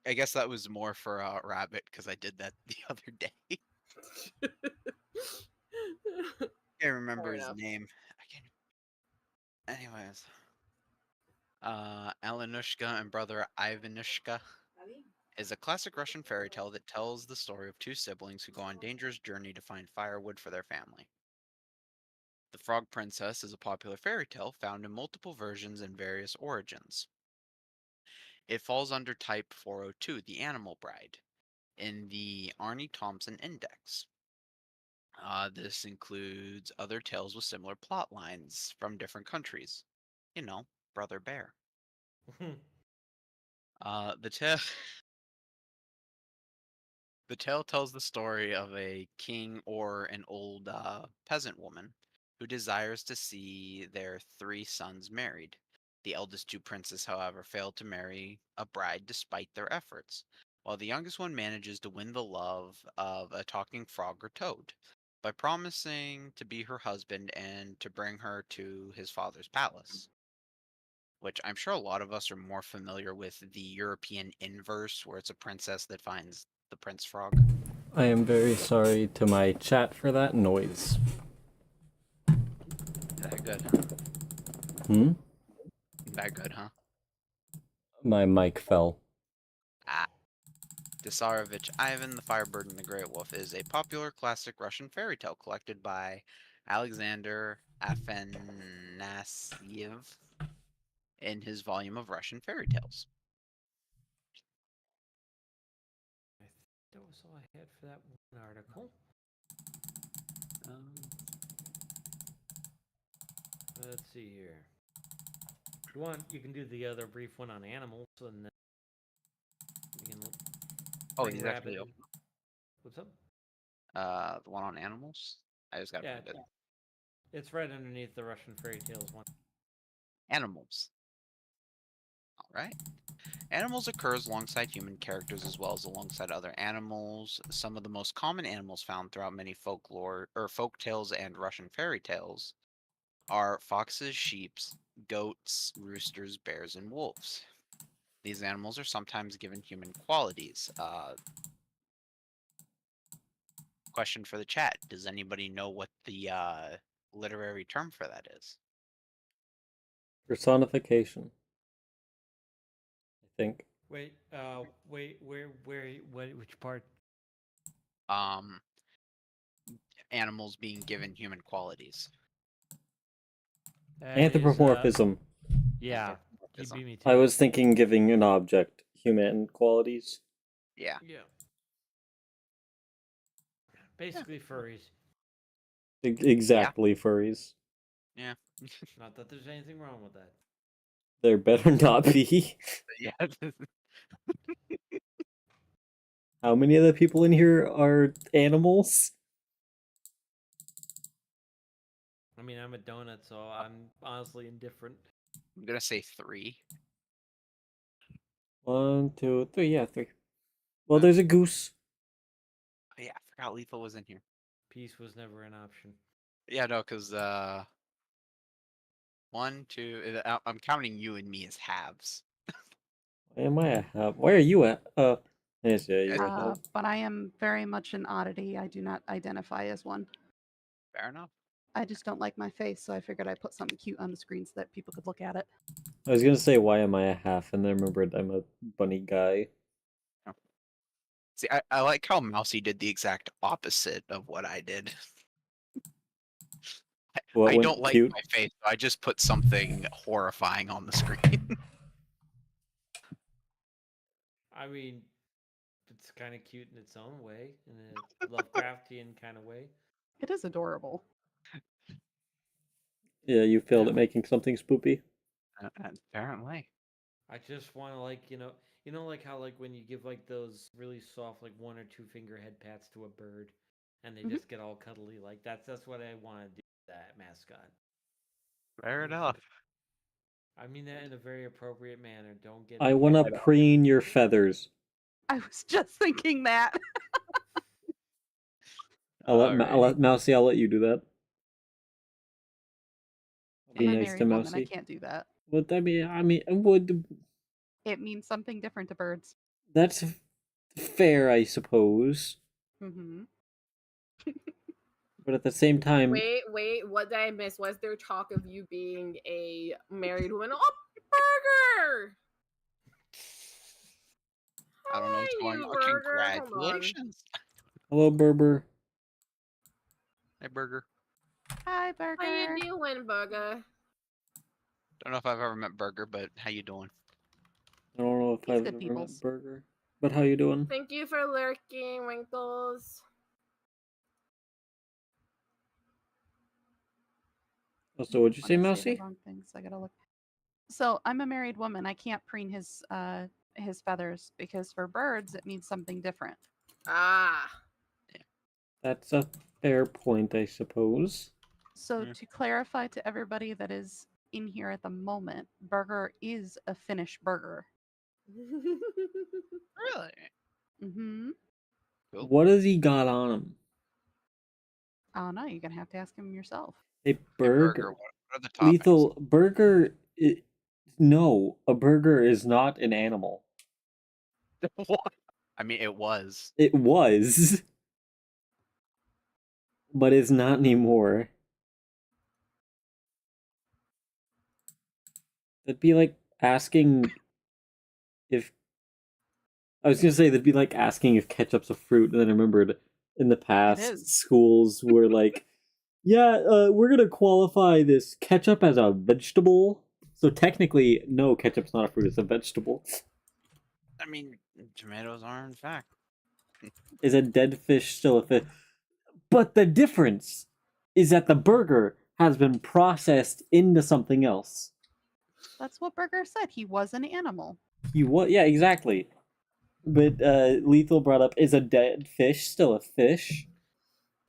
I guess that was more for Rabbit because I did that the other day. Can't remember Fair his enough. name. I can't. Anyways. Alenushka and brother Ivanushka is a classic Russian fairy tale that tells the story of two siblings who go on a dangerous journey to find firewood for their family. The Frog Princess is a popular fairy tale found in multiple versions and various origins. It falls under type 402, the Animal Bride, in the Arnie Thompson Index. This includes other tales with similar plot lines from different countries. You know, Brother Bear. The tale The tale tells the story of a king or an old peasant woman who desires to see their three sons married. The eldest two princes, however, fail to marry a bride despite their efforts, while the youngest one manages to win the love of a talking frog or toad by promising to be her husband and to bring her to his father's palace. which I'm sure a lot of us are more familiar with the European inverse, where it's a princess that finds the prince frog. I am very sorry to my chat for that noise. That good? Hmm? That good, huh? My mic fell. Ah. Tsarevich Ivan the Firebird and the Great Wolf is a popular classic Russian fairy tale collected by Alexander Afanasyev in his volume of Russian fairy tales. I think that was all I had for that one article. Let's see here. If you want, you can do the other brief one on animals, and then you can. Oh, bring he's rabbit actually in. open. What's up? The one on animals? I just gotta Yeah, find it. it's right underneath the Russian fairy tales one. Animals. Alright. Animals occurs alongside human characters as well as alongside other animals. Some of the most common animals found throughout many folklore or folk tales and Russian fairy tales are foxes, sheep, goats, roosters, bears, and wolves. These animals are sometimes given human qualities. Question for the chat. Does anybody know what the literary term for that is? Personification. I think. Wait, which part? Animals being given human qualities. That is, Anthropomorphism. yeah, you Anthropomorphism. beat me to I it. was thinking giving an object human qualities. Yeah. Yeah. Basically, furries. Exactly, furries. Yeah. Not that there's anything wrong with that. There better not be. Yeah. How many of the people in here are animals? I mean, I'm a donut, so I'm honestly indifferent. I'm gonna say 3. 1, 2, 3. Yeah, 3. Well, there's a goose. Oh, yeah, I forgot Lethal was in here. Peace was never an option. Yeah, no, because 1, 2. I'm counting you and me as halves. Why am I a half? Why are you at? Yes, yeah, you're a half. But I am very much an oddity. I do not identify as one. Fair enough. I just don't like my face, so I figured I'd put something cute on the screen so that people could look at it. I was gonna say, why am I a half? And then I remembered I'm a bunny guy. See, I like how Mousy did the exact opposite of what I did. What I went don't like cute? my face, so I just put something horrifying on the screen. I mean, it's kind of cute in its own way, in a Lovecraftian kind of way. It is adorable. Yeah, you failed Yeah. at making something spoopy. Apparently. I just want to like how like when you give like those really soft like 1 or 2 finger head pats to a bird, and they Mhm. just get all cuddly. Like that's what I want to do with that mascot. Fair enough. I mean that in a very appropriate manner. Don't get. I wanna preen your feathers. I was just thinking that. I'll let Mousy. I'll let you do that. I'll be I'm a nice to married woman. I Mousy. can't do that. What I mean, would It means something different to birds. that's fair, I suppose. Mm-hmm. But at the same time, Wait, what did I miss? Was there talk of you being a married woman? Oh, Burger! I don't know what's Hi, going you on. Burger. Hold on. Congratulations. hello, Berber. Hey, Burger. Hi, Burger. How you doing, Burger? Don't know if I've ever met Burger, but how you doing? I don't know if He's I've good ever peoples. met Burger, but how you doing? Thank you for lurking, Winkles. Oh, so what'd you say, Wanna Mousy? the wrong things. I gotta look. So I'm a married woman. I can't preen his feathers because for birds it means something different. Ah. That's a fair point, I suppose. So Yeah. to clarify to everybody that is in here at the moment, Burger is a Finnish burger. Really? Mm-hmm. Cool. What has he got on him? I don't know. You're gonna have to ask him yourself. A Hey, Burger, burger. what are the toppings? Lethal burger. No, a burger is not an animal. What? I mean, it was. It was, but it's not anymore. That'd be like asking if I was gonna say that'd be like asking if ketchup's a fruit, and then I remembered in the past is. schools were like, yeah, we're gonna qualify this ketchup as a vegetable. So technically, no, ketchup's not a fruit; it's a vegetable. I mean, tomatoes are in fact. Is a dead fish still a fish? But the difference is that the burger has been processed into something else. That's what Burger said. He was an animal. Yeah, exactly. But Lethal brought up, is a dead fish still a fish?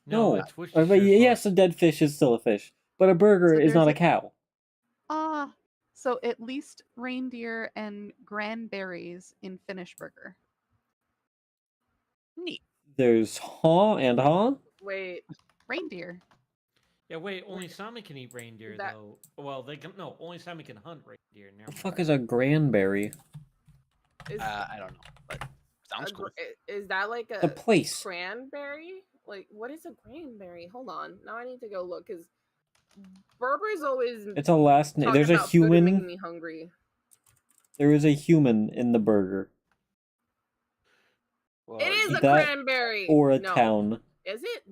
No. it's But Worcestershire yes, sauce. a dead fish is still a fish, but a burger So is not there's a cow. So at least reindeer and cranberries in Finnish burger. Neat. There's haw and haw. Wait, Reindeer. Yeah, wait. Only Sami can eat reindeer, That- though. Well, they can. No, only Sami can hunt reindeer. Never The mind. fuck is a granberry? is, I don't know, but sounds cool. is that like The a place. cranberry? Like, what is a cranberry? Hold on. Now I need to go look because Berber's always It's a last name. talking There's a about food and making human. me hungry. There is a human in the burger, Well, It is a that cranberry. or a No. town. Is it?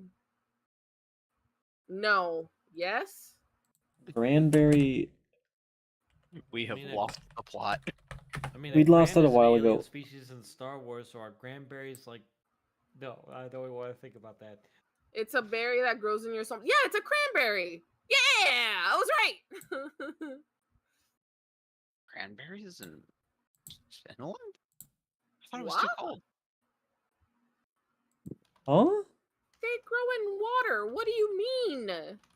No. Yes. Granberry. we have I mean, lost the plot. I mean, We'd lost gran it a is an while alien ago. Species in Star Wars, so are cranberries like? No, I don't want to think about that. It's a berry that grows in your something. Yeah, it's a cranberry. Yeah, I was right. Cranberries in Finland? I thought it was too What? cold. Huh? They grow in water. What do you mean?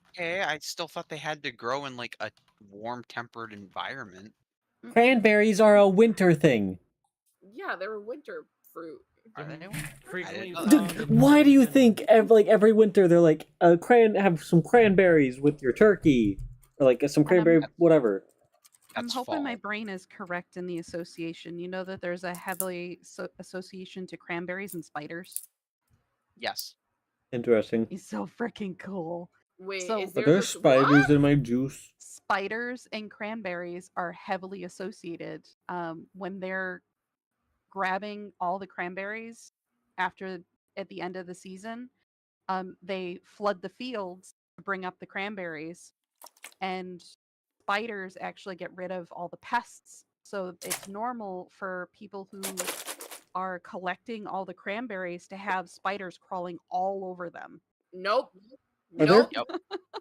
Okay, I still thought they had to grow in like a warm-tempered environment. Cranberries are a winter thing. Yeah, they're winter fruit. Are They're they? frequently I didn't know found in Why do you frozen- think every winter they're like have some cranberries with your turkey, or like some cranberry whatever? I'm That's hoping my fall. brain is correct in the association. You know that there's a heavily association to cranberries and spiders. Yes. Interesting. He's so freaking cool. Wait, So- is Are there there this spiders what? in my juice? Spiders and cranberries are heavily associated. When they're grabbing all the cranberries after at the end of the season, they flood the fields to bring up the cranberries, and spiders actually get rid of all the pests. So it's normal for people who are collecting all the cranberries to have spiders crawling all over them. Nope. Are there- Nope. Yep.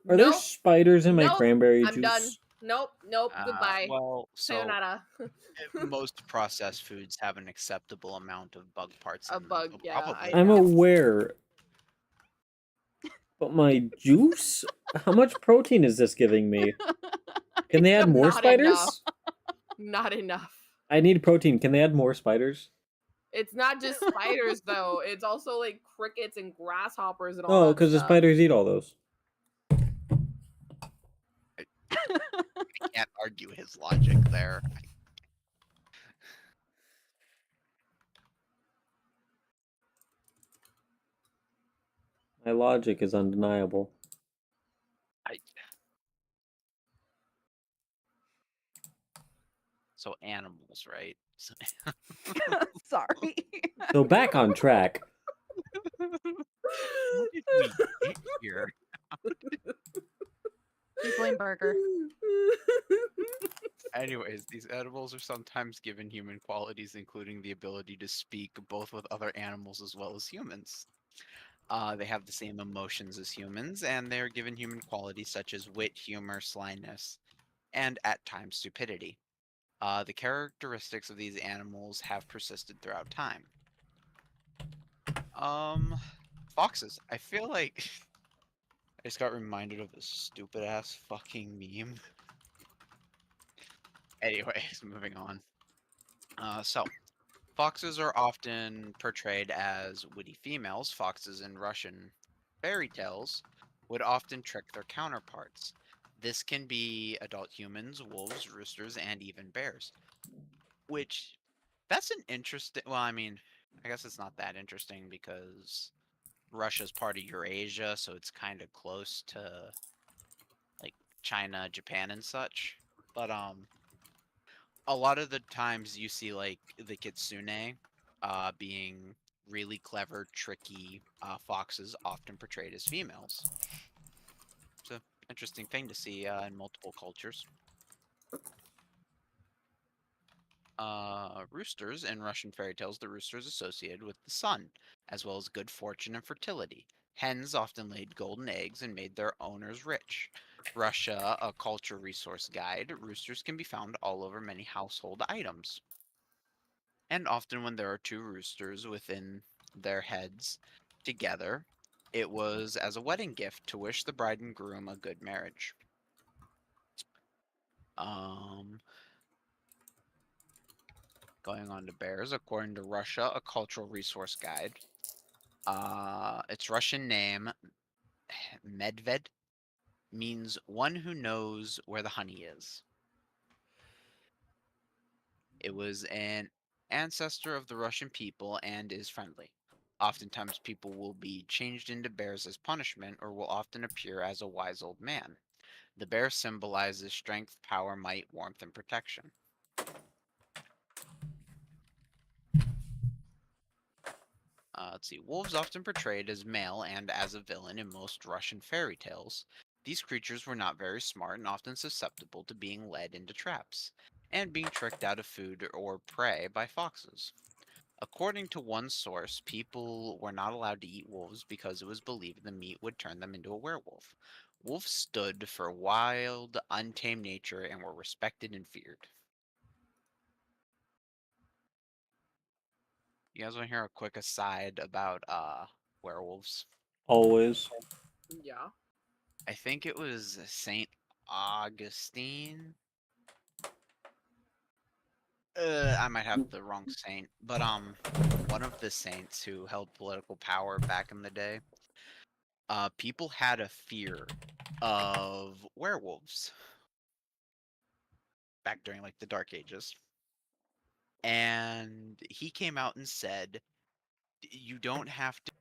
Are there Nope. spiders in my Nope. cranberry I'm juice? done. Nope. Nope. Goodbye. Well, so Sayonara. most processed foods have an acceptable amount of bug parts A in them. bug, So yeah, probably. I I'm know. aware. But my juice? How much protein is this giving me? Can they add more Not spiders? enough. Not enough. I need protein. Can they add more spiders? It's not just spiders though. It's also like crickets and grasshoppers and all Oh, that because the stuff. spiders eat all those. I can't argue his logic there. My logic is undeniable. So animals, right? So, Sorry. So back on track. how did we get here? We blame Burger. Anyways, these edibles are sometimes given human qualities, including the ability to speak both with other animals as well as humans. They have the same emotions as humans, and they're given human qualities such as wit, humor, slyness, and at times stupidity. The characteristics of these animals have persisted throughout time. Foxes. I feel like I just got reminded of a stupid ass fucking meme. Anyways, moving on. So, foxes are often portrayed as witty females. Foxes in Russian fairy tales would often trick their counterparts. This can be adult humans, wolves, roosters, and even bears. Which, that's an interesting. Well, I mean, I guess it's not that interesting because Russia's part of Eurasia, so it's kind of close to like China, Japan, and such. But a lot of the times you see like the kitsune, being really clever, tricky foxes, often portrayed as females. It's an interesting thing to see in multiple cultures. Roosters in Russian fairy tales, the rooster is associated with the sun, as well as good fortune and fertility. Hens often laid golden eggs and made their owners rich. Russia, a culture resource guide, roosters can be found all over many household items. And often, when there are two roosters within their heads together, it was as a wedding gift to wish the bride and groom a good marriage. Um, Going on to bears, according to Russia, a cultural resource guide. Its Russian name, Medved, means one who knows where the honey is. It was an ancestor of the Russian people and is friendly. Oftentimes, people will be changed into bears as punishment or will often appear as a wise old man. The bear symbolizes strength, power, might, warmth, and protection. Let's see. Wolves often portrayed as male and as a villain in most Russian fairy tales. These creatures were not very smart and often susceptible to being led into traps and being tricked out of food or prey by foxes. According to one source, people were not allowed to eat wolves because it was believed the meat would turn them into a werewolf. Wolves stood for wild, untamed nature and were respected and feared. You guys want to hear a quick aside about werewolves? Always. Yeah. I think it was Saint Augustine. I might have the wrong saint, but one of the saints who held political power back in the day, people had a fear of werewolves back during like the Dark Ages. And he came out and said, you don't have to